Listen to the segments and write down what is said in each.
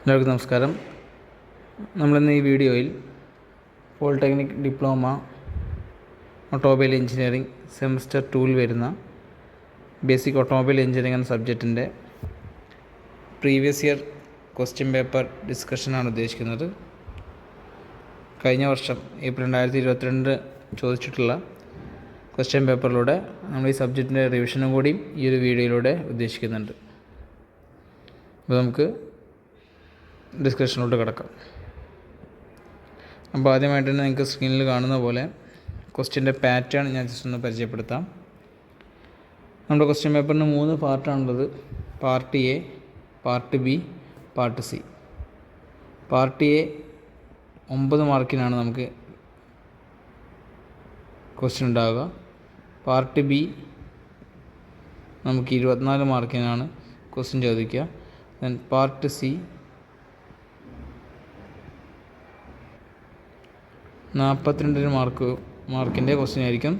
എല്ലാവർക്കും നമസ്കാരം. നമ്മളിന്ന് ഈ വീഡിയോയിൽ polytechnic diploma automobile engineering semester 2 വരുന്ന ബേസിക് ഓട്ടോമൊബൈൽ എഞ്ചിനീയറിംഗ് എന്ന സബ്ജക്റ്റിൻ്റെ പ്രീവിയസ് ഇയർ ക്വസ്റ്റ്യൻ പേപ്പർ ഡിസ്കഷനാണ് ഉദ്ദേശിക്കുന്നത്. കഴിഞ്ഞ വർഷം ഏപ്രിൽ 2022 ചോദിച്ചിട്ടുള്ള ക്വസ്റ്റ്യൻ പേപ്പറിലൂടെ നമ്മൾ ഈ സബ്ജക്റ്റിൻ്റെ റിവിഷനും കൂടിയും ഈ ഒരു വീഡിയോയിലൂടെ ഉദ്ദേശിക്കുന്നുണ്ട്. അപ്പോൾ നമുക്ക് ഡിസ്കഷനിലോട്ട് കിടക്കാം. അപ്പോൾ ആദ്യമായിട്ട് തന്നെ നിങ്ങൾക്ക് സ്ക്രീനിൽ കാണുന്ന പോലെ ക്വസ്റ്റ്യൻ്റെ പാറ്റേൺ ഞാൻ ജസ്റ്റ് ഒന്ന് പരിചയപ്പെടുത്താം. നമ്മുടെ ക്വസ്റ്റ്യൻ പേപ്പറിന് 3 പാർട്ടാണുള്ളത്. Part A, part B, part C. Part A 9 മാർക്കിനാണ് നമുക്ക് ക്വസ്റ്റ്യൻ ഉണ്ടാവുക. പാർട്ട് ബി നമുക്ക് 24 മാർക്കിനാണ് ക്വസ്റ്റ്യൻ ചോദിക്കുക. ദെൻ പാർട്ട് സി 42 മാർക്കിൻ്റെ ക്വസ്റ്റ്യൻ ആയിരിക്കും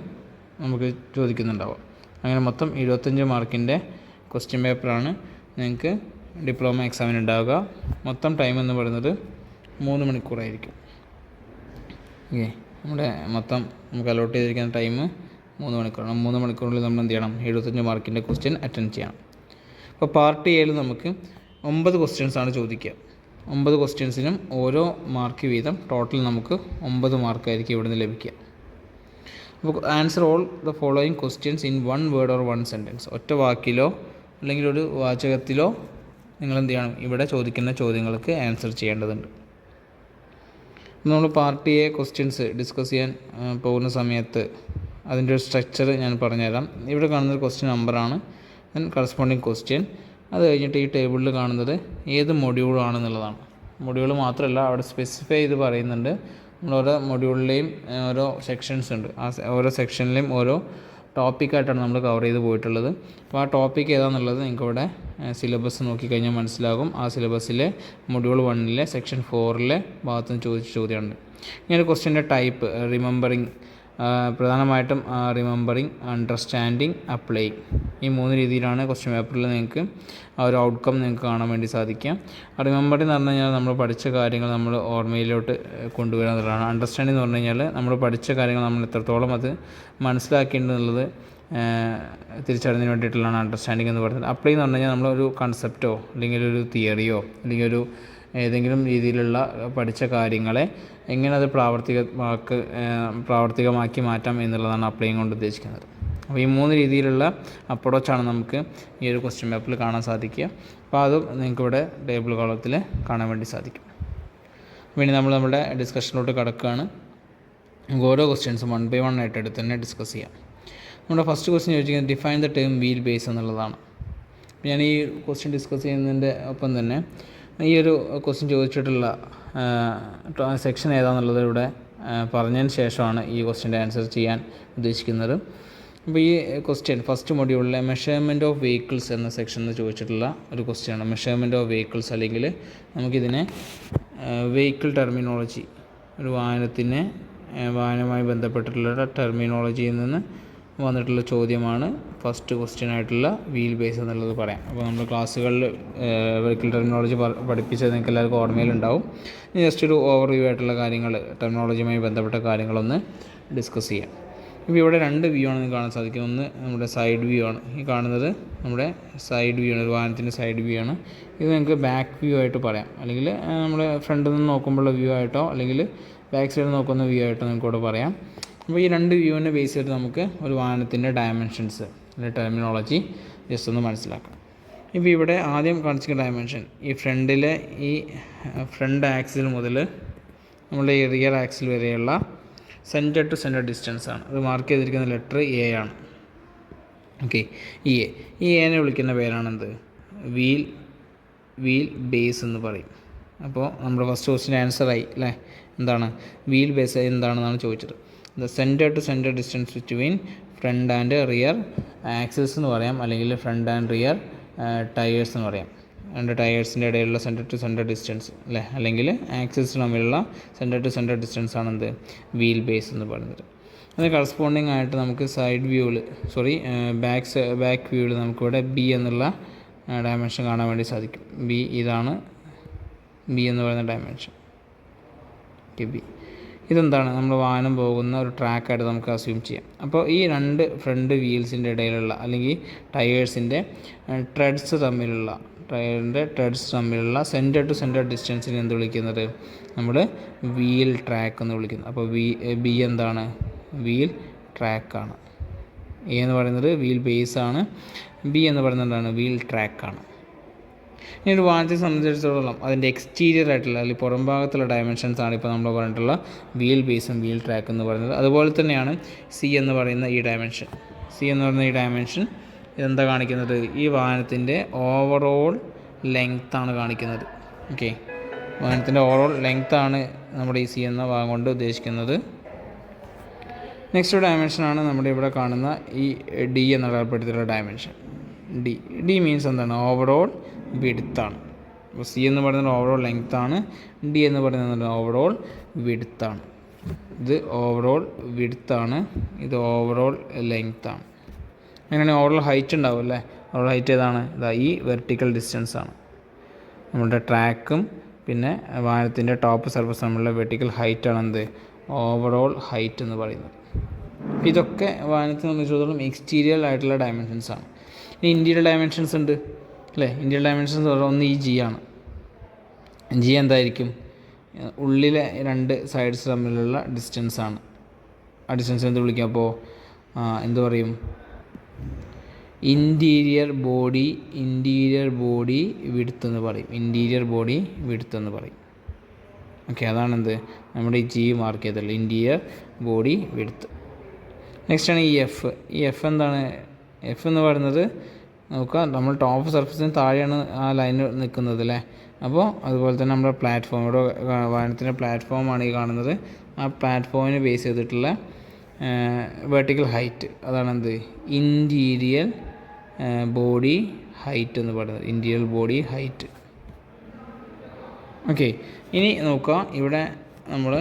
നമുക്ക് ചോദിക്കുന്നുണ്ടാവുക. അങ്ങനെ മൊത്തം 75 മാർക്കിൻ്റെ ക്വസ്റ്റ്യൻ പേപ്പറാണ് നിങ്ങൾക്ക് ഡിപ്ലോമ എക്സാമിന് ഉണ്ടാവുക. മൊത്തം ടൈം എന്ന് പറയുന്നത് 3 മണിക്കൂറായിരിക്കും. ഓക്കെ, നമ്മുടെ മൊത്തം നമുക്ക് അലോട്ട് ചെയ്തിരിക്കുന്ന ടൈം 3 മണിക്കൂറാണ്. 3 മണിക്കൂറിൽ നമ്മൾ എന്ത് ചെയ്യണം? 75 മാർക്കിൻ്റെ ക്വസ്റ്റ്യൻ അറ്റൻഡ് ചെയ്യണം. അപ്പോൾ പാർട്ട് എയിൽ നമുക്ക് 9 ക്വസ്റ്റ്യൻസാണ് ചോദിക്കുക. 9 ക്വസ്റ്റ്യൻസിനും ഓരോ മാർക്ക് വീതം ടോട്ടൽ നമുക്ക് 9 മാർക്കായിരിക്കും ഇവിടുന്ന് ലഭിക്കുക. അപ്പോൾ answer all the following questions in 1 word or 1 sentence. ഒറ്റ വാക്കിലോ അല്ലെങ്കിൽ ഒരു വാചകത്തിലോ നിങ്ങൾ എന്ത് ചെയ്യണം? ഇവിടെ ചോദിക്കുന്ന ചോദ്യങ്ങൾക്ക് ആൻസർ ചെയ്യേണ്ടതുണ്ട്. നമ്മൾ പാർട്ട് എ ക്വസ്റ്റ്യൻസ് ഡിസ്കസ് ചെയ്യാൻ പോകുന്ന സമയത്ത് അതിൻ്റെ ഒരു സ്ട്രക്ചർ ഞാൻ പറഞ്ഞുതരാം. ഇവിടെ കാണുന്നത് ക്വസ്റ്റ്യൻ നമ്പറാണ്, ദെൻ കറസ്പോണ്ടിങ് ക്വസ്റ്റ്യൻ. അത് കഴിഞ്ഞിട്ട് ഈ ടേബിളിൽ കാണുന്നത് ഏത് മൊഡ്യൂളാണെന്നുള്ളതാണ്. മൊഡ്യൂൾ മാത്രമല്ല, അവിടെ സ്പെസിഫൈ ചെയ്ത് പറയുന്നുണ്ട്. നമ്മൾ ഓരോ മൊഡ്യൂളിലെയും ഓരോ സെക്ഷൻസ് ഉണ്ട്. ആ ഓരോ സെക്ഷനിലെയും ഓരോ ടോപ്പിക്കായിട്ടാണ് നമ്മൾ കവർ ചെയ്ത് പോയിട്ടുള്ളത്. അപ്പോൾ ആ ടോപ്പിക്ക് ഏതാണെന്നുള്ളത് നിങ്ങൾക്ക് ഇവിടെ സിലബസ് നോക്കിക്കഴിഞ്ഞാൽ മനസ്സിലാകും. ആ സിലബസിലെ മൊഡ്യൂൾ 1 സെക്ഷൻ 4 ഭാഗത്ത് നിന്ന് ചോദിച്ച ചോദ്യമുണ്ട്. ഇങ്ങനെ ക്വസ്റ്റ്യൻ്റെ ടൈപ്പ് റിമെമ്പറിങ്, പ്രധാനമായിട്ടും റിമെമ്പറിങ്, അണ്ടർസ്റ്റാൻഡിങ്, അപ്ലൈയിങ്, ഈ 3 രീതിയിലാണ് ക്വസ്റ്റ്യൻ പേപ്പറിൽ നിങ്ങൾക്ക് ആ ഒരു ഔട്ട്കം നിങ്ങൾക്ക് കാണാൻ വേണ്ടി സാധിക്കുക. റിമെമ്പറിങ് എന്ന് പറഞ്ഞു കഴിഞ്ഞാൽ നമ്മൾ പഠിച്ച കാര്യങ്ങൾ നമ്മൾ ഓർമ്മയിലോട്ട് കൊണ്ടുവരിക എന്നുള്ളതാണ്. അണ്ടർസ്റ്റാൻഡിങ് എന്ന് പറഞ്ഞു കഴിഞ്ഞാൽ നമ്മൾ പഠിച്ച കാര്യങ്ങൾ നമ്മൾ എത്രത്തോളം അത് മനസ്സിലാക്കേണ്ടതുള്ളത് തിരിച്ചറിഞ്ഞതിന് വേണ്ടിയിട്ടുള്ളതാണ് അണ്ടർസ്റ്റാൻഡിങ് എന്ന് പറയുന്നത്. അപ്ലൈ എന്ന് പറഞ്ഞു കഴിഞ്ഞാൽ നമ്മളൊരു കൺസെപ്റ്റോ അല്ലെങ്കിൽ ഒരു തിയറിയോ അല്ലെങ്കിൽ ഒരു ഏതെങ്കിലും രീതിയിലുള്ള പഠിച്ച കാര്യങ്ങളെ എങ്ങനെ അത് പ്രാവർത്തികമാക്കി മാറ്റാം എന്നുള്ളതാണ് അപ്ലൈയിങ് കൊണ്ട് ഉദ്ദേശിക്കുന്നത്. അപ്പോൾ ഈ 3 രീതിയിലുള്ള അപ്രോച്ചാണ് നമുക്ക് ഈ ഒരു ക്വസ്റ്റ്യൻ പേപ്പറിൽ കാണാൻ സാധിക്കുക. അപ്പോൾ അതും നിങ്ങൾക്കിവിടെ ടേബിൾ കോളത്തിൽ കാണാൻ വേണ്ടി സാധിക്കും. പിന്നെ നമ്മുടെ ഡിസ്കഷനിലോട്ട് കിടക്കുകയാണ്. നമുക്ക് ഓരോ ക്വസ്റ്റ്യൻസും 1 by 1 ആയിട്ട് എടുത്ത് തന്നെ ഡിസ്കസ് ചെയ്യാം. നമ്മുടെ ഫസ്റ്റ് ക്വസ്റ്റ്യൻ ചോദിക്കുന്നത് define the term wheel base എന്നുള്ളതാണ്. ഞാൻ ഈ ക്വസ്റ്റ്യൻ ഡിസ്കസ് ചെയ്യുന്നതിൻ്റെ ഒപ്പം തന്നെ ഈ ഒരു ക്വസ്റ്റ്യൻ ചോദിച്ചിട്ടുള്ള സെക്ഷൻ ഏതാണെന്നുള്ളത് ഇവിടെ പറഞ്ഞതിന് ശേഷമാണ് ഈ ക്വസ്റ്റ്യൻ്റെ ആൻസർ ചെയ്യാൻ ഉദ്ദേശിക്കുന്നത്. അപ്പോൾ ഈ ക്വസ്റ്റ്യൻ ഫസ്റ്റ് മൊഡ്യൂളിലെ മെഷർമെൻറ്റ് ഓഫ് വെഹിക്കിൾസ് എന്ന സെക്ഷനിൽ ചോദിച്ചിട്ടുള്ള ഒരു ക്വസ്റ്റ്യനാണ്. മെഷർമെൻറ്റ് ഓഫ് വെഹിക്കിൾസ്, അല്ലെങ്കിൽ നമുക്കിതിനെ വെഹിക്കിൾ ടെർമിനോളജി, ഒരു വാഹനവുമായി ബന്ധപ്പെട്ടിട്ടുള്ള ടെർമിനോളജിയിൽ നിന്ന് വന്നിട്ടുള്ള ചോദ്യമാണ് ഫസ്റ്റ് ക്വസ്റ്റ്യൻ ആയിട്ടുള്ള വീൽ ബേസ് എന്നുള്ളത് പറയാം. അപ്പോൾ നമ്മൾ ക്ലാസ്സുകളിൽ വെഹിക്കിൾ ടെർമിനോളജി പഠിപ്പിച്ചത് നിങ്ങൾക്ക് എല്ലാവർക്കും ഓർമ്മയിലുണ്ടാവും. ജസ്റ്റ് ഒരു ഓവർവ്യൂ ആയിട്ടുള്ള കാര്യങ്ങൾ, ടെർമിനോളജിയുമായി ബന്ധപ്പെട്ട കാര്യങ്ങളൊന്ന് ഡിസ്കസ് ചെയ്യാം. ഇപ്പോൾ ഇവിടെ 2 വ്യൂ ആണ് നിങ്ങൾക്ക് കാണാൻ സാധിക്കും. ഒന്ന് നമ്മുടെ സൈഡ് വ്യൂ ആണ്. ഈ കാണുന്നത് നമ്മുടെ സൈഡ് വ്യൂ ആണ്, ഒരു വാഹനത്തിൻ്റെ സൈഡ് വ്യൂ ആണ്. ഇത് നിങ്ങൾക്ക് ബാക്ക് വ്യൂ ആയിട്ട് പറയാം, അല്ലെങ്കിൽ നമ്മൾ ഫ്രണ്ടിൽ നിന്ന് നോക്കുമ്പോഴുള്ള വ്യൂ ആയിട്ടോ അല്ലെങ്കിൽ ബാക്ക് സൈഡിൽ നോക്കുന്ന വ്യൂ ആയിട്ടോ നിങ്ങൾക്ക് ഇവിടെ പറയാം. അപ്പോൾ ഈ 2 വ്യൂവിനെ ബേസ് ചെയ്തിട്ട് നമുക്ക് ഒരു വാഹനത്തിൻ്റെ ഡയമെൻഷൻസ് അല്ലെങ്കിൽ ടെർമിനോളജി ജസ്റ്റ് ഒന്ന് മനസ്സിലാക്കാം. ഇപ്പോൾ ഇവിടെ ആദ്യം കാണിച്ചിരിക്കുന്ന ഡയമെൻഷൻ, ഈ ഫ്രണ്ടിലെ ഈ ഫ്രണ്ട് ആക്സിൽ മുതൽ നമ്മുടെ ഈ റിയർ ആക്സിൽ വരെയുള്ള സെൻറ്റർ ടു സെൻറ്റർ ഡിസ്റ്റൻസ് ആണ്. അത് മാർക്ക് ചെയ്തിരിക്കുന്ന ലെറ്റർ എ ആണ്. ഓക്കെ, ഈ എനെ വിളിക്കുന്ന പേരാണെന്ത്? വീൽ ബേസ് എന്ന് പറയും. അപ്പോൾ നമ്മുടെ ഫസ്റ്റ് ക്വസ്റ്റ്യൻ ആൻസർ ആയി അല്ലേ? എന്താണ് വീൽ ബേസ് എന്താണെന്നാണ് ചോദിച്ചത്. The centre to centre distance between front and rear axis എന്ന് പറയാം, അല്ലെങ്കിൽ ഫ്രണ്ട് ആൻഡ് റിയർ ടയേഴ്സ് എന്ന് പറയാം. 2 ടയേഴ്സിൻ്റെ ഇടയിലുള്ള സെൻറ്റർ ടു സെൻറ്റർ ഡിസ്റ്റൻസ് അല്ലേ, അല്ലെങ്കിൽ ആക്സിസ് തമ്മിലുള്ള സെൻറ്റർ ടു സെൻറ്റർ ഡിസ്റ്റൻസ് ആണെന്ത്? വീൽ ബേസ് എന്ന് പറയുന്നത്. അതിന് കറസ്പോണ്ടിങ് ആയിട്ട് നമുക്ക് സൈഡ് വ്യൂവിൽ ബാക്ക് വ്യൂവിൽ നമുക്കിവിടെ ബി എന്നുള്ള ഡയമെൻഷൻ കാണാൻ വേണ്ടി സാധിക്കും. ബി ഇതാണ് ബി എന്ന് പറയുന്ന ഡയമെൻഷൻ. Okay, B. ഇതെന്താണ്? നമ്മൾ വാഹനം പോകുന്ന ഒരു ട്രാക്കായിട്ട് നമുക്ക് അസ്യൂം ചെയ്യാം. അപ്പോൾ ഈ രണ്ട് ഫ്രണ്ട് വീൽസിൻ്റെ ഇടയിലുള്ള അല്ലെങ്കിൽ ടയേഴ്സിൻ്റെ ട്രെഡ്സ് തമ്മിലുള്ള സെൻറ്റർ ടു സെൻറ്റർ ഡിസ്റ്റൻസിന് എന്ത് വിളിക്കുന്നത്? നമ്മൾ വീൽ ട്രാക്ക് എന്ന് വിളിക്കുന്നു. അപ്പോൾ ബി എന്താണ്? വീൽ ട്രാക്കാണ്. എ എന്ന് പറയുന്നത് വീൽ ബേസ് ആണ്. ബി എന്ന് പറയുന്നത് എന്താണ്? വീൽ ട്രാക്കാണ്. ഇനി ഒരു വാഹനത്തെ സംബന്ധിച്ചിടത്തോളം അതിൻ്റെ എക്സ്റ്റീരിയർ ആയിട്ടുള്ള അല്ലെങ്കിൽ പുറം ഭാഗത്തുള്ള ഡയമെൻഷൻസ് ആണ് ഇപ്പോൾ നമ്മൾ പറഞ്ഞിട്ടുള്ള വീൽ ബേസും വീൽ ട്രാക്ക് എന്ന് പറയുന്നത്. അതുപോലെ തന്നെയാണ് സി എന്ന് പറയുന്ന ഈ ഡയമെൻഷൻ. ഇതെന്താ കാണിക്കുന്നത്? ഈ വാഹനത്തിൻ്റെ ഓവറോൾ ലെങ്ത്താണ് കാണിക്കുന്നത്. ഓക്കെ, വാഹനത്തിൻ്റെ ഓവറോൾ ലെങ്ത്താണ് നമ്മുടെ ഈ സി എന്ന ഭാഗം കൊണ്ട് ഉദ്ദേശിക്കുന്നത്. നെക്സ്റ്റ് ഡയമെൻഷനാണ് നമ്മുടെ ഇവിടെ കാണുന്ന ഈ ഡി എന്ന് അടയാളപ്പെടുത്തിയിട്ടുള്ള ഡയമെൻഷൻ. ഡി മീൻസ് എന്താണ്? ഓവറോൾ വിഡ്ത്താണ്. അപ്പോൾ സി എന്ന് പറയുന്നത് ഓവറോൾ ലെങ്ത്താണ്. ഡി എന്ന് പറയുന്നത് ഓവറോൾ വിഡ്ത്താണ്. ഇത് ഓവറോൾ വിഡ്ത്താണ്, ഇത് ഓവറോൾ ലെങ്ത്താണ്. അങ്ങനെയാണെങ്കിൽ ഓവറോൾ ഹൈറ്റ് ഉണ്ടാവും അല്ലേ? ഓവറോൾ ഹൈറ്റ് ഏതാണ്? ഈ വെർട്ടിക്കൽ ഡിസ്റ്റൻസ് ആണ്. നമ്മുടെ ട്രാക്കും പിന്നെ വാഹനത്തിൻ്റെ ടോപ്പ് സർഫസ് തമ്മിലുള്ള വെർട്ടിക്കൽ ഹൈറ്റാണ് എന്ത്? ഓവറോൾ ഹൈറ്റ് എന്ന് പറയുന്നത്. ഇതൊക്കെ വാഹനത്തിനെ സംബന്ധിച്ചിടത്തോളം എക്സ്റ്റീരിയർ ആയിട്ടുള്ള ഡയമെൻഷൻസ് ആണ്. ഇനി ഇൻറ്റീരിയർ ഡയമെൻഷൻസ് ഉണ്ട് അല്ലേ? ഇൻറ്റീരിയർ ഡയമെൻഷൻസ് എന്ന് പറഞ്ഞാൽ ഒന്ന് ഈ ജി ആണ്. ജി എന്തായിരിക്കും? ഉള്ളിലെ രണ്ട് സൈഡ്സ് തമ്മിലുള്ള ഡിസ്റ്റൻസ് ആണ്. ആ ഡിസ്റ്റൻസ് എന്ത് വിളിക്കാം? അപ്പോൾ എന്ത് പറയും? ഇൻറ്റീരിയർ ബോഡി വിഡ്ത്ത് എന്ന് പറയും. ഓക്കെ, അതാണെന്ത് നമ്മുടെ ഈ ജി മാർക്ക് ചെയ്തല്ലോ, ഇൻറ്റീരിയർ ബോഡി വിഡ്ത്ത്. നെക്സ്റ്റാണ് ഈ എഫ്. ഈ എഫ് എന്താണ്? എഫ് എന്ന് പറയുന്നത് നോക്കുക, നമ്മൾ ടോപ്പ് സർഫസിന് താഴെയാണ് ആ ലൈൻ നിൽക്കുന്നത് അല്ലേ? അപ്പോൾ അതുപോലെ തന്നെ നമ്മുടെ പ്ലാറ്റ്ഫോം, ഇവിടെ വാഹനത്തിൻ്റെ പ്ലാറ്റ്ഫോമാണ് ഈ കാണുന്നത്. ആ പ്ലാറ്റ്ഫോമിന് ബേസ് ചെയ്തിട്ടുള്ള വെർട്ടിക്കൽ ഹൈറ്റ്, അതാണെന്ത്? ഇൻറ്റീരിയർ ബോഡി ഹൈറ്റ് എന്ന് പറയുന്നത്. Interior body height. ഓക്കെ, ഇനി നോക്കുക, ഇവിടെ നമ്മൾ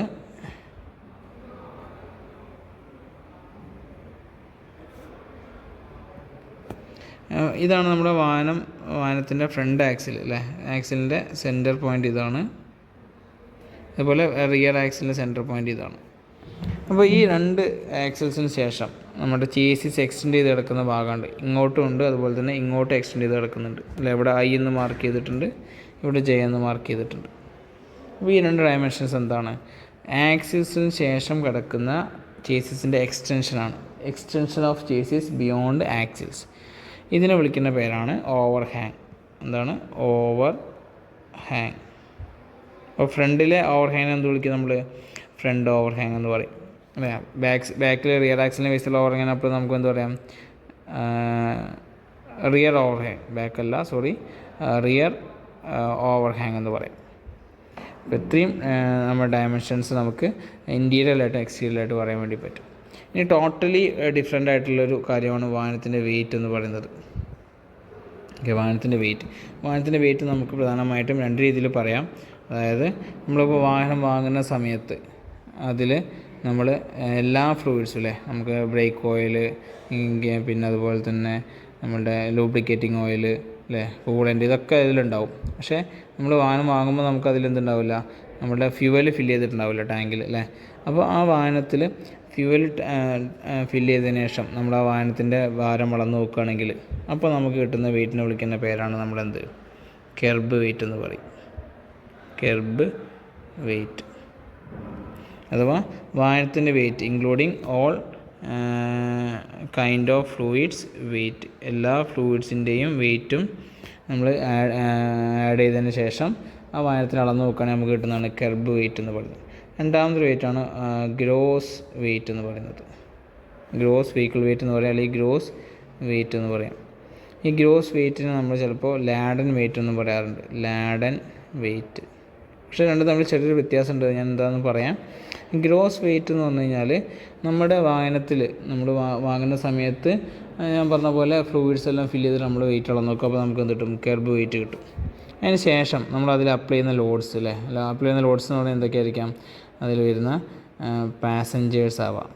ഇതാണ് നമ്മുടെ വാഹനത്തിൻ്റെ ഫ്രണ്ട് ആക്സിൽ അല്ലേ? ആക്സിലിൻ്റെ സെൻറ്റർ പോയിൻ്റ് ഇതാണ്. അതുപോലെ റിയർ ആക്സിലിൻ്റെ സെൻറ്റർ പോയിൻ്റ് ഇതാണ്. അപ്പോൾ ഈ രണ്ട് ആക്സിൽസിന് ശേഷം നമ്മുടെ ചേസിസ് എക്സ്റ്റെൻഡ് ചെയ്ത് കിടക്കുന്ന ഭാഗമുണ്ട്. ഇങ്ങോട്ടും ഉണ്ട്, അതുപോലെ തന്നെ ഇങ്ങോട്ടും എക്സ്റ്റെൻഡ് ചെയ്ത് കിടക്കുന്നുണ്ട് അല്ലേ? ഇവിടെ ഐ എന്ന് മാർക്ക് ചെയ്തിട്ടുണ്ട്, ഇവിടെ ജെ എന്ന് മാർക്ക് ചെയ്തിട്ടുണ്ട്. അപ്പോൾ ഈ രണ്ട് ഡയമെൻഷൻസ് എന്താണ്? ആക്സിസിന് ശേഷം കിടക്കുന്ന ചേസിസിൻ്റെ എക്സ്റ്റൻഷനാണ്. Extension of chassis beyond axles. ഇതിനെ വിളിക്കുന്ന പേരാണ് ഓവർ ഹാങ്. എന്താണ്? Over hang. അപ്പോൾ ഫ്രണ്ടിലെ ഓവർ ഹാങ് എന്ത് വിളിക്കും? നമ്മൾ ഫ്രണ്ട് ഓവർ ഹാങ് എന്ന് പറയും അല്ലേ? ബാക്കിൽ റിയർ ആക്സിലിൻ്റെ ബേസിൽ ഓവർ ഹാങ്. അപ്പോൾ നമുക്ക് എന്താ പറയാം? Rear over hang. ബാക്കല്ല, സോറി, റിയർ ഓവർ ഹാങ് എന്ന് പറയും. അപ്പോൾ ഇത്രയും നമ്മുടെ ഡയമെൻഷൻസ് നമുക്ക് ഇൻറ്റീരിയറായിട്ട് എക്സ്റ്റീരിയറായിട്ട് പറയാൻ വേണ്ടി പറ്റും. ഇനി ടോട്ടലി ഡിഫറെൻ്റ് ആയിട്ടുള്ളൊരു കാര്യമാണ് വാഹനത്തിൻ്റെ വെയിറ്റ് എന്ന് പറയുന്നത്. ഓക്കെ, വാഹനത്തിൻ്റെ വെയിറ്റ് നമുക്ക് പ്രധാനമായിട്ടും രണ്ട് രീതിയിൽ പറയാം. അതായത് നമ്മളിപ്പോൾ വാഹനം വാങ്ങുന്ന സമയത്ത് അതിൽ നമ്മൾ എല്ലാ ഫ്ലൂയിഡ്സും അല്ലേ, നമുക്ക് ബ്രേക്ക് ഓയിൽ, പിന്നെ അതുപോലെ തന്നെ നമ്മളുടെ ലൂബ്രിക്കേറ്റിംഗ് ഓയിൽ അല്ലേ, കൂളൻ്റ്, ഇതൊക്കെ അതിലുണ്ടാവും. പക്ഷേ നമ്മൾ വാഹനം വാങ്ങുമ്പോൾ നമുക്ക് അതിലെന്തുണ്ടാവില്ല? നമ്മുടെ ഫ്യൂവൽ ഫില്ല് ചെയ്തിട്ടുണ്ടാവില്ല ടാങ്കിൽ അല്ലേ? അപ്പോൾ ആ വാഹനത്തിൽ ഫ്യൂവൽ ഫില്ല് ചെയ്തതിന് ശേഷം നമ്മൾ ആ വാഹനത്തിൻ്റെ ഭാരം അളന്ന് നോക്കുകയാണെങ്കിൽ അപ്പോൾ നമുക്ക് കിട്ടുന്ന വെയിറ്റിനെ വിളിക്കുന്ന പേരാണ് നമ്മളെന്ത്? കെർബ് വെയിറ്റ് എന്ന് പറയും. കെർബ് വെയിറ്റ് അഥവാ വാഹനത്തിൻ്റെ weight including all kind of fluids weight. എല്ലാ ഫ്ലൂയിഡ്സിൻ്റെയും വെയിറ്റും നമ്മൾ ആഡ് ചെയ്തതിന് ശേഷം ആ വാഹനത്തിന് അളന്ന് നോക്കുകയാണെങ്കിൽ നമുക്ക് കിട്ടുന്നതാണ് കെർബ് വെയിറ്റ് എന്ന് പറയുന്നത്. രണ്ടാമത്തെ വെയിറ്റാണ് ഗ്രോസ് വെയിറ്റ് എന്ന് പറയുന്നത്. ഗ്രോസ് വെഹിക്കിൾ വെയിറ്റ് എന്ന് പറയാം, അല്ലെങ്കിൽ ഗ്രോസ് വെയിറ്റ് എന്ന് പറയാം. ഈ ഗ്രോസ് വെയിറ്റിന് നമ്മൾ ചിലപ്പോൾ ലാഡൻ വെയിറ്റ് എന്ന് പറയാറുണ്ട്. Laden weight. പക്ഷേ രണ്ടും തമ്മിൽ ചെറിയൊരു വ്യത്യാസമുണ്ട്, ഞാൻ എന്താണെന്ന് പറയാം. ഗ്രോസ് വെയിറ്റ് എന്ന് പറഞ്ഞു കഴിഞ്ഞാൽ നമ്മുടെ വാഹനത്തിൽ നമ്മൾ വാങ്ങുന്ന സമയത്ത് ഞാൻ പറഞ്ഞ പോലെ ഫ്ലൂയിഡ്സ് എല്ലാം ഫില്ല് ചെയ്തിട്ട് നമ്മൾ വെയിറ്റ് അളന്ന് നോക്കും. അപ്പോൾ നമുക്ക് എന്ത് കിട്ടും? കെർബ് വെയിറ്റ് കിട്ടും. അതിന് ശേഷം നമ്മൾ അതിൽ അപ്ലൈ ചെയ്യുന്ന ലോഡ്സ് അല്ലേ, അപ്ലൈ ചെയ്യുന്ന ലോഡ്സ് എന്ന് പറഞ്ഞാൽ എന്തൊക്കെയായിരിക്കാം? അതിൽ വരുന്ന പാസഞ്ചേഴ്സ് ആവാം,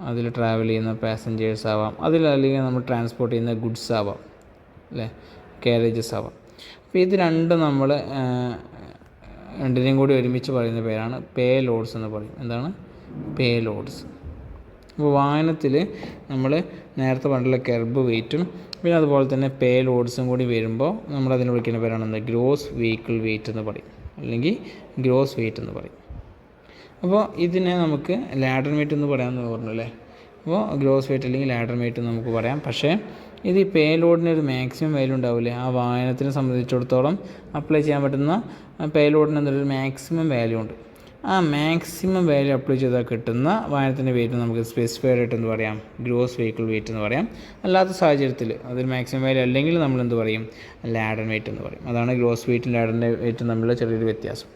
അതിൽ ട്രാവൽ ചെയ്യുന്ന പാസഞ്ചേഴ്സ് ആവാം, അല്ലെങ്കിൽ നമ്മൾ ട്രാൻസ്പോർട്ട് ചെയ്യുന്ന ഗുഡ്സ് ആവാം അല്ലേ, കാരേജസ് ആവാം. അപ്പോൾ ഇത് രണ്ടും നമ്മൾ രണ്ടിനെയും കൂടി ഒരുമിച്ച് പറയുന്ന പേരാണ് പേ ലോഡ്സ് എന്ന് പറയും. എന്താണ്? പേ ലോഡ്സ്. അപ്പോൾ വാഹനത്തിൽ നമ്മൾ നേരത്തെ പറഞ്ഞിട്ടുള്ള കെർബ് വെയ്റ്റും പിന്നെ അതുപോലെ തന്നെ പേ ലോഡ്സും കൂടി വരുമ്പോൾ നമ്മളതിനെ വിളിക്കുന്ന പേരാണ് എന്താ? ഗ്രോസ് വെഹിക്കിൾ വെയ്റ്റ് എന്ന് പറയും, അല്ലെങ്കിൽ ഗ്രോസ് വെയ്റ്റ് എന്ന് പറയും. അപ്പോൾ ഇതിനെ നമുക്ക് ലാഡർ വെയ്റ്റ് എന്ന് പറയാമെന്ന് പറഞ്ഞു അല്ലേ. അപ്പോൾ ഗ്രോസ് വെയ്റ്റ് അല്ലെങ്കിൽ ലാഡർ വെയ്റ്റ് എന്ന് നമുക്ക് പറയാം. പക്ഷേ ഇത് ഈ പേ ലോഡിന് ഒരു മാക്സിമം വാല്യൂ ഉണ്ടാവില്ലേ? ആ വാഹനത്തിനെ സംബന്ധിച്ചിടത്തോളം അപ്ലൈ ചെയ്യാൻ പറ്റുന്ന പേ ലോഡിന് എന്തൊരു മാക്സിമം വാല്യൂ ഉണ്ട്. ആ മാക്സിമം വാല്യൂ അപ്ലൈ ചെയ്താൽ കിട്ടുന്ന വാഹനത്തിൻ്റെ വെയിറ്റ് നമുക്ക് സ്പെസിഫൈഡ് ആയിട്ട് എന്ന് പറയാം? ഗ്രോസ് വെഹിക്കിൾ വെയിറ്റ് എന്ന് പറയാം. അല്ലാത്ത സാഹചര്യത്തിൽ അതൊരു മാക്സിമം വാല്യൂ അല്ലെങ്കിൽ നമ്മൾ എന്ത് പറയും? ലാഡർ വെയിറ്റ് എന്ന് പറയും. അതാണ് ഗ്രോസ് വെയിറ്റും ലാഡറിൻ്റെ വെയിറ്റും തമ്മിലുള്ള ചെറിയൊരു വ്യത്യാസം.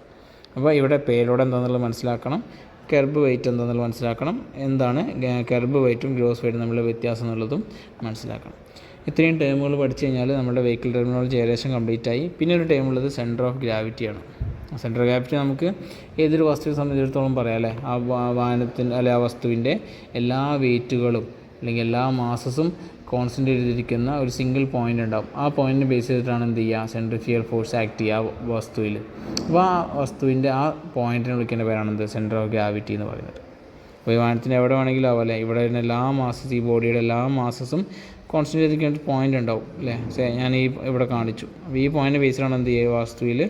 അപ്പോൾ ഇവിടെ പേ ലോഡ് എന്താണെന്നുള്ളത് മനസ്സിലാക്കണം, കെർബ് വെയിറ്റ് എന്താണെന്നുള്ളത് മനസ്സിലാക്കണം, എന്താണ് കെർബ് വെയിറ്റും ഗ്രോസ് വെയിറ്റും തമ്മിലുള്ള വ്യത്യാസം എന്നുള്ളതും മനസ്സിലാക്കണം. ഇത്രയും ടേമുകൾ പഠിച്ചു കഴിഞ്ഞാൽ നമ്മുടെ വെഹിക്കിൾ ടെർമിനോളജി ഏകദേശം കംപ്ലീറ്റ് ആയി. പിന്നെ ഒരു ടേം ഉള്ളത് സെൻറ്റർ ഓഫ് ഗ്രാവിറ്റിയാണ്. സെൻറ്റർ ഓഫ് ഗ്രാവിറ്റി നമുക്ക് ഏതൊരു വസ്തുവിനെ സംബന്ധിച്ചിടത്തോളം പറയാം അല്ലേ. ആ വാഹനത്തിൻ്റെ അല്ലെ ആ വസ്തുവിൻ്റെ എല്ലാ വെയിറ്റുകളും അല്ലെങ്കിൽ എല്ലാ മാസസും കോൺസ്റ്റൻ്റ് ചെയ്തിരിക്കുന്ന ഒരു സിംഗിൾ പോയിൻ്റ് ഉണ്ടാവും. ആ പോയിൻറ്റിനെ ബേസ് ചെയ്തിട്ടാണ് എന്ത് ചെയ്യുക? സെൻട്രിഫ്യൂഗൽ ഫോഴ്സ് ആക്ട് ചെയ്യുക വസ്തുവിൽ. അപ്പോൾ ആ വസ്തുവിൻ്റെ ആ പോയിൻറ്റിനെ വിളിക്കേണ്ട പേരാണെന്ത്? സെൻറ്റർ ഓഫ് ഗ്രാവിറ്റി എന്ന് പറയുന്നത്. അപ്പോൾ ഈ വാഹനത്തിന് എവിടെ വേണമെങ്കിലും ആവും അല്ലേ. ഇവിടെ വരുന്ന എല്ലാ മാസസും, ഈ ബോഡിയുടെ എല്ലാ മാസസും കോൺസ്റ്റൻ്റ് ചെയ്തിരിക്കുന്ന ഒരു പോയിൻ്റ് ഉണ്ടാവും അല്ലേ. ഞാൻ ഇവിടെ കാണിച്ചു. അപ്പോൾ ഈ പോയിൻ്റ് ബേസിലാണ് എന്ത് ചെയ്യുക? വസ്തുവിൽ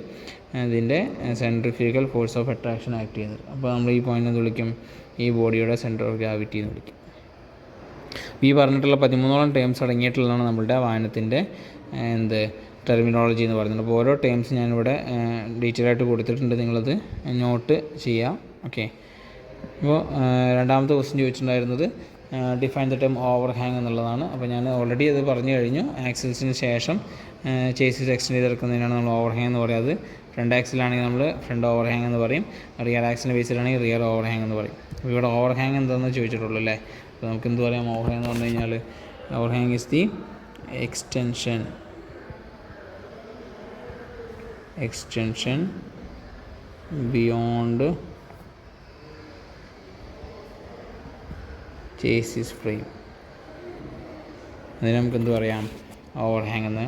ഇതിൻ്റെ centrifugal force of attraction act ചെയ്യുന്നത്. അപ്പോൾ നമ്മൾ ഈ പോയിൻ്റ് എന്ത് വിളിക്കും? ഈ ബോഡിയുടെ സെൻറ്റർ ഓഫ് ഗ്രാവിറ്റി എന്ന് വിളിക്കും. ഈ പറഞ്ഞിട്ടുള്ള 13ഓളം ടേംസ് അടങ്ങിയിട്ടുള്ളതാണ് നമ്മളുടെ വാഹനത്തിൻ്റെ ടെർമിനോളജി എന്ന് പറയുന്നത്. അപ്പോൾ ഓരോ ടേംസ് ഞാനിവിടെ ഡീറ്റെയിൽ ആയിട്ട് കൊടുത്തിട്ടുണ്ട്, നിങ്ങളത് നോട്ട് ചെയ്യുക. ഓക്കെ. അപ്പോൾ രണ്ടാമത്തെ ക്വസ്റ്റ്യൻ ചോദിച്ചിട്ടുണ്ടായിരുന്നത് define the term over hang എന്നുള്ളതാണ്. അപ്പോൾ ഞാൻ ഓൾറെഡി അത് പറഞ്ഞു കഴിഞ്ഞു. ആക്സിൽസിന് ശേഷം ചേസിസ് എക്സ്റ്റെൻഡ് ചെയ്തെടുക്കുന്നതിനാണ് നമ്മൾ ഓവർ ഹാങ് എന്ന് പറയുന്നത്. ഫ്രണ്ട് ആക്സിലാണെങ്കിൽ നമ്മൾ ഫ്രണ്ട് ഓവർ ഹാങ് എന്ന് പറയും. റിയർ ആക്സിലിൻ്റെ ബേസിലാണെങ്കിൽ റിയർ ഓവർ ഹാങ് എന്ന് പറയും. അപ്പോൾ ഇവിടെ ഓവർ ഹാങ് എന്താണെന്ന് ചോദിച്ചിട്ടുള്ളൂ അല്ലേ. അപ്പോൾ നമുക്ക് എന്ത് പറയാം? ഓവർ ഹാങ് എന്ന് പറഞ്ഞു കഴിഞ്ഞാൽ over hang is the extension beyond chassis frame. അതിന് നമുക്ക് എന്ത് പറയാം? ഓവർ ഹാങ് എന്ന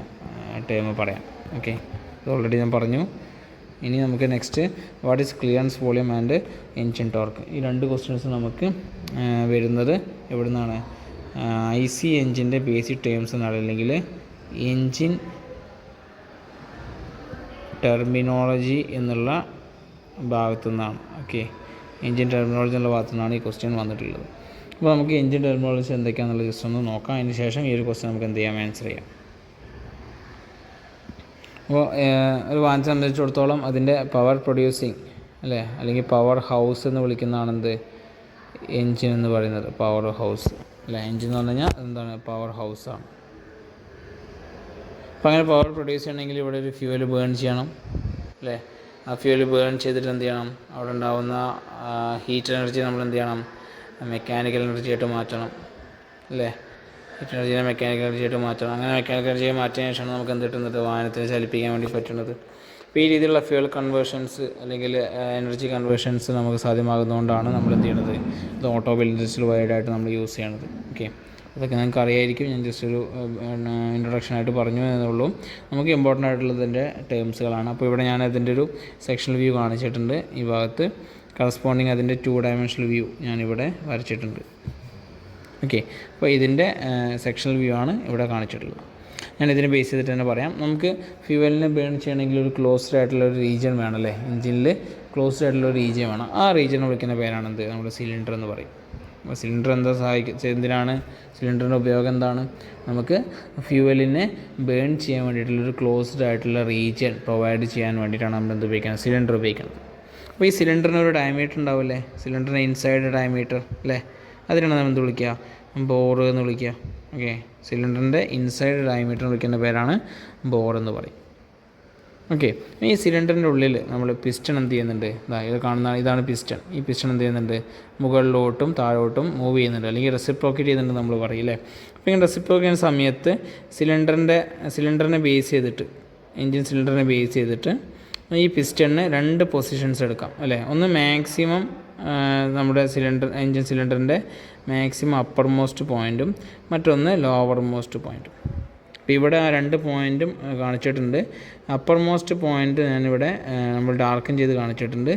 ടേം പറയാം. ഓക്കെ, ഇത് ഓൾറെഡി ഞാൻ പറഞ്ഞു. ഇനി നമുക്ക് next what is clearance volume and engine torque. ഈ രണ്ട് ക്വസ്റ്റ്യൻസ് നമുക്ക് വരുന്നത് എവിടെ നിന്നാണ്? IC എൻജിൻ്റെ ബേസിക് ടേംസ് എന്നാണ്, അല്ലെങ്കിൽ എൻജിൻ ടെർമിനോളജി എന്നുള്ള ഭാഗത്തു നിന്നാണ്. ഓക്കെ, എൻജിൻ ടെർമിനോളജി എന്നുള്ള ഭാഗത്തു നിന്നാണ് ഈ ക്വസ്റ്റ്യൻ വന്നിട്ടുള്ളത്. അപ്പോൾ നമുക്ക് എൻജിൻ ടെർമിനോളജി എന്തൊക്കെയാണെന്നുള്ളത് ജസ്റ്റ് ഒന്ന് നോക്കാം. അതിന് ശേഷം ഈ ഒരു ക്വസ്റ്റ്യൻ നമുക്ക് എന്ത് ചെയ്യാം? ആൻസർ ചെയ്യാം. അപ്പോൾ ഒരു വാഹനത്തെ സംബന്ധിച്ചിടത്തോളം അതിൻ്റെ പവർ പ്രൊഡ്യൂസിങ് അല്ലേ, അല്ലെങ്കിൽ പവർ ഹൗസ് എന്ന് വിളിക്കുന്നതാണെന്ത്? എൻജിൻ എന്ന് പറയുന്നത് പവർ ഹൗസ് അല്ലേ. എൻജിൻ എന്ന് പറഞ്ഞു കഴിഞ്ഞാൽ എന്താണ്? പവർ ഹൗസാണ്. അപ്പോൾ അങ്ങനെ പവർ പ്രൊഡ്യൂസ് ചെയ്യണമെങ്കിൽ ഇവിടെ ഒരു ഫ്യൂവൽ ബേൺ ചെയ്യണം അല്ലേ. ആ ഫ്യൂവൽ ബേൺ ചെയ്തിട്ട് എന്ത് ചെയ്യണം? അവിടെ ഉണ്ടാകുന്ന ഹീറ്റ് എനർജി നമ്മൾ എന്ത് ചെയ്യണം? മെക്കാനിക്കൽ എനർജി ആയിട്ട് മാറ്റണം അല്ലേ. ഹീറ്റ് എനർജിനെ മെക്കാനിക്കൽ എനർജി ആയിട്ട് മാറ്റണം. അങ്ങനെ മെക്കാനിക്കൽ എനർജിയെ മാറ്റിയതിനു ശേഷമാണ് നമുക്ക് എന്ത് കിട്ടുന്നത്? വാഹനത്തിനെ ചലിപ്പിക്കാൻ വേണ്ടി പറ്റുന്നത്. അപ്പോൾ ഈ രീതിയിലുള്ള ഫ്യൂവൽ കൺവേർഷൻസ് അല്ലെങ്കിൽ എനർജി കൺവേർഷൻസ് നമുക്ക് സാധ്യമാകുന്നതുകൊണ്ടാണ് നമ്മൾ എന്ത് ചെയ്യണത്? ഇത് ഓട്ടോമൊബൈൽ ഇൻഡസ്ട്രിയിൽ വൈഡായിട്ട് നമ്മൾ യൂസ് ചെയ്യണത്. ഓക്കെ, അതൊക്കെ നിങ്ങൾക്ക് അറിയായിരിക്കും. ഞാൻ ജസ്റ്റ് ഒരു ഇൻട്രൊഡക്ഷനായിട്ട് പറഞ്ഞു എന്നുള്ളൂ. നമുക്ക് ഇമ്പോർട്ടൻ്റ് ആയിട്ടുള്ളതിൻ്റെ ടേംസുകളാണ്. അപ്പോൾ ഇവിടെ ഞാൻ അതിൻ്റെ ഒരു സെക്ഷണൽ വ്യൂ കാണിച്ചിട്ടുണ്ട്. ഈ ഭാഗത്ത് കറസ്പോണ്ടിങ് അതിൻ്റെ 2 ഡയമെൻഷണൽ വ്യൂ ഞാനിവിടെ വരച്ചിട്ടുണ്ട്. ഓക്കെ, അപ്പോൾ ഇതിൻ്റെ സെക്ഷണൽ വ്യൂ ആണ് ഇവിടെ കാണിച്ചിട്ടുള്ളത്. ഞാൻ ഇതിനെ ബേസ് ചെയ്തിട്ട് തന്നെ പറയാം. നമുക്ക് ഫ്യൂവലിനെ ബേൺ ചെയ്യണമെങ്കിൽ ഒരു ക്ലോസ്ഡ് ആയിട്ടുള്ള ഒരു റീജിയൻ വേണം അല്ലേ. എഞ്ചിനിൽ ക്ലോസ്ഡ് ആയിട്ടുള്ള ഒരു റീജിയൻ വേണം. ആ റീജിയനെ വിളിക്കുന്ന പേരാണെന്ത്? നമ്മുടെ സിലിണ്ടർ എന്ന് പറയും. അപ്പോൾ സിലിണ്ടർ എന്താ എന്തിനാണ്? സിലിണ്ടറിൻ്റെ ഉപയോഗം എന്താണ്? നമുക്ക് ഫ്യൂവലിനെ ബേൺ ചെയ്യാൻ വേണ്ടിയിട്ടുള്ളൊരു ക്ലോസ്ഡ് ആയിട്ടുള്ള റീജിയൻ പ്രൊവൈഡ് ചെയ്യാൻ വേണ്ടിയിട്ടാണ് നമ്മൾ എന്ത് ഉപയോഗിക്കുന്നത്? സിലിണ്ടർ ഉപയോഗിക്കുന്നത്. അപ്പോൾ ഈ സിലിണ്ടറിന് ഒരു ഡയമീറ്റർ ഉണ്ടാവില്ലേ? സിലിണ്ടറിന് ഇൻസൈഡ് ഡയമീറ്റർ അല്ലേ, അതിനാണ് നമ്മൾ എന്ത് വിളിക്കുക? ബോർ എന്ന് വിളിക്കുക. ഓക്കെ, സിലിണ്ടറിൻ്റെ ഇൻസൈഡ് ഡയമീറ്റർ വിളിക്കുന്ന പേരാണ് ബോർ എന്ന് പറയും. ഓക്കെ, ഈ സിലിണ്ടറിൻ്റെ ഉള്ളിൽ നമ്മൾ പിസ്റ്റൺ എന്ത് ചെയ്യുന്നുണ്ട്? ഇത് കാണുന്ന ഇതാണ് പിസ്റ്റൺ. ഈ പിസ്റ്റൺ എന്ത് ചെയ്യുന്നുണ്ട്? മുകളിലോട്ടും താഴോട്ടും മൂവ് ചെയ്യുന്നുണ്ട്, അല്ലെങ്കിൽ റെസിപ്രോക്കേറ്റ് ചെയ്യുന്നുണ്ട് നമ്മൾ പറയും അല്ലേ. അപ്പോൾ ഇങ്ങനെ റെസിപ്രോക്കേറ്റ് ചെയ്യുന്ന സമയത്ത് സിലിണ്ടറിനെ ബേസ് ചെയ്തിട്ട്, എൻജിൻ സിലിണ്ടറിനെ ബേസ് ചെയ്തിട്ട് ഈ പിസ്റ്റണിന് 2 പൊസിഷൻസ് എടുക്കാം അല്ലേ. ഒന്ന് മാക്സിമം നമ്മുടെ എൻജിൻ സിലിണ്ടറിൻ്റെ മാക്സിമം അപ്പർ മോസ്റ്റ് പോയിൻറ്റും മറ്റൊന്ന് ലോവർ മോസ്റ്റ് പോയിൻറ്റും. അപ്പോൾ ഇവിടെ ആ 2 പോയിൻറ്റും കാണിച്ചിട്ടുണ്ട്. അപ്പർ മോസ്റ്റ് പോയിൻറ്റ് ഞാനിവിടെ നമ്മൾ ഡാർക്കൻ ചെയ്ത് കാണിച്ചിട്ടുണ്ട്.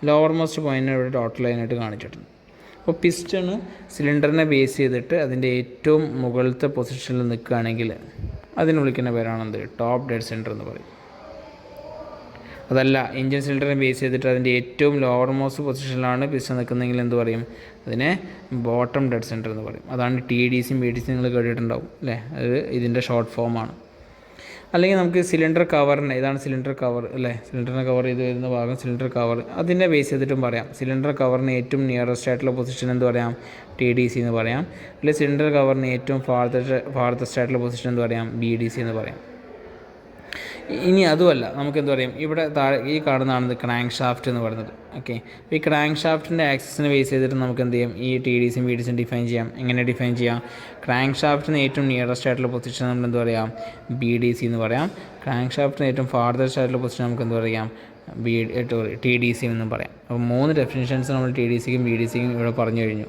ലോവർ മോസ്റ്റ് പോയിൻറ്റ് ഇവിടെ ടോട്ടൽ ലൈനായിട്ട് കാണിച്ചിട്ടുണ്ട്. അപ്പോൾ പിസ്റ്റണ് സിലിണ്ടറിനെ ബേസ് ചെയ്തിട്ട് അതിൻ്റെ ഏറ്റവും മുകളിലത്തെ പൊസിഷനിൽ നിൽക്കുകയാണെങ്കിൽ അതിന് വിളിക്കുന്ന പേരാണെന്ത്? ടോപ്പ് ഡെഡ് സെൻറ്റർ എന്ന് പറയും. അതല്ല, എഞ്ചിൻ സിലിണ്ടറിനെ ബേസ് ചെയ്തിട്ട് അതിൻ്റെ ഏറ്റവും ലോവർ മോസ്റ്റ് പൊസിഷനിലാണ് പിസ്റ്റൺ നിൽക്കുന്നതെങ്കിൽ എന്ത് പറയും? അതിനെ ബോട്ടം ഡെഡ് സെൻറ്റർ എന്ന് പറയും. അതാണ് TDCയും BDCയും നിങ്ങൾ കേട്ടിട്ടുണ്ടാവും അല്ലേ? അത് ഇതിൻ്റെ ഷോർട്ട് ഫോമാണ്. അല്ലെങ്കിൽ നമുക്ക് സിലിണ്ടർ കവറിനെ, ഇതാണ് സിലിണ്ടർ കവർ അല്ലേ? സിലിണ്ടറിനെ കവർ ചെയ്ത് വരുന്ന ഭാഗം സിലിണ്ടർ കവർ, അതിനെ ബേസ് ചെയ്തിട്ടും പറയാം. സിലിണ്ടർ കവറിന് ഏറ്റവും നിയറസ്റ്റ് ആയിട്ടുള്ള പൊസിഷൻ എന്ത് പറയാം? TDC എന്ന് പറയാം. അല്ലെങ്കിൽ സിലിണ്ടർ കവറിന് ഏറ്റവും ഫാർദസ്റ്റ് ആയിട്ടുള്ള പൊസിഷൻ എന്ത് പറയാം? BDC എന്ന് പറയാം. ഇനി അതുമല്ല, നമുക്ക് എന്ത് പറയും? ഇവിടെ താഴെ ഈ കാണുന്നതാണ് ക്രാങ്ക് ഷാഫ്റ്റ് എന്ന് പറയുന്നത്. ഓക്കെ, അപ്പോൾ ഈ ക്രാങ്ക് ഷാഫ്റ്റിൻ്റെ ആക്സിസിനെ ബേസ് ചെയ്തിട്ട് നമുക്ക് എന്ത് ചെയ്യാം? ഈ TDCയും BDCയും ഡിഫൈൻ ചെയ്യാം. എങ്ങനെ ഡിഫൈൻ ചെയ്യാം? ക്രാങ്ക് ഷാഫ്റ്റിന് ഏറ്റവും നിയറസ്റ്റ് ആയിട്ടുള്ള പൊസിഷൻ നമ്മൾ എന്ത് പറയാം? BDC എന്ന് പറയാം. ക്രാങ്ക് ഷാഫ്റ്റിന് ഏറ്റവും ഫാർദസ്റ്റ് ആയിട്ടുള്ള പൊസിഷൻ നമുക്ക് എന്ത് പറയാം? TDC എന്നും പറയാം. അപ്പോൾ 3 ഡെഫിനിഷൻസ് നമ്മൾ TDCക്കും BDCക്കും ഇവിടെ പറഞ്ഞു കഴിഞ്ഞു.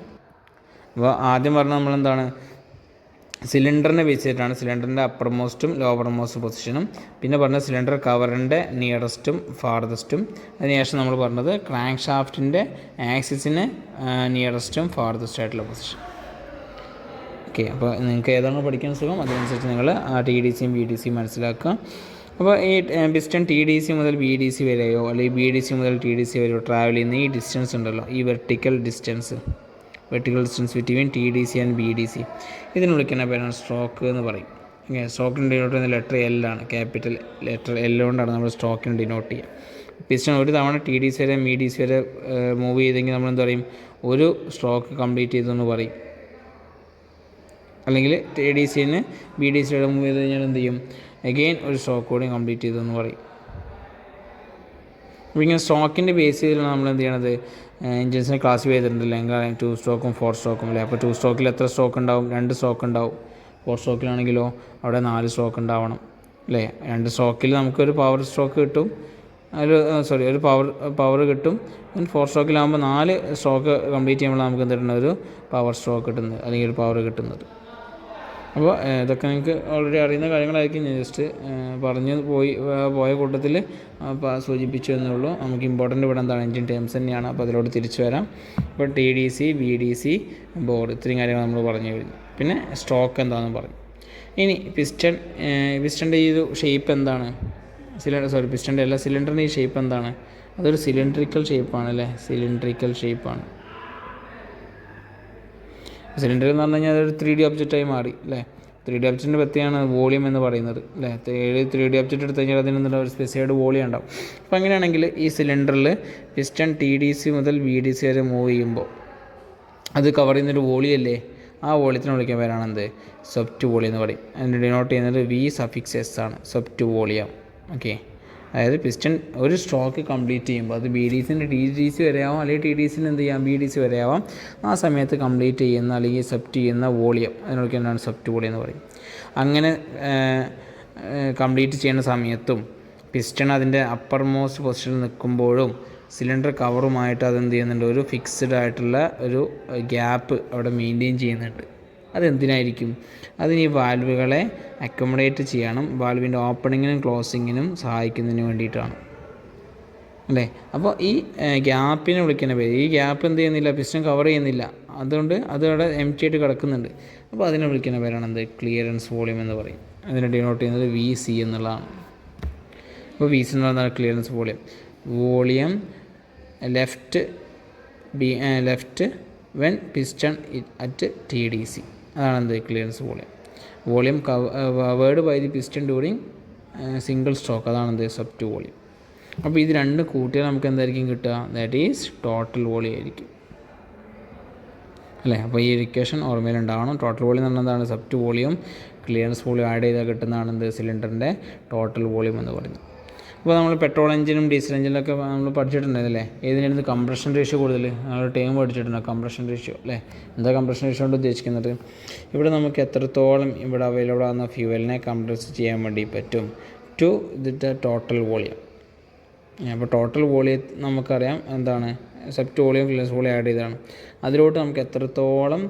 അപ്പോൾ ആദ്യം പറഞ്ഞാൽ നമ്മളെന്താണ്? സിലിണ്ടറിനെ ബേസ് ചെയ്തിട്ടാണ്, സിലിണ്ടറിൻ്റെ അപ്പർ മോസ്റ്റും ലോവർ മോസ്റ്റ് പൊസിഷനും. പിന്നെ പറഞ്ഞത് സിലിണ്ടർ കവറിൻ്റെ നിയറസ്റ്റും ഫാർദസ്റ്റും. അതിനുശേഷം നമ്മൾ പറഞ്ഞത് ക്രാങ്ക് ഷാഫ്റ്റിൻ്റെ ആക്സിസിന് നിയറസ്റ്റും ഫാർദസ്റ്റ് ആയിട്ടുള്ള പൊസിഷൻ. ഓക്കെ, അപ്പോൾ നിങ്ങൾക്ക് ഏതാണോ പഠിക്കാൻ സുഖം അതിനനുസരിച്ച് നിങ്ങൾ ആ TDCയും BDCയും മനസ്സിലാക്കുക. അപ്പോൾ ഈ പിസ്റ്റൺ TDC മുതൽ BDC വരെയോ അല്ലെങ്കിൽ BDC മുതൽ TDC വരെയോ ട്രാവൽ ചെയ്യുന്ന ഈ ഡിസ്റ്റൻസ് ഉണ്ടല്ലോ, ഈ vertical distance between TDC and BDC, ഇതിന് വിളിക്കുന്ന പേരാണ് സ്ട്രോക്ക് എന്ന് പറയും. ഓക്കെ, സ്ട്രോക്കിന് ഡിനോട്ട് ചെയ്യുന്ന ലെറ്റർ L ആണ്. ക്യാപിറ്റൽ ലെറ്റർ L കൊണ്ടാണ് നമ്മൾ സ്ട്രോക്കിന് ഡിനോട്ട് ചെയ്യുക. പിസ്റ്റൺ ഒരു തവണ TDC വരെ BDC വരെ മൂവ് ചെയ്തെങ്കിൽ നമ്മൾ എന്ത് പറയും? ഒരു സ്ട്രോക്ക് കംപ്ലീറ്റ് ചെയ്തെന്ന് പറയും. അല്ലെങ്കിൽ TDCന് BDC വരെ മൂവ് ചെയ്ത് കഴിഞ്ഞാൽ എന്ത് ചെയ്യും? അഗെയിൻ ഒരു സ്ട്രോക്ക് കൂടി കംപ്ലീറ്റ് ചെയ്തെന്ന് പറയും. അപ്പോൾ ഇങ്ങനെ സ്ട്രോക്കിൻ്റെ ബേസ് ചെയ്തിലാണ് നമ്മൾ എന്ത് ചെയ്യണത്? എൻജിൻസിനെ ക്ലാസിഫൈ ചെയ്തിട്ടുണ്ടല്ലോ, എങ്ങനെ 2 സ്ട്രോക്കും 4 സ്ട്രോക്കും അല്ലേ? അപ്പോൾ 2 സ്ട്രോക്കിൽ എത്ര സ്ട്രോക്ക് ഉണ്ടാവും? 2 സ്ട്രോക്ക് ഉണ്ടാവും. 4 സ്ട്രോക്കിലാണെങ്കിലോ അവിടെ 4 സ്ട്രോക്ക് ഉണ്ടാവണം അല്ലേ? 2 സ്ട്രോക്കിൽ നമുക്കൊരു പവർ സ്ട്രോക്ക് കിട്ടും, ഒരു പവർ കിട്ടും. 4 സ്ട്രോക്കിലാകുമ്പോൾ 4 സ്ട്രോക്ക് കംപ്ലീറ്റ് ചെയ്യുമ്പോൾ നമുക്ക് എന്ത് ഒരു പവർ സ്ട്രോക്ക് കിട്ടുന്നത് അല്ലെങ്കിൽ ഒരു പവർ കിട്ടുന്നത്. അപ്പോൾ ഇതൊക്കെ നിങ്ങൾക്ക് ഓൾറെഡി അറിയുന്ന കാര്യങ്ങളായിരിക്കും. ഞാൻ ജസ്റ്റ് പറഞ്ഞു പോയ കൂട്ടത്തിൽ സൂചിപ്പിച്ചു എന്നുള്ളൂ. നമുക്ക് ഇമ്പോർട്ടൻ്റ് ഇവിടെ എന്താണ്? എൻജിൻ ടേംസ് തന്നെയാണ്. അപ്പോൾ അതിലോട്ട് തിരിച്ചു വരാം. ഇപ്പോൾ TDC, BDC, ബോർഡ്, ഇത്രയും കാര്യങ്ങൾ നമ്മൾ പറഞ്ഞു കഴിഞ്ഞു. പിന്നെ സ്ട്രോക്ക് എന്താണെന്ന് പറഞ്ഞു. ഇനി പിസ്റ്റൻ്റെ ഈ ഒരു ഷേപ്പ് എന്താണ്? പിസ്റ്റൻ്റെ അല്ല, സിലിണ്ടറിൻ്റെ ഈ ഷേപ്പ് എന്താണ്? അതൊരു സിലിണ്ട്രിക്കൽ ഷേപ്പാണ് അല്ലേ? സിലിണ്ട്രിക്കൽ ഷേപ്പാണ്. സിലിണ്ടർ എന്ന് പറഞ്ഞു കഴിഞ്ഞാൽ അതൊരു 3D ഒബ്ജക്റ്റായി മാറി അല്ലേ? 3D ഒബ്ജക്റ്റിൻ്റെ പ്രത്യേകമാണ് വോളിയം എന്ന് പറയുന്നത് അല്ലേ? 3D ഒബ്ജക്റ്റ് എടുത്തു കഴിഞ്ഞാൽ അതിന് ഒരു സ്പെസിഫൈഡ് വോളിയം ഉണ്ടാവും. അപ്പോൾ അങ്ങനെയാണെങ്കിൽ ഈ സിലിണ്ടറിൽ പിസ്റ്റൺ TDC മുതൽ BDC വരെ മൂവ് ചെയ്യുമ്പോൾ അത് കവർ ചെയ്യുന്നൊരു വോളിയം അല്ലേ? ആ വോളിയത്തിന് വിളിക്കാൻ പേരാണ് എന്ത്? സബ്റ്റ് വോളിയം എന്ന് പറയും. അതിന് ഡിനോട്ട് ചെയ്യുന്നത് V∗S ആണ്, സബ്റ്റ് വോളിയം. ഓക്കെ, അതായത് പിസ്റ്റൺ ഒരു സ്ട്രോക്ക് കംപ്ലീറ്റ് ചെയ്യുമ്പോൾ അത് BDCന് TDC വരെയാവാം, അല്ലെങ്കിൽ TDCന് എന്ത് ചെയ്യാം? BDC വരെയാവാം. ആ സമയത്ത് കംപ്ലീറ്റ് ചെയ്യുന്ന അല്ലെങ്കിൽ സബ്റ്റ് ചെയ്യുന്ന വോളിയം അതിന് വിളിക്കുന്നതാണ് സബ്റ്റ് വോളിയം എന്ന് പറയും. അങ്ങനെ കംപ്ലീറ്റ് ചെയ്യുന്ന സമയത്തും പിസ്റ്റൺ അതിൻ്റെ അപ്പർ മോസ്റ്റ് പൊസിഷനിൽ നിൽക്കുമ്പോഴും സിലിണ്ടർ കവറുമായിട്ട് അതെന്ത് ചെയ്യുന്നുണ്ട്? ഒരു ഫിക്സ്ഡ് ആയിട്ടുള്ള ഒരു ഗ്യാപ്പ് അവിടെ മെയിൻറ്റെയിൻ ചെയ്യുന്നുണ്ട്. അതെന്തിനായിരിക്കും? അതിന് ഈ വാൽവുകളെ അക്കോമഡേറ്റ് ചെയ്യണം, വാൽവിൻ്റെ ഓപ്പണിങ്ങിനും ക്ലോസിങ്ങിനും സഹായിക്കുന്നതിന് വേണ്ടിയിട്ടാണ് അല്ലേ? അപ്പോൾ ഈ ഗ്യാപ്പിനെ വിളിക്കുന്ന പേര്, ഈ ഗ്യാപ്പ് എന്ത് ചെയ്യുന്നില്ല? പിസ്റ്റൺ കവർ ചെയ്യുന്നില്ല, അതുകൊണ്ട് അതവിടെ എംപ്റ്റി ആയിട്ട് കിടക്കുന്നുണ്ട്. അപ്പോൾ അതിനെ വിളിക്കുന്ന പേരാണ് എന്ത്? ക്ലിയറൻസ് വോളിയം എന്ന് പറയും. അതിനെ ഡിനോട്ട് ചെയ്യുന്നത് VC എന്നുള്ളതാണ്. അപ്പോൾ VC എന്ന് പറയുന്നത് clearance volume left when piston at TDC, അതാണ് എന്ത്? Clearance volume covered by the piston during single stroke, അതാണ് എന്ത്? Swept volume. അപ്പോൾ ഇത് രണ്ടും കൂട്ടിയാൽ നമുക്ക് എന്തായിരിക്കും കിട്ടുക? ദാറ്റ് ഈസ് ടോട്ടൽ വോളിയം ആയിരിക്കും അല്ലേ? അപ്പോൾ ഈ ഇക്വേഷൻ ഓർമ്മയിലുണ്ടാവണം. ടോട്ടൽ വോളിയം എന്ന് പറഞ്ഞാൽ എന്താണ്? സബ്റ്റ് വോളിയം ക്ലിയറൻസ് വോളിയം ആഡ് ചെയ്താൽ കിട്ടുന്നതാണ് എന്ത്? സിലിണ്ടറിൻ്റെ ടോട്ടൽ വോളിയം എന്ന് പറയുന്നത്. അപ്പോൾ നമ്മൾ പെട്രോൾ എഞ്ചിനും ഡീസൽ എഞ്ചിനൊക്കെ നമ്മൾ പഠിച്ചിട്ടുണ്ടായിരുന്നല്ലേ? ഏതിനായിരുന്നു കംപ്രഷൻ റേഷ്യോ കൂടുതൽ? നമ്മൾ ടേം പഠിച്ചിട്ടുണ്ട്, കംപ്രഷൻ റേഷ്യോ അല്ലേ? എന്താ കംപ്രഷൻ റേഷ്യോ കൊണ്ട് ഉദ്ദേശിക്കുന്നത്? ഇവിടെ നമുക്ക് എത്രത്തോളം ഇവിടെ അവൈലബിൾ ആകുന്ന ഫ്യൂവലിനെ കംപ്രസ് ചെയ്യാൻ വേണ്ടി പറ്റും ടു ദ ടോട്ടൽ വോളിയം. അപ്പോൾ ടോട്ടൽ വോളിയം നമുക്കറിയാം എന്താണ്? Sept volume clearance volume add ചെയ്തതാണ്. അതിലോട്ട് നമുക്ക് എത്രത്തോളം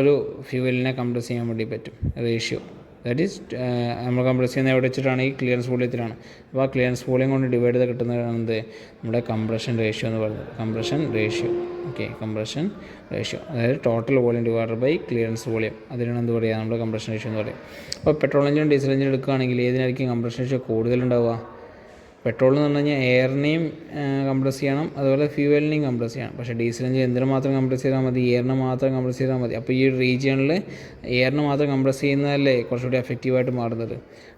ഒരു ഫ്യൂവലിനെ കംപ്രസ് ചെയ്യാൻ വേണ്ടി പറ്റും, റേഷ്യോ ദാറ്റ് ഈസ് നമ്മൾ കംപ്രസ് ചെയ്യുന്ന എവിടെ വെച്ചിട്ടാണ്, ഈ ക്ലിയറൻസ് വോളിയത്തിലാണ്. അപ്പോൾ ആ ക്ലിയറൻസ് വോളിയം കൊണ്ട് ഡിവൈഡ് ചെയ്ത് കിട്ടുന്നതാണ് നമ്മുടെ കംപ്രഷൻ റേഷ്യോ എന്ന് പറയുന്നത്. Compression ratio, okay, compression ratio അതായത് total volume divided by clearance volume, അതിനാണ് എന്ത് പറയുക, നമ്മുടെ കംപ്രഷൻ റേഷ്യോ എന്ന് പറയും. അപ്പോൾ പെട്രോൾ എഞ്ചിനും ഡീസൽ എഞ്ചിനും എടുക്കുകയാണെങ്കിൽ ഏതിനായിരിക്കും കംപ്രഷൻ റേഷ്യോ കൂടുതലുണ്ടാവുക? പെട്രോൾ എന്ന് പറഞ്ഞു കഴിഞ്ഞാൽ എയറിനെയും കംപ്രസ് ചെയ്യണം, അതുപോലെ ഫ്യൂവലിനെയും കംപ്രസ് ചെയ്യണം. പക്ഷേ ഡീസൽ എഞ്ചിൻ എന്തിനു മാത്രം കംപ്രസ് ചെയ്താൽ മതി? എയറിനെ മാത്രം കംപ്രസ് ചെയ്താൽ മതി. അപ്പോൾ ഈ ഒരു റീജിയണിൽ എയറിനെ മാത്രം കംപ്രസ് ചെയ്യുന്നതല്ലേ കുറച്ചുകൂടി എഫക്റ്റീവായിട്ട് മാറുന്നത്.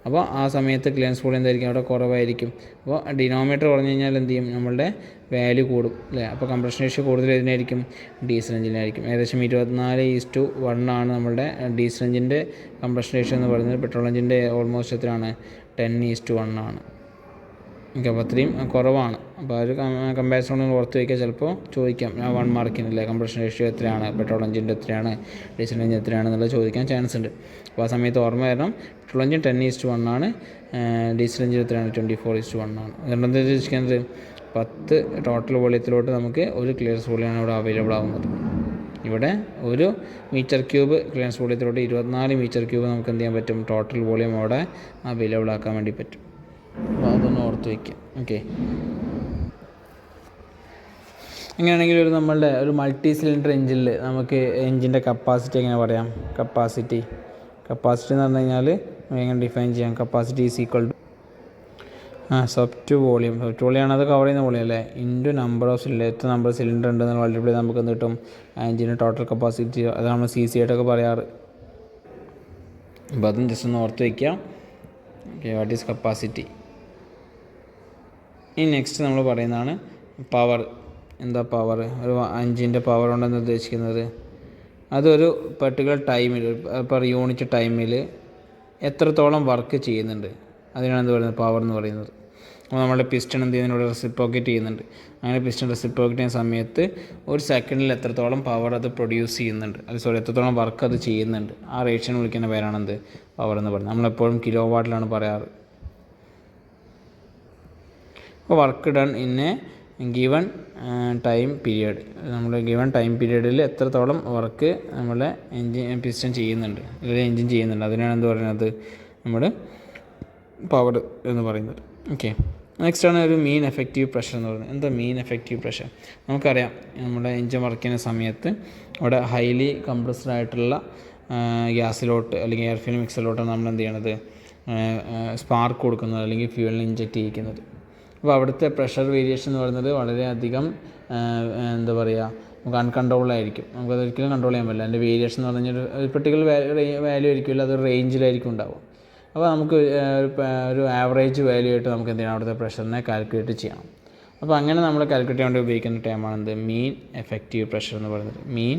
അപ്പോൾ ആ സമയത്ത് ക്ലിയറൻസ് വോളിയം എന്തായിരിക്കും, അവിടെ കുറവായിരിക്കും. അപ്പോൾ ഡിനോമിനേറ്റർ പറഞ്ഞു കഴിഞ്ഞാൽ എന്ത് ചെയ്യും, നമ്മളുടെ വാല്യൂ കൂടും അല്ലേ. അപ്പോൾ കംപ്രഷൻ റേഷ്യോ കൂടുതൽ ഏതിനായിരിക്കും? ഡീസൽ എഞ്ചിനായിരിക്കും. ഏകദേശം 24:1 ആണ് നമ്മളുടെ ഡീസൽ എഞ്ചിൻ്റെ കംപ്രഷൻ റേഷ്യോ എന്ന് പറയുന്നത്. പെട്രോൾ എഞ്ചിൻ്റെ ഓൾമോസ്റ്റ് എത്രയാണ്? 10:1 ആണ്. ഓക്കെ, അപ്പോൾ അത്രയും കുറവാണ്. അപ്പോൾ ആ ഒരു കമ്പാരിസൺ ഒന്ന് ഓർത്ത് വയ്ക്കുക. ചിലപ്പോൾ ചോദിക്കാം 1 മാർക്കിനല്ലേ കംപ്രഷൻ റേഷ്യോ എത്രയാണ്, പെട്രോൾ എഞ്ചിൻ്റെ എത്രയാണ്, ഡീസൽ എഞ്ചിൻ എത്രയാണെന്നുള്ളത് ചോദിക്കാൻ ചാൻസ് ഉണ്ട്. അപ്പോൾ ആ സമയത്ത് ഓർമ്മ വരണം, പെട്രോൾ എഞ്ചിൻ 10:1 ആണ്, ഡീസൽ എഞ്ചിൻ എത്രയാണ്? 24:1 ആണ്. അതുകൊണ്ട് ഉദ്ദേശിക്കുന്നത് 10 ടോട്ടൽ വോളിയത്തിലോട്ട് നമുക്ക് ഒരു ക്ലിയറൻസ് വോളിയമാണ് ഇവിടെ അവൈലബിൾ ആവുന്നത്. ഇവിടെ 1 മീറ്റർ ക്യൂബ് ക്ലിയറൻസ് വോളിയത്തിലോട്ട് 24 മീറ്റർ ക്യൂബ് നമുക്ക് എന്ത് ചെയ്യാൻ പറ്റും, ടോട്ടൽ വോളിയം അവിടെ അവൈലബിൾ ആക്കാൻ വേണ്ടി പറ്റും. അപ്പോൾ അതൊന്ന് ഓർത്ത് വയ്ക്കുക. ഓക്കെ, അങ്ങനെയാണെങ്കിൽ നമ്മളുടെ ഒരു മൾട്ടി സിലിണ്ടർ എഞ്ചിനിൽ നമുക്ക് എഞ്ചിൻ്റെ കപ്പാസിറ്റി എങ്ങനെ പറയാം? കപ്പാസിറ്റി എന്ന് പറഞ്ഞു കഴിഞ്ഞാൽ എങ്ങനെ ഡിഫൈൻ ചെയ്യാം? Capacity is equal to swept volume ആണ് അത് കവർ ചെയ്യുന്ന വോളിയം അല്ലേ, ഇൻറ്റു നമ്പർ ഓഫ് സിലിണ്ടർ, എത്ര നമ്പർ സിലിണ്ടർ ഉണ്ടെന്ന് മൾട്ടിപ്ലൈ നമുക്ക് എന്ത് കിട്ടും? എഞ്ചിൻ്റെ ടോട്ടൽ കപ്പാസിറ്റി. അതാണ് നമ്മൾ CC ആയിട്ടൊക്കെ പറയാറ്. അപ്പോൾ അതും ജസ്റ്റ് ഒന്ന് ഓർത്ത് വയ്ക്കുക. Okay, what is capacity. ഇനി നെക്സ്റ്റ് നമ്മൾ പറയുന്നതാണ് പവർ. എന്താ പവർ? ഒരു എഞ്ചിൻ്റെ പവർ കൊണ്ടെന്ന് ഉദ്ദേശിക്കുന്നത് അതൊരു പെർട്ടിക്കുലർ ടൈമിൽ, പെർ യൂണിറ്റ് ടൈമിൽ എത്രത്തോളം വർക്ക് ചെയ്യുന്നുണ്ട്, അതിനാണ് എന്ത് പറയുന്നത്, പവർ എന്ന് പറയുന്നത്. അപ്പോൾ നമ്മുടെ പിസ്റ്റൺ എന്ത് ചെയ്യുന്നതിനോട് റെസിപ്രോക്കേറ്റ് ചെയ്യുന്നുണ്ട്. അങ്ങനെ പിസ്റ്റൺ റെസിപ്രോക്കേറ്റ് ചെയ്യുന്ന സമയത്ത് ഒരു സെക്കൻഡിൽ എത്രത്തോളം പവർ അത് പ്രൊഡ്യൂസ് ചെയ്യുന്നുണ്ട്, എത്രത്തോളം വർക്ക് അത് ചെയ്യുന്നുണ്ട്, ആ റേഷ്യോനെ വിളിക്കുന്ന പേരാണെന്ത്, പവർ എന്ന് പറയുന്നത്. നമ്മളെപ്പോഴും കിലോ വാട്ടിലാണ് പറയാറ്. അപ്പോൾ work done in A given time period, നമ്മൾ ഗിവൺ ടൈം പീരിയഡിൽ എത്രത്തോളം വർക്ക് നമ്മുടെ പിസ്റ്റൺ ചെയ്യുന്നുണ്ട്, അല്ലെങ്കിൽ എഞ്ചിൻ ചെയ്യുന്നുണ്ട്, അതിനാണ് എന്ത് പറയുന്നത്, നമ്മുടെ പവർ എന്ന് പറയുന്നത്. ഓക്കെ, നെക്സ്റ്റാണ് ഒരു മീൻ എഫക്റ്റീവ് പ്രഷർ എന്ന് പറയുന്നത്. എന്താ മീൻ എഫക്റ്റീവ് പ്രഷർ? നമുക്കറിയാം നമ്മുടെ എഞ്ചിൻ വർക്ക് ചെയ്യുന്ന സമയത്ത് അവിടെ ഹൈലി കംപ്രസ്ഡ് ആയിട്ടുള്ള ഗ്യാസിലോട്ട് അല്ലെങ്കിൽ എയർ ഫ്യൂൽ മിക്സറിലോട്ടാണ് നമ്മൾ എന്ത് ചെയ്യണത്, സ്പാർക്ക് കൊടുക്കുന്നത് അല്ലെങ്കിൽ ഫ്യൂവലിന് ഇഞ്ചെക്റ്റ് ചെയ്യിക്കുന്നത്. അപ്പോൾ അവിടുത്തെ പ്രഷർ വേരിയേഷൻ എന്ന് പറയുന്നത് വളരെയധികം എന്താ പറയുക, നമുക്ക് അൺകൺട്രോളായിരിക്കും. നമുക്കതൊരിക്കലും കൺട്രോൾ ചെയ്യാൻ പറ്റില്ല. അതിൻ്റെ വേരിയേഷൻ എന്ന് പറഞ്ഞാൽ ഒരു പെർട്ടിക്കുലർ വാല്യൂ ആയിരിക്കില്ല, അതൊരു റേഞ്ചിലായിരിക്കും ഉണ്ടാവും. അപ്പോൾ നമുക്ക് ഒരു ആവറേജ് വാല്യൂ ആയിട്ട് നമുക്ക് എന്ത് ചെയ്യണം, അവിടുത്തെ പ്രഷറിനെ കാൽക്കുലേറ്റ് ചെയ്യണം. അപ്പോൾ അങ്ങനെ നമ്മൾ കാൽക്കുലേറ്റ് ചെയ്യാൻ വേണ്ടി ഉപയോഗിക്കുന്ന ടൈമാണ് എന്ത്, മീൻ എഫക്റ്റീവ് പ്രഷർ എന്ന് പറയുന്നത്. Mean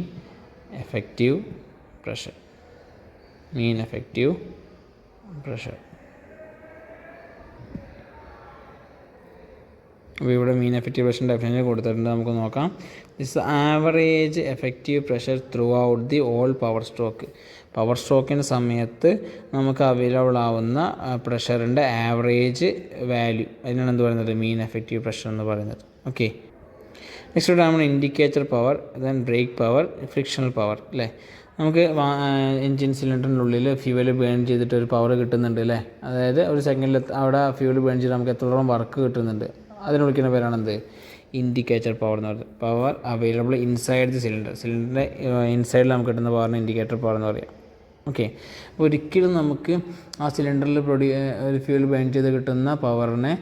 effective pressure. അപ്പോൾ ഇവിടെ മീൻ എഫക്റ്റീവ് പ്രഷറിൻ്റെ ഡെഫിനേഷൻ കൊടുത്തിട്ടുണ്ട്, നമുക്ക് നോക്കാം. This average effective pressure throughout the all power സ്ട്രോക്കിൻ്റെ സമയത്ത് നമുക്ക് അവൈലബിൾ ആവുന്ന പ്രഷറിൻ്റെ ആവറേജ് വാല്യൂ, അതിനാണ് എന്ത് പറയുന്നത്, മീൻ എഫക്റ്റീവ് പ്രഷർ എന്ന് പറയുന്നത്. ഓക്കെ, നെക്സ്റ്റ് നമ്മൾ indicator power, then break power, frictional power അല്ലേ. നമുക്ക് എൻജിൻ സിലിണ്ടറിൻ്റെ ഉള്ളിൽ ഫ്യൂവൽ ബേൺ ചെയ്തിട്ട് ഒരു പവർ കിട്ടുന്നുണ്ട് അല്ലേ, അതായത് ഒരു സെക്കൻഡിൽ അവിടെ ഫ്യൂവൽ ബേൺ ചെയ്ത് നമുക്ക് എത്രത്തോളം വർക്ക് കിട്ടുന്നുണ്ട്, അതിന് വിളിക്കുന്ന പേരാണെന്ത്, ഇൻഡിക്കേറ്റർ പവർ എന്ന് പറയുന്നത്. പവർ അവൈലബിൾ ഇൻസൈഡ് ദി സിലിണ്ടറിൻ്റെ ഇൻസൈഡിൽ നമുക്ക് കിട്ടുന്ന പവറിന് ഇൻഡിക്കേറ്റർ പവർ എന്ന് പറയാം. ഓക്കെ, അപ്പോൾ ഒരിക്കലും നമുക്ക് ആ സിലിണ്ടറിൽ ഒരു ഫ്യൂൽ ബേൺ ചെയ്ത് കിട്ടുന്ന പവറിനെ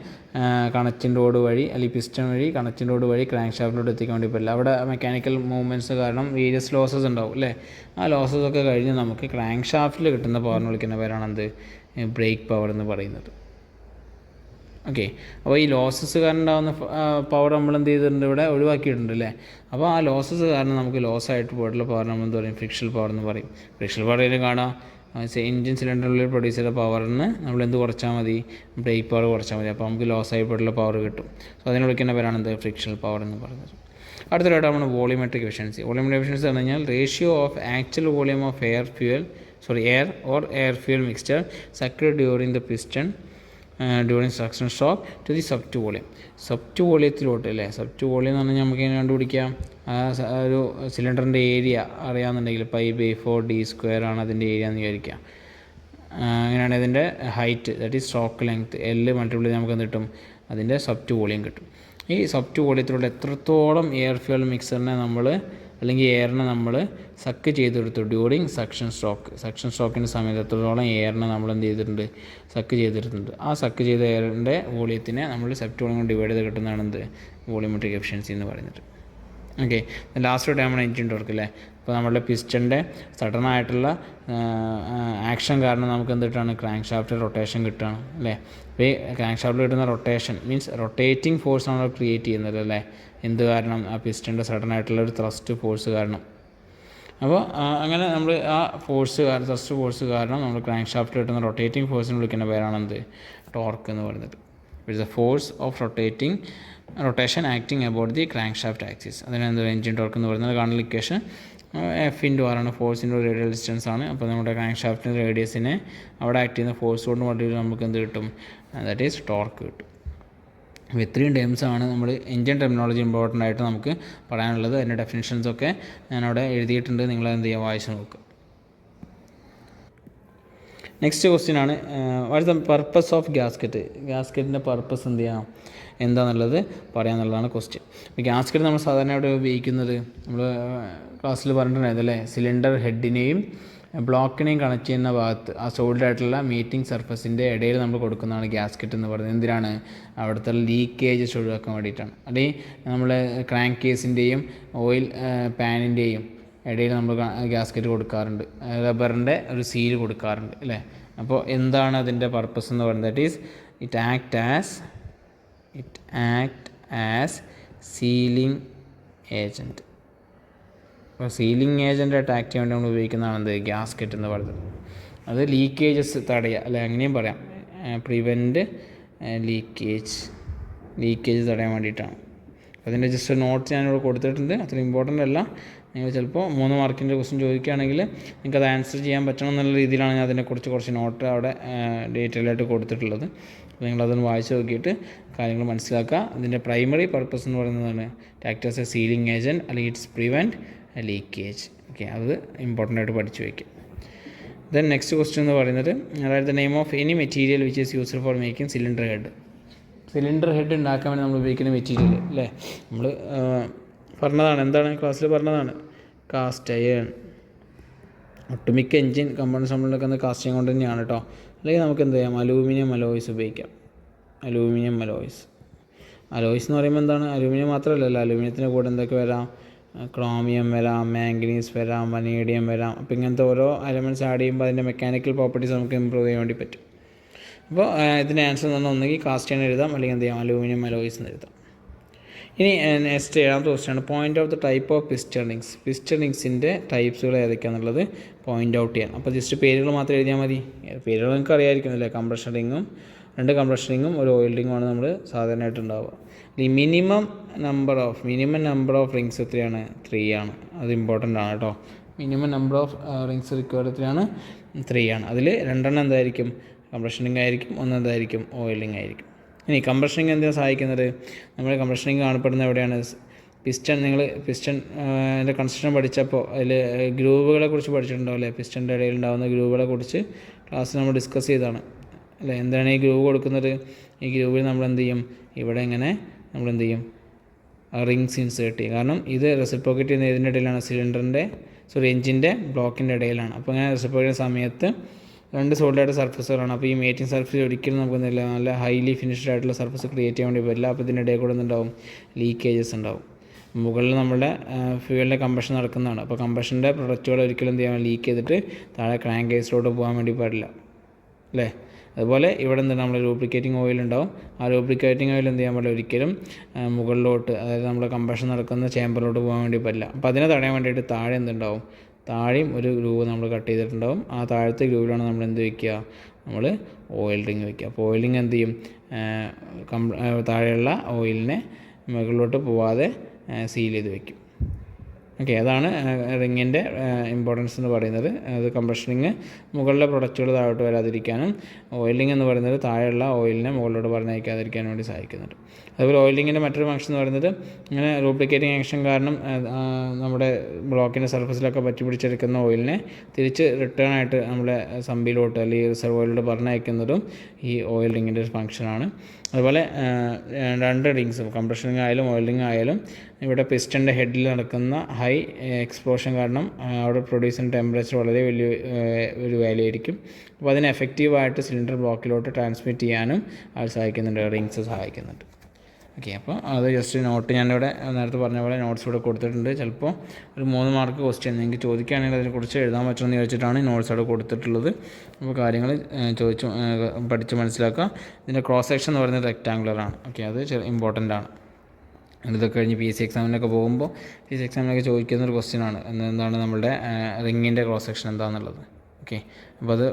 കണക്റ്റിംഗ് റോഡ് വഴി അല്ലെങ്കിൽ പിസ്റ്റൺ വഴി കണക്റ്റിംഗ് റോഡ് വഴി ക്രാങ്ക് ഷാഫ്റ്റിലോട്ട് എത്തിക്കാൻ വേണ്ടി പറ്റില്ല. അവിടെ മെക്കാനിക്കൽ മൂവ്മെൻറ്റ്സ് കാരണം വേരിയസ് ലോസസ് ഉണ്ടാവും അല്ലേ. ആ ലോസസ് ഒക്കെ കഴിഞ്ഞ് നമുക്ക് ക്രാങ്ക് ഷാഫ്റ്റിൽ കിട്ടുന്ന പവറിന് വിളിക്കുന്ന പേരാണെന്ത്, ബ്രേക്ക് പവർ എന്ന് പറയുന്നത്. ഓക്കെ, അപ്പോൾ ഈ ലോസസ് കാരണം ഉണ്ടാകുന്ന പവർ നമ്മൾ എന്ത് ചെയ്തിട്ടുണ്ട്, ഇവിടെ ഒഴിവാക്കിയിട്ടുണ്ട് അല്ലേ. അപ്പോൾ ആ ലോസസ് കാരണം നമുക്ക് ലോസായിട്ട് പോയിട്ടുള്ള പവർ നമ്മൾ എന്ത് പറയും, ഫ്രിക്ഷണൽ പവർ എന്ന് പറയും. ഫ്രിക്ഷണൽ പവർ ഇതിൽ കാണാം, എഞ്ചിൻ സിലിണ്ടറിൽ പ്രൊഡ്യൂസ് ചെയ്ത പവറിന് നമ്മൾ എന്ത് കുറച്ചാൽ മതി, ബ്രേക്ക് പവർ കുറച്ചാൽ മതി. അപ്പോൾ നമുക്ക് ലോസായി പോയിട്ടുള്ള പവർ കിട്ടും. സോ അതിന് വിളിക്കുന്ന പേരാണ് എന്ത്, ഫ്രിക്ഷണൽ പവർ എന്ന് പറയുന്നത്. അടുത്തതായിട്ട് നമ്മൾ വോളിയോമെട്രിക് എഫിഷ്യൻസി. വോളിയോമെട്രിക് എഫിഷ്യൻസി എന്ന് പറഞ്ഞാൽ ratio of actual volume of air or air fuel mixture sucked during the piston during suction stroke to the swept volume. Swept വോളിയത്തിലോട്ട് അല്ലേ, സബ് ടു വോളിയം എന്ന് പറഞ്ഞാൽ നമുക്ക് എങ്ങനെ കണ്ടുപിടിക്കാം? ഒരു സിലിണ്ടറിൻ്റെ ഏരിയ അറിയാമെന്നുണ്ടെങ്കിൽ π/4d² ആണ് അതിൻ്റെ ഏരിയ എന്ന് വിചാരിക്കാം. അങ്ങനെയാണ് ഇതിൻ്റെ height, that is stroke length, L multiply നമുക്ക് എന്ത് കിട്ടും? അതിൻ്റെ സബ് ടു വോളിയം കിട്ടും. ഈ സബ് ടു വോളിയത്തിലൂടെ എത്രത്തോളം എയർ ഫ്യൂൽ മിക്സറിനെ നമ്മൾ അല്ലെങ്കിൽ എയറിനെ നമ്മൾ സക്ക് ചെയ്തെടുത്തു ഡ്യൂറിങ് സക്ഷൻ സ്ട്രോക്കിൻ്റെ സമയത്ത് എത്രത്തോളം എയറിനെ നമ്മൾ എന്ത് ചെയ്തിട്ടുണ്ട്? സക്ക് ചെയ്തെടുത്തിട്ടുണ്ട്. ആ സക്ക് ചെയ്ത എയറിൻ്റെ വോളിയത്തിനെ നമ്മൾ സബ് ടു വോളിയം കൊണ്ട് ഡിവൈഡ് ചെയ്ത് കിട്ടുന്നതാണ് എന്ത്? വോളിയോമെട്രിക് എഫിഷ്യൻസി എന്ന് പറയുന്നത്. Okay, last time engine torque അല്ലേ. അപ്പോൾ നമ്മളുടെ പിസ്റ്റൻ്റെ സഡൻ ആയിട്ടുള്ള ആക്ഷൻ കാരണം നമുക്ക് എന്തിട്ടാണ്? ക്രാങ്ക് ഷാഫ്റ്റ് റൊട്ടേഷൻ കിട്ടുകയാണ് അല്ലേ. അപ്പോൾ ഈ ക്രാങ്ക് ഷാഫ്റ്റിൽ കിട്ടുന്ന റൊട്ടേഷൻ മീൻസ് റൊട്ടേറ്റിംഗ് ഫോഴ്സ് നമ്മൾ ക്രിയേറ്റ് ചെയ്യുന്നത് അല്ലേ. എന്ത് കാരണം? ആ പിസ്റ്റൻ്റെ സഡൻ ആയിട്ടുള്ള ഒരു ത്രസ്റ്റ് ഫോഴ്സ് കാരണം. അപ്പോൾ അങ്ങനെ നമ്മൾ ആ ത്രസ്റ്റ് ഫോഴ്സ് കാരണം നമ്മൾ ക്രാങ്ക് ഷാഫ്റ്റിൽ കിട്ടുന്ന റൊട്ടേറ്റിംഗ് ഫോഴ്സിന് വിളിക്കുന്ന പേരാണെന്ത്? ടോർക്ക് എന്ന് പറയുന്നത്. It's A force of rotation acting about the crank shaft axis. അതിനെന്ത്? എഞ്ചിൻ ടോർക്ക് എന്ന് പറയുന്നത്. കാണുന്ന ഇക്വേഷൻ F/R ആണ്. ഫോഴ്സ് ഇൻറ്റു റേഡിയൽ ഡിസ്റ്റൻസ് ആണ്. അപ്പോൾ നമ്മുടെ ക്രാങ്ക് ഷാഫ്റ്റിൻ്റെ റേഡിയസിനെ അവിടെ ആക്ട് ചെയ്യുന്ന ഫോഴ്സ് കൊണ്ട് മൾട്ടിപ്ലൈ നമുക്ക് എന്ത് കിട്ടും? ദാറ്റ് ഈസ് ടോർക്ക് കിട്ടും. അപ്പോൾ ഇത്രയും ടേംസാണ് നമ്മൾ എഞ്ചിൻ ടെർമിനോളജി ഇമ്പോർട്ടൻ്റ് ആയിട്ട് നമുക്ക് പറയാനുള്ളത്. അതിൻ്റെ ഡെഫിനിഷൻസൊക്കെ ഞാനവിടെ എഴുതിയിട്ടുണ്ട്, നിങ്ങളെന്ത് ചെയ്യുക? വായിച്ച് നോക്കുക. നെക്സ്റ്റ് ക്വസ്റ്റ്യൻ ആണ്, what is the purpose of gasket? ഗ്യാസ്കറ്റിൻ്റെ പർപ്പസ് എന്ത് ചെയ്യാം എന്താണെന്നുള്ളത് പറയാമെന്നുള്ളതാണ് ക്വസ്റ്റ്യൻ. അപ്പോൾ ഗ്യാസ്കറ്റ് നമ്മൾ സാധാരണ ഇവിടെ ഉപയോഗിക്കുന്നത് നമ്മൾ ക്ലാസ്സിൽ പറഞ്ഞിട്ടുണ്ടായിരുന്നു അല്ലേ. സിലിണ്ടർ ഹെഡിനെയും ബ്ലോക്കിനെയും കണക്ട് ചെയ്യുന്ന ഭാഗത്ത് ആ സോളിഡ് ആയിട്ടുള്ള മീറ്റിംഗ് സർഫസിൻ്റെ ഇടയിൽ നമ്മൾ കൊടുക്കുന്നതാണ് ഗ്യാസ്കറ്റ് എന്ന് പറയുന്നത്. എന്തിനാണ്? അവിടുത്തെ ലീക്കേജസ് ഒഴിവാക്കാൻ വേണ്ടിയിട്ടാണ്. അല്ലെങ്കിൽ നമ്മൾ ക്രാങ്ക് കേസിൻ്റെയും ഓയിൽ പാനിൻ്റെയും ഇടയിൽ നമ്മൾ ഗ്യാസ്കറ്റ് കൊടുക്കാറുണ്ട്, റബ്ബറിൻ്റെ ഒരു സീൽ കൊടുക്കാറുണ്ട് അല്ലേ. അപ്പോൾ എന്താണ് അതിൻ്റെ പർപ്പസ് എന്ന് പറയുന്നത്? That is it act as sealing agent. അപ്പോൾ സീലിംഗ് ഏജൻറ്റായിട്ട് ആക്ട് ചെയ്യാൻ വേണ്ടി നമ്മൾ ഉപയോഗിക്കുന്നതാണ് എന്ത്? ഗ്യാസ്കറ്റ് എന്ന് പറയുന്നത്. അത് ലീക്കേജസ് തടയുക അല്ലെ, അങ്ങനെയും പറയാം. പ്രിവെൻറ്റ് ലീക്കേജ് തടയാൻ വേണ്ടിയിട്ടാണ്. അതിൻ്റെ ജസ്റ്റ് നോട്ട് ഞാനിവിടെ കൊടുത്തിട്ടുണ്ട്, അത്ര ഇമ്പോർട്ടൻ്റ് അല്ല. നിങ്ങൾ ചിലപ്പോൾ 3 മാർക്കിൻ്റെ ക്വസ്റ്റ്യൻ ചോദിക്കുകയാണെങ്കിൽ നിങ്ങൾക്കത് ആൻസർ ചെയ്യാൻ പറ്റണം എന്നുള്ള രീതിയിലാണ് ഞാൻ അതിനെക്കുറിച്ച് കുറച്ച് നോട്ട് അവിടെ ഡീറ്റെയിൽ ആയിട്ട് കൊടുത്തിട്ടുള്ളത്. അപ്പോൾ നിങ്ങളതൊന്ന് വായിച്ച് നോക്കിയിട്ട് കാര്യങ്ങൾ മനസ്സിലാക്കുക. അതിൻ്റെ പ്രൈമറി പർപ്പസ് എന്ന് പറയുന്നതാണ് act as a sealing agent അല്ലെങ്കിൽ ഇറ്റ്സ് പ്രിവെൻറ്റ് ലീക്കേജ്. ഓക്കെ, അത് ഇമ്പോർട്ടൻ്റ് ആയിട്ട് പഠിച്ചു വയ്ക്കുക. ദെൻ നെക്സ്റ്റ് ക്വസ്റ്റ്യൻ എന്ന് പറയുന്നത് അതായത് the name of any material which is used for making cylinder head ഉണ്ടാക്കാൻ വേണ്ടി നമ്മൾ ഉപയോഗിക്കുന്ന മെറ്റീരിയൽ അല്ലേ. നമ്മൾ പറഞ്ഞതാണ്, എന്താണ് ക്ലാസ്സിൽ പറഞ്ഞതാണ്? Cast iron. ഒട്ടുമിക്ക എഞ്ചിൻ കമ്പോണൻസ് നമ്മളുണ്ടാക്കുന്ന കാസ്റ്റ് അയൺ കൊണ്ട് തന്നെയാണ് കേട്ടോ. അല്ലെങ്കിൽ നമുക്ക് എന്ത് ചെയ്യാം? അലൂമിനിയം അലോയ്സ് ഉപയോഗിക്കാം. അലൂമിനിയം അലോയ്സ് എന്ന് പറയുമ്പോൾ എന്താണ്? അലൂമിനിയം മാത്രമല്ലല്ലോ, അലൂമിനിയത്തിൻ്റെ കൂടെ എന്തൊക്കെ വരാം? ക്രോമിയം വരാം, മാംഗനീസ് വരാം, വനേഡിയം വരാം. അപ്പോൾ ഇങ്ങനത്തെ ഓരോ എലമെൻറ്റ്സ് ആഡ് ചെയ്യുമ്പോൾ അതിൻ്റെ മെക്കാനിക്കൽ പ്രോപ്പർട്ടീസ് നമുക്ക് ഇമ്പ്രൂവ് ചെയ്യാൻ വേണ്ടി പറ്റും. അപ്പോൾ ഇതിൻ്റെ ആൻസർ എന്ന് പറഞ്ഞാൽ ഒന്നുകിൽ കാസ്റ്റ് അയൺ എഴുതാം, അല്ലെങ്കിൽ എന്ത് ചെയ്യാം? അലൂമിനിയം അലോയ്സ് എന്ന് എഴുതാം. ഇനി നെക്സ്റ്റ് 7ാമത്തെ question point out the type of piston റിങ്സിൻ്റെ ടൈപ്സുകൾ ഏതൊക്കെയാണെന്നുള്ളത് പോയിൻ്റ് ഔട്ട് ചെയ്യാം. അപ്പോൾ ജസ്റ്റ് പേരുകൾ മാത്രം എഴുതിയാൽ മതി. പേരുകൾ നിങ്ങൾക്ക് അറിയാമായിരിക്കുമല്ലേ. കംപ്രഷൻ റിങ്ങും 2 കംപ്രഷൻ റിങ്ങും ഒരു ഓയിൽ റിങ്ങുമാണ് നമ്മൾ സാധാരണയായിട്ട് ഉണ്ടാവുക. ഈ മിനിമം നമ്പർ ഓഫ് റിങ്സ് എത്രയാണ്? 3 ആണ്. അത് ഇമ്പോർട്ടൻ്റ് ആണ് കേട്ടോ. Minimum number of rings required എത്രയാണ്? 3 ആണ്. അതിൽ 2 എന്തായിരിക്കും? കംപ്രഷൻ റിങ് ആയിരിക്കും, 1 എന്തായിരിക്കും? ഓയിൽ റിങ് ആയിരിക്കും. ഇനി കംപ്രഷൻ റിങ് എന്തിനാണ് സഹായിക്കുന്നത്? നമ്മൾ കംപ്രഷൻ റിങ് കാണപ്പെടുന്നത് എവിടെയാണ്? പിസ്റ്റൻ്റെ കൺസ്ട്രക്ഷൻ പഠിച്ചപ്പോൾ അതിൽ ഗ്രൂവുകളെ കുറിച്ച് പഠിച്ചിട്ടുണ്ടാവും അല്ലേ. പിസ്റ്റൻ്റെ ഇടയിൽ ഉണ്ടാകുന്ന ഗ്രൂവുകളെ കുറിച്ച് ക്ലാസ്സിൽ നമ്മൾ ഡിസ്കസ് ചെയ്തതാണ് അല്ലേ. എന്താണ് ഈ ഗ്രൂവ് കൊടുക്കുന്നത്? ഈ ഗ്രൂവിൽ നമ്മൾ എന്ത് ചെയ്യും? ഇവിടെ ഇങ്ങനെ നമ്മൾ എന്ത് ചെയ്യും? റിങ്സ് ഇൻസേർട്ട് ചെയ്യും. കാരണം ഇത് റെസിപ്രോക്കേറ്റ് ചെയ്യുന്ന ഇതിൻ്റെ ഇടയിലാണ്? എഞ്ചിൻ്റെ ബ്ലോക്കിൻ്റെ ഇടയിലാണ്. അപ്പോൾ അങ്ങനെ റെസിപ്രോക്കേറ്റ് ചെയ്യുന്ന സമയത്ത് 2 സോളിഡായിട്ട് സർഫസുകളാണ്. അപ്പോൾ ഈ മേറ്റിംഗ് സർഫസ് ഒരിക്കലും നമുക്ക് നല്ല ഹൈലി ഫിനിഷ്ഡ് ആയിട്ടുള്ള സർഫസ് ക്രിയേറ്റ് ചെയ്യാൻ വേണ്ടി പറ്റില്ല. അപ്പോൾ ഇതിൻ്റെ ഇടയിൽ കൂടെ എന്തുണ്ടാവും? ലീക്കേജസ് ഉണ്ടാവും. മുകളിൽ നമ്മുടെ ഫ്യൂവലിൻ്റെ കമ്പഷൻ നടക്കുന്നതാണ്. അപ്പോൾ കമ്പഷൻ്റെ പ്രൊഡക്റ്റുകൾ ഒരിക്കലും എന്ത് ചെയ്യാൻ ലീക്ക് ചെയ്തിട്ട് താഴെ ക്രാങ്ക് കേസിലോട്ട് പോകാൻ വേണ്ടി പാടില്ല അല്ലേ. അതുപോലെ ഇവിടെ എന്താണ്? നമ്മൾ ലൂബ്രിക്കേറ്റിംഗ് ഓയിൽ ഉണ്ടാവും. ആ ലൂബ്രിക്കേറ്റിംഗ് ഓയിൽ എന്ത് ചെയ്യാൻ പാടില്ല? ഒരിക്കലും മുകളിലോട്ട്, അതായത് നമ്മൾ കമ്പഷൻ നടക്കുന്ന ചേമ്പറിലോട്ട് പോകാൻ വേണ്ടി പറ്റില്ല. അപ്പോൾ അതിനെ തടയാൻ വേണ്ടിയിട്ട് താഴെ എന്തുണ്ടാവും? താഴെയും ഒരു ഗ്രൂവ് നമ്മൾ കട്ട് ചെയ്തിട്ടുണ്ടാവും. ആ താഴത്തെ ഗ്രൂവിലാണ് നമ്മൾ എന്ത് വയ്ക്കുക? നമ്മൾ ഓയിൽ റിങ് വയ്ക്കുക. അപ്പോൾ ഓയിൽ റിങ് എന്ത് ചെയ്യും? താഴെയുള്ള ഓയിലിനെ മുകളിലോട്ട് പോവാതെ സീൽ ചെയ്ത് വയ്ക്കും. ഓക്കെ, അതാണ് റിങ്ങിൻ്റെ ഇമ്പോർട്ടൻസ് എന്ന് പറയുന്നത്. അത് കംപ്രഷനിങ് മുകളിലെ പ്രൊഡക്റ്റുകൾ താഴോട്ട് വരാതിരിക്കാനും, ഓയിലിംഗ് എന്ന് പറയുന്നത് താഴെയുള്ള ഓയിലിനെ മുകളിലോട്ട് പറഞ്ഞയക്കാതിരിക്കാൻ വേണ്ടി സഹായിക്കുന്നുണ്ട്. അതുപോലെ ഓയിലിങ്ങിൻ്റെ മറ്റൊരു ഫംഗ്ഷൻ എന്ന് പറയുന്നത് ഇങ്ങനെ ലൂബ്രിക്കേറ്റിംഗ് ആക്ഷൻ കാരണം നമ്മുടെ ബ്ലോക്കിൻ്റെ സർഫസിലൊക്കെ പറ്റി പിടിച്ചെടുക്കുന്ന ഓയിലിനെ തിരിച്ച് റിട്ടേൺ ആയിട്ട് നമ്മുടെ സമ്പിലോട്ട് അല്ലെങ്കിൽ റിസർവോയിലോട്ട് പറഞ്ഞയക്കുന്നതും ഈ ഓയിൽ റിങ്ങിൻ്റെ ഒരു ഫംഗ്ഷനാണ്. അതുപോലെ രണ്ട് റിങ്സും കംപ്രഷനിങ് ആയാലും ഓയിലിംഗ് ആയാലും ഇവിടെ പിസ്റ്റൻ്റെ ഹെഡിൽ നടക്കുന്ന ഹൈ എക്സ്പ്ലോഷൻ കാരണം അവിടെ പ്രൊഡ്യൂസ് ചെയ്യുന്ന ടെമ്പറേച്ചർ വളരെ വലിയ ഒരു വാല്യൂ ആയിരിക്കും. അപ്പോൾ അതിന് എഫക്റ്റീവായിട്ട് സിലിണ്ടർ ബ്ലോക്കിലോട്ട് ട്രാൻസ്മിറ്റ് ചെയ്യാനും അത് സഹായിക്കുന്നുണ്ട്, റിങ്സ് സഹായിക്കുന്നുണ്ട്. ഓക്കെ, അപ്പോൾ അത് ജസ്റ്റ് നോട്ട് ഞാനിവിടെ നേരത്തെ പറഞ്ഞ പോലെ നോട്ട്സ് ഇവിടെ കൊടുത്തിട്ടുണ്ട്. ചിലപ്പോൾ ഒരു 3 മാർക്ക് ക്വസ്റ്റ്യൻ നിങ്ങൾക്ക് ചോദിക്കുകയാണെങ്കിൽ അതിനെക്കുറിച്ച് എഴുതാൻ പറ്റുമെന്ന് ചോദിച്ചിട്ടാണ് നോട്ട്സ് അവിടെ കൊടുത്തിട്ടുള്ളത്. അപ്പോൾ കാര്യങ്ങൾ പഠിച്ച് മനസ്സിലാക്കുക. ഇതിൻ്റെ ക്രോസ് സെക്ഷൻ എന്ന് പറയുന്നത് റെക്റ്റാങ്കുലറാണ്. ഓക്കെ, അത് ഇമ്പോർട്ടൻ്റ് ആണ്. ഇതൊക്കെ കഴിഞ്ഞ് PSC എക്സാമിനൊക്കെ പോകുമ്പോൾ PSC എക്സാമിനൊക്കെ ചോദിക്കുന്നൊരു ക്വസ്റ്റ്യനാണ്, എന്താണ് നമ്മുടെ റിങ്ങിൻ്റെ ക്രോസ് സെക്ഷൻ എന്താണെന്നുള്ളത്. ഓക്കെ, അപ്പോൾ അത്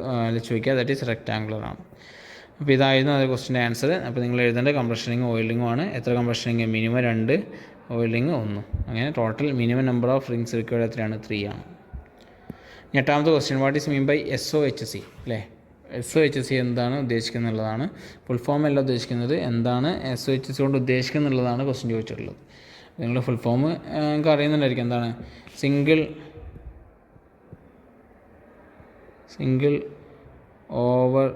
ചോദിക്കുക. ദാറ്റ് ഈസ് റെക്റ്റാങ്കുലറാണ്. അപ്പോൾ ഇതായിരുന്നു അത് ക്വസ്റ്റിൻ്റെ ആൻസർ. അപ്പോൾ നിങ്ങൾ എഴുതേണ്ട കംപ്രഷനിങ് ഓയിലിംഗും ആണ്. എത്ര കംപ്രഷനിങ്? Minimum 2, oiling 1. അങ്ങനെ total minimum number of rings required എത്രയാണ്? 3 ആണ്. 8ാമത്തെ question, what is mean by SOHC അല്ലേ? SOHC എന്താണ് ഉദ്ദേശിക്കുന്നത് എന്നുള്ളതാണ്. ഫുൾ ഫോം അല്ല ഉദ്ദേശിക്കുന്നത്, എന്താണ് SOHC കൊണ്ട് ഉദ്ദേശിക്കുന്നുള്ളതാണ് ക്വസ്റ്റ്യൻ ചോദിച്ചിട്ടുള്ളത്. നിങ്ങൾ ഫുൾ ഫോം നിങ്ങൾക്ക് അറിയുന്നുണ്ടായിരിക്കും. എന്താണ്? Single over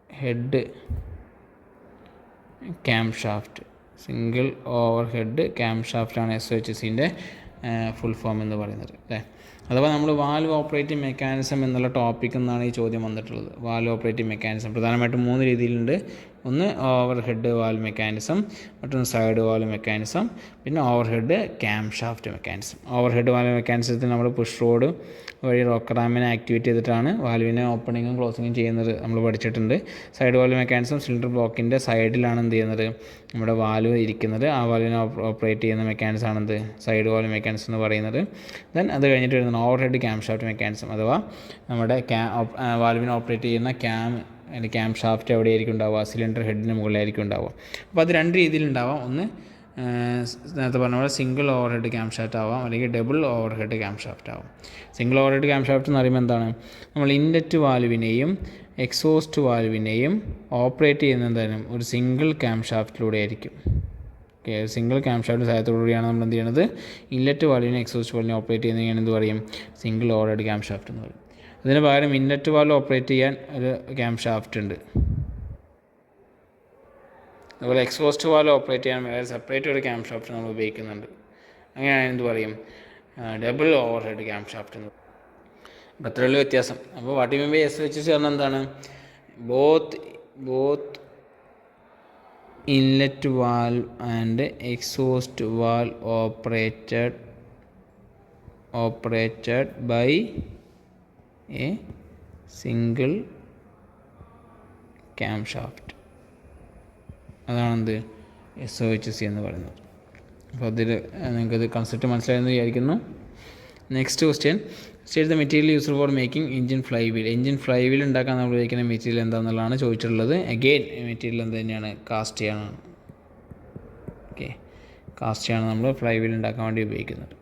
head cam shaft. Single over head cam ഷാഫ്റ്റാണ് SOHCൻ്റെ ഫുൾ ഫോം എന്ന് പറയുന്നത് അല്ലേ? അഥവാ നമ്മൾ വാൽവ് ഓപ്പറേറ്റിംഗ് മെക്കാനിസം എന്നുള്ള ടോപ്പിക്കിൽ നിന്നാണ് ഈ ചോദ്യം വന്നിട്ടുള്ളത്. വാൽവ് ഓപ്പറേറ്റിംഗ് മെക്കാനിസം പ്രധാനമായിട്ടും 3 രീതിയിലുണ്ട്. ഒന്ന് ഓവർ ഹെഡ് വാൽവ് മെക്കാനിസം, മറ്റൊന്ന് സൈഡ് വാൽവ് മെക്കാനിസം, പിന്നെ over head cam shaft mechanism. Over head valve മെക്കാനിസത്തിൽ നമ്മൾ പുഷ് റോഡ് വഴി റോക്കർ റാമിനെ ആക്ടിവേറ്റ് ചെയ്തിട്ടാണ് വാൽവിനെ ഓപ്പണിങ്ങും ക്ലോസിങ്ങും ചെയ്യുന്നത് നമ്മൾ പഠിച്ചിട്ടുണ്ട്. സൈഡ് വാൽവ് മെക്കാനിസം സിലിണ്ടർ ബ്ലോക്കിൻ്റെ സൈഡിലാണ് എന്ത് ചെയ്യുന്നത്? നമ്മുടെ വാൽവ് ഇരിക്കുന്നത്. ആ വാൽവിനെ ഓപ്പറേറ്റ് ചെയ്യുന്ന മെക്കാനിസം ആണെന്ത്? സൈഡ് വാൽവ് മെക്കാനിസം എന്ന് പറയുന്നത്. ദെൻ അത് കഴിഞ്ഞിട്ട് വരുന്നത് over head cam shaft mechanism, അഥവാ നമ്മുടെ വാൽവിനെ ഓപ്പറേറ്റ് ചെയ്യുന്ന ക്യാം ഷാഫ്റ്റ് എവിടെയായിരിക്കും ഉണ്ടാവുക? സിലിണ്ടർ ഹെഡിന് മുകളിലായിരിക്കും ഉണ്ടാവുക. അപ്പോൾ അത് 2 രീതിയിലുണ്ടാവാം. ഒന്ന് നേരത്തെ പറഞ്ഞ പോലെ single over head cam shaft ആവാം, അല്ലെങ്കിൽ double over head cam shaft ആവാം. Single over head cam shaft എന്ന് പറയുമ്പോൾ എന്താണ്? നമ്മൾ ഇൻലെറ്റ് വാൽവിനെയും എക്സോസ്റ്റ് വാൽവിനെയും ഓപ്പറേറ്റ് ചെയ്യുന്നത് എന്തായാലും ഒരു സിംഗിൾ ക്യാം ഷാഫ്റ്റിലൂടെ ആയിരിക്കും. ഓക്കെ, സിംഗിൾ ക്യാം ഷാഫ്റ്റ് സഹായത്തോടുകൂടിയാണ് നമ്മൾ എന്ത് ചെയ്യുന്നത്? ഇൻലെറ്റ് വാൽവിനെ എക്സോസ്റ്റ് വാൽവിനെ ഓപ്പറേറ്റ് ചെയ്യുന്നതിന് എന്ത് പറയും? Single over head cam shaft എന്ന് പറയും. അതിന് പകരം ഇൻലെറ്റ് വാൽവ് ഓപ്പറേറ്റ് ചെയ്യാൻ ഒരു ക്യാം ഷാഫ്റ്റ് ഉണ്ട്. അതുപോലെ എക്സോസ്റ്റ് വാൽവ് ഓപ്പറേറ്റ് ചെയ്യാൻ വേറെ സെപ്പറേറ്റ് ഒരു ക്യാം ഷാഫ്റ്റ് നമ്മൾ ഉപയോഗിക്കുന്നുണ്ട്. അങ്ങനെയാണ് എന്ത് പറയും? Double over head cam shaft എന്ന്. അപ്പോൾ അത്രയുള്ള വ്യത്യാസം. അപ്പോൾ what you mean by SOHC പറഞ്ഞാൽ എന്താണ്? Both inlet valve and exhaust valve operated by a single camshaft. അതാണെന്ത്? SOHC എന്ന് പറയുന്നത്. അപ്പോൾ അതിൽ നിങ്ങൾക്കത് കൺസെപ്റ്റ് മനസ്സിലായെന്ന് വിചാരിക്കുന്നു. Next question, state the material used for making engine flywheel. Engine flywheel ഉണ്ടാക്കാൻ നമ്മൾ ഉപയോഗിക്കുന്ന മെറ്റീരിയൽ എന്താണെന്നുള്ളതാണ് ചോദിച്ചിട്ടുള്ളത്. അഗെയിൻ മെറ്റീരിയൽ എന്ത് തന്നെയാണ്? കാസ്റ്റ് ആണ്. ഓക്കെ, കാസ്റ്റ് ആണ് നമ്മൾ ഫ്ലൈ വീൽ ഉണ്ടാക്കാൻ വേണ്ടി ഉപയോഗിക്കുന്നത്.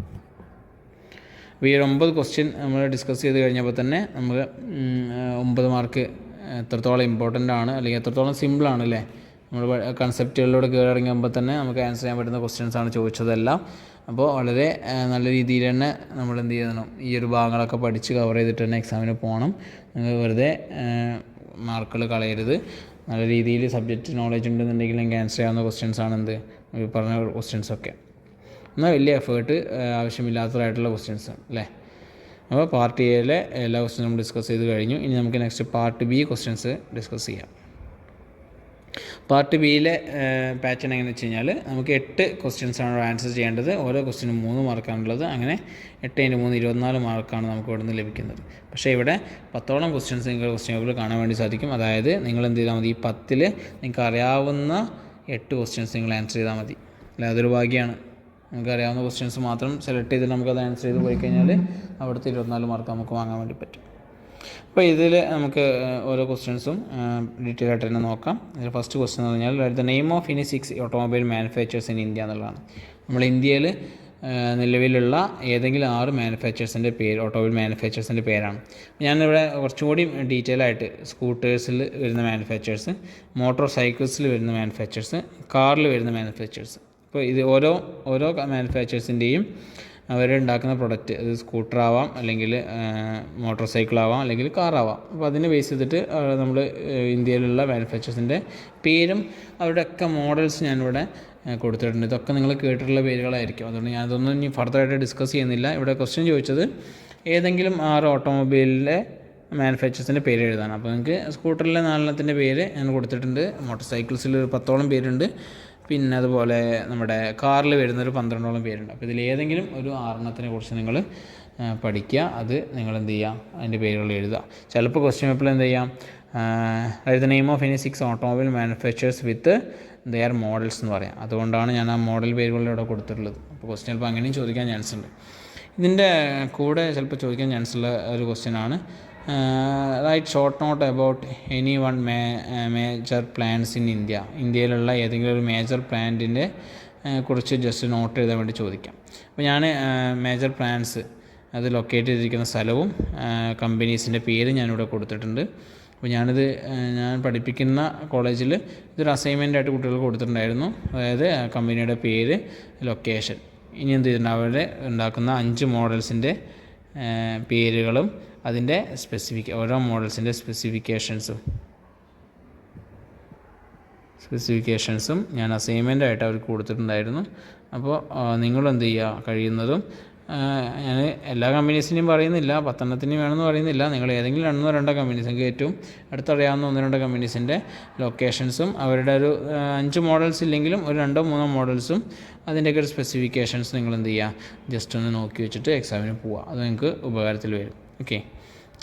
അപ്പോൾ ഈ 9 ക്വസ്റ്റ്യൻ നമ്മൾ ഡിസ്കസ് ചെയ്ത് കഴിഞ്ഞപ്പോൾ തന്നെ നമുക്ക് 9 മാർക്ക് എത്രത്തോളം ഇമ്പോർട്ടൻ്റ് ആണ്, അല്ലെങ്കിൽ എത്രത്തോളം സിമ്പിളാണ് അല്ലേ? നമ്മൾ കൺസെപ്റ്റുകളിലൂടെ കയറിറങ്ങുമ്പോൾ തന്നെ നമുക്ക് ആൻസർ ചെയ്യാൻ പറ്റുന്ന ക്വസ്റ്റ്യൻസാണ് ചോദിച്ചതെല്ലാം. അപ്പോൾ വളരെ നല്ല രീതിയിൽ തന്നെ നമ്മൾ എന്ത് ചെയ്യണം? ഈ ഒരു ഭാഗങ്ങളൊക്കെ പഠിച്ച് കവർ ചെയ്തിട്ട് തന്നെ എക്സാമിന് പോകണം. നിങ്ങൾ വെറുതെ മാർക്കുകൾ കളയരുത്. നല്ല രീതിയിൽ സബ്ജക്റ്റ് നോളജ് ഉണ്ടെന്നുണ്ടെങ്കിൽ നിങ്ങൾക്ക് ആൻസർ ചെയ്യാവുന്ന ക്വസ്റ്റ്യൻസാണ് എന്ത് പറഞ്ഞ ക്വസ്റ്റ്യൻസൊക്കെ. എന്നാൽ വലിയ എഫേർട്ട് ആവശ്യമില്ലാത്തതായിട്ടുള്ള ക്വസ്റ്റ്യൻസ് അല്ലേ? അപ്പോൾ പാർട്ട് എയിലെ എല്ലാ ക്വസ്റ്റ്യൻസും നമ്മൾ ഡിസ്കസ് ചെയ്ത് കഴിഞ്ഞു. ഇനി നമുക്ക് next part B questions discuss ചെയ്യാം. പാർട്ട് ബിയിലെ പാറ്റേൺ എങ്ങനെയെന്ന് വെച്ച് കഴിഞ്ഞാൽ നമുക്ക് 8 ക്വസ്റ്റ്യൻസാണ് ആൻസർ ചെയ്യേണ്ടത്. ഓരോ ക്വസ്റ്റ്യനും 3 മാർക്കാണുള്ളത്. അങ്ങനെ 8 × 3 24 മാർക്കാണ് നമുക്ക് ഇവിടെ നിന്ന് ലഭിക്കുന്നത്. പക്ഷേ ഇവിടെ 10ഓളം ക്വസ്റ്റ്യൻസ് നിങ്ങൾക്ക് ക്വസ്റ്റ്യൻ പേപ്പറിൽ കാണാൻ വേണ്ടി സാധിക്കും. അതായത് നിങ്ങൾ എന്ത് ചെയ്താൽ മതി? ഈ 10ൽ നിങ്ങൾക്ക് അറിയാവുന്ന 8 ക്വസ്റ്റ്യൻസ് നിങ്ങൾ ആൻസർ ചെയ്താൽ മതി. അല്ല, അതൊരു ഭാഗ്യമാണ്. നമുക്ക് അറിയാവുന്ന ക്വസ്റ്റ്യൻസ് മാത്രം സെലക്ട് ചെയ്ത് നമുക്കത് ആൻസർ ചെയ്ത് പോയി കഴിഞ്ഞാൽ അവിടുത്തെ 24 മാർക്ക് നമുക്ക് വാങ്ങാൻ വേണ്ടി പറ്റും. അപ്പോൾ ഇതിൽ നമുക്ക് ഓരോ ക്വസ്റ്റ്യൻസും ഡീറ്റെയിൽ ആയിട്ട് തന്നെ നോക്കാം. ഇതിൽ ഫസ്റ്റ് ക്വസ്റ്റ്യൻ എന്ന് പറഞ്ഞാൽ ദ നെയിം ഓഫ് ഇനി 6 ഓട്ടോമൊബൈൽ മാനുഫാക്ചേഴ്സ് ഇൻ ഇന്ത്യ എന്നുള്ളതാണ്. നമ്മൾ ഇന്ത്യയിൽ നിലവിലുള്ള ഏതെങ്കിലും 6 മാനുഫാക്ചേഴ്സിൻ്റെ പേര്, ഓട്ടോമൊബൈൽ മാനുഫാക്ചേഴ്സിൻ്റെ പേരാണ്. ഞാനിവിടെ കുറച്ചും കൂടി ഡീറ്റെയിൽ ആയിട്ട് സ്കൂട്ടേഴ്സിൽ വരുന്ന മാനുഫാക്ചേഴ്സ്, മോട്ടോർ സൈക്കിൾസിൽ വരുന്ന മാനുഫാക്ചേഴ്സ്, കാറിൽ വരുന്ന മാനുഫാക്ചേഴ്സ്. അപ്പോൾ ഇത് ഓരോ മാനുഫാക്ചേഴ്സിൻ്റെയും അവരുണ്ടാക്കുന്ന പ്രൊഡക്റ്റ്, അത് സ്കൂട്ടറാവാം, അല്ലെങ്കിൽ മോട്ടോർ സൈക്കിളാവാം, അല്ലെങ്കിൽ കാറാവാം. അപ്പോൾ അതിനെ ബേസ് ചെയ്തിട്ട് നമ്മൾ ഇന്ത്യയിലുള്ള മാനുഫാക്ചേഴ്സിൻ്റെ പേരും അവരുടെയൊക്കെ മോഡൽസ് ഞാനിവിടെ കൊടുത്തിട്ടുണ്ട്. ഇതൊക്കെ നിങ്ങൾ കേട്ടിട്ടുള്ള പേരുകളായിരിക്കും. അതുകൊണ്ട് ഞാനതൊന്നും ഇനി ഫർദറായിട്ട് ഡിസ്കസ് ചെയ്യുന്നില്ല. ഇവിടെ ക്വസ്റ്റ്യൻ ചോദിച്ചത് ഏതെങ്കിലും 6 ഓട്ടോമൊബൈലിലെ മാനുഫാക്ചേഴ്സിൻ്റെ പേര് എഴുതാൻ. അപ്പോൾ നിങ്ങൾക്ക് സ്കൂട്ടറിലെ 4 പേര് ഞാൻ കൊടുത്തിട്ടുണ്ട്. മോട്ടോർ സൈക്കിൾസിൽ ഒരു 10ഓളം പേരുണ്ട്. പിന്നെ അതുപോലെ നമ്മുടെ കാറിൽ വരുന്നൊരു 12ഓളം പേരുണ്ട്. അപ്പോൾ ഇതിലേതെങ്കിലും ഒരു 6 കുറിച്ച് നിങ്ങൾ പഠിക്കുക. അത് നിങ്ങൾ എന്ത് ചെയ്യുക, അതിൻ്റെ പേരുകൾ എഴുതുക. ചിലപ്പോൾ ക്വസ്റ്റ്യൻ പേപ്പറിൽ എന്ത് ചെയ്യാം, the name of any 6 automobile manufacturers with their models എന്ന് പറയാം. അതുകൊണ്ടാണ് ഞാൻ ആ മോഡൽ പേരുകളിലൂടെ കൊടുത്തിട്ടുള്ളത്. അപ്പോൾ ക്വസ്റ്റ്യൻ ചിലപ്പോൾ അങ്ങനെയും ചോദിക്കാൻ ചാൻസ് ഉണ്ട്. ഇതിൻ്റെ കൂടെ ചിലപ്പോൾ ചോദിക്കാൻ ചാൻസ് ഉള്ള ഒരു ക്വസ്റ്റ്യനാണ്, write short note about any one major plans in India. ഇന്ത്യയിലുള്ള ഏതെങ്കിലും ഒരു മേജർ പ്ലാന്റിൻ്റെ കുറിച്ച് ജസ്റ്റ് നോട്ട് എഴുതാൻ വേണ്ടി ചോദിക്കാം. അപ്പോൾ ഞാൻ മേജർ പ്ലാൻസ് അത് ലൊക്കേറ്റ് ചെയ്തിരിക്കുന്ന സ്ഥലവും കമ്പനീസിൻ്റെ പേര് ഞാനിവിടെ കൊടുത്തിട്ടുണ്ട്. അപ്പോൾ ഞാൻ പഠിപ്പിക്കുന്ന കോളേജിൽ ഇതൊരു അസൈൻമെൻ്റായിട്ട് കുട്ടികൾക്ക് കൊടുത്തിട്ടുണ്ടായിരുന്നു. അതായത് കമ്പനിയുടെ പേര്, ലൊക്കേഷൻ. ഇനി എന്ത് ചെയ്തിട്ടുണ്ട്, അവരുടെ ഉണ്ടാക്കുന്ന 5 മോഡൽസിൻ്റെ പേരുകളും അതിൻ്റെ ഓരോ മോഡൽസിൻ്റെ സ്പെസിഫിക്കേഷൻസും ഞാൻ അസൈൻമെൻ്റായിട്ട് അവർക്ക് കൊടുത്തിട്ടുണ്ടായിരുന്നു. അപ്പോൾ നിങ്ങളെന്ത് ചെയ്യുക, കഴിയുന്നതും ഞാൻ എല്ലാ കമ്പനീസിനെയും പറയുന്നില്ല, 10 വേണമെന്ന് പറയുന്നില്ല. നിങ്ങൾ ഏതെങ്കിലും 1-2 കമ്പനീസ്, നിങ്ങൾക്ക് ഏറ്റവും അടുത്തറിയാവുന്ന 1-2 കമ്പനീസിൻ്റെ ലൊക്കേഷൻസും അവരുടെ ഒരു 5 മോഡൽസ് ഇല്ലെങ്കിലും ഒരു 2-3 മോഡൽസും അതിൻ്റെയൊക്കെ ഒരു സ്പെസിഫിക്കേഷൻസ് നിങ്ങൾ എന്ത് ചെയ്യുക, ജസ്റ്റ് ഒന്ന് നോക്കി വെച്ചിട്ട് എക്സാമിന് പോവുക. അത് നിങ്ങൾക്ക് ഉപകാരത്തിൽ വരും. ഓക്കെ.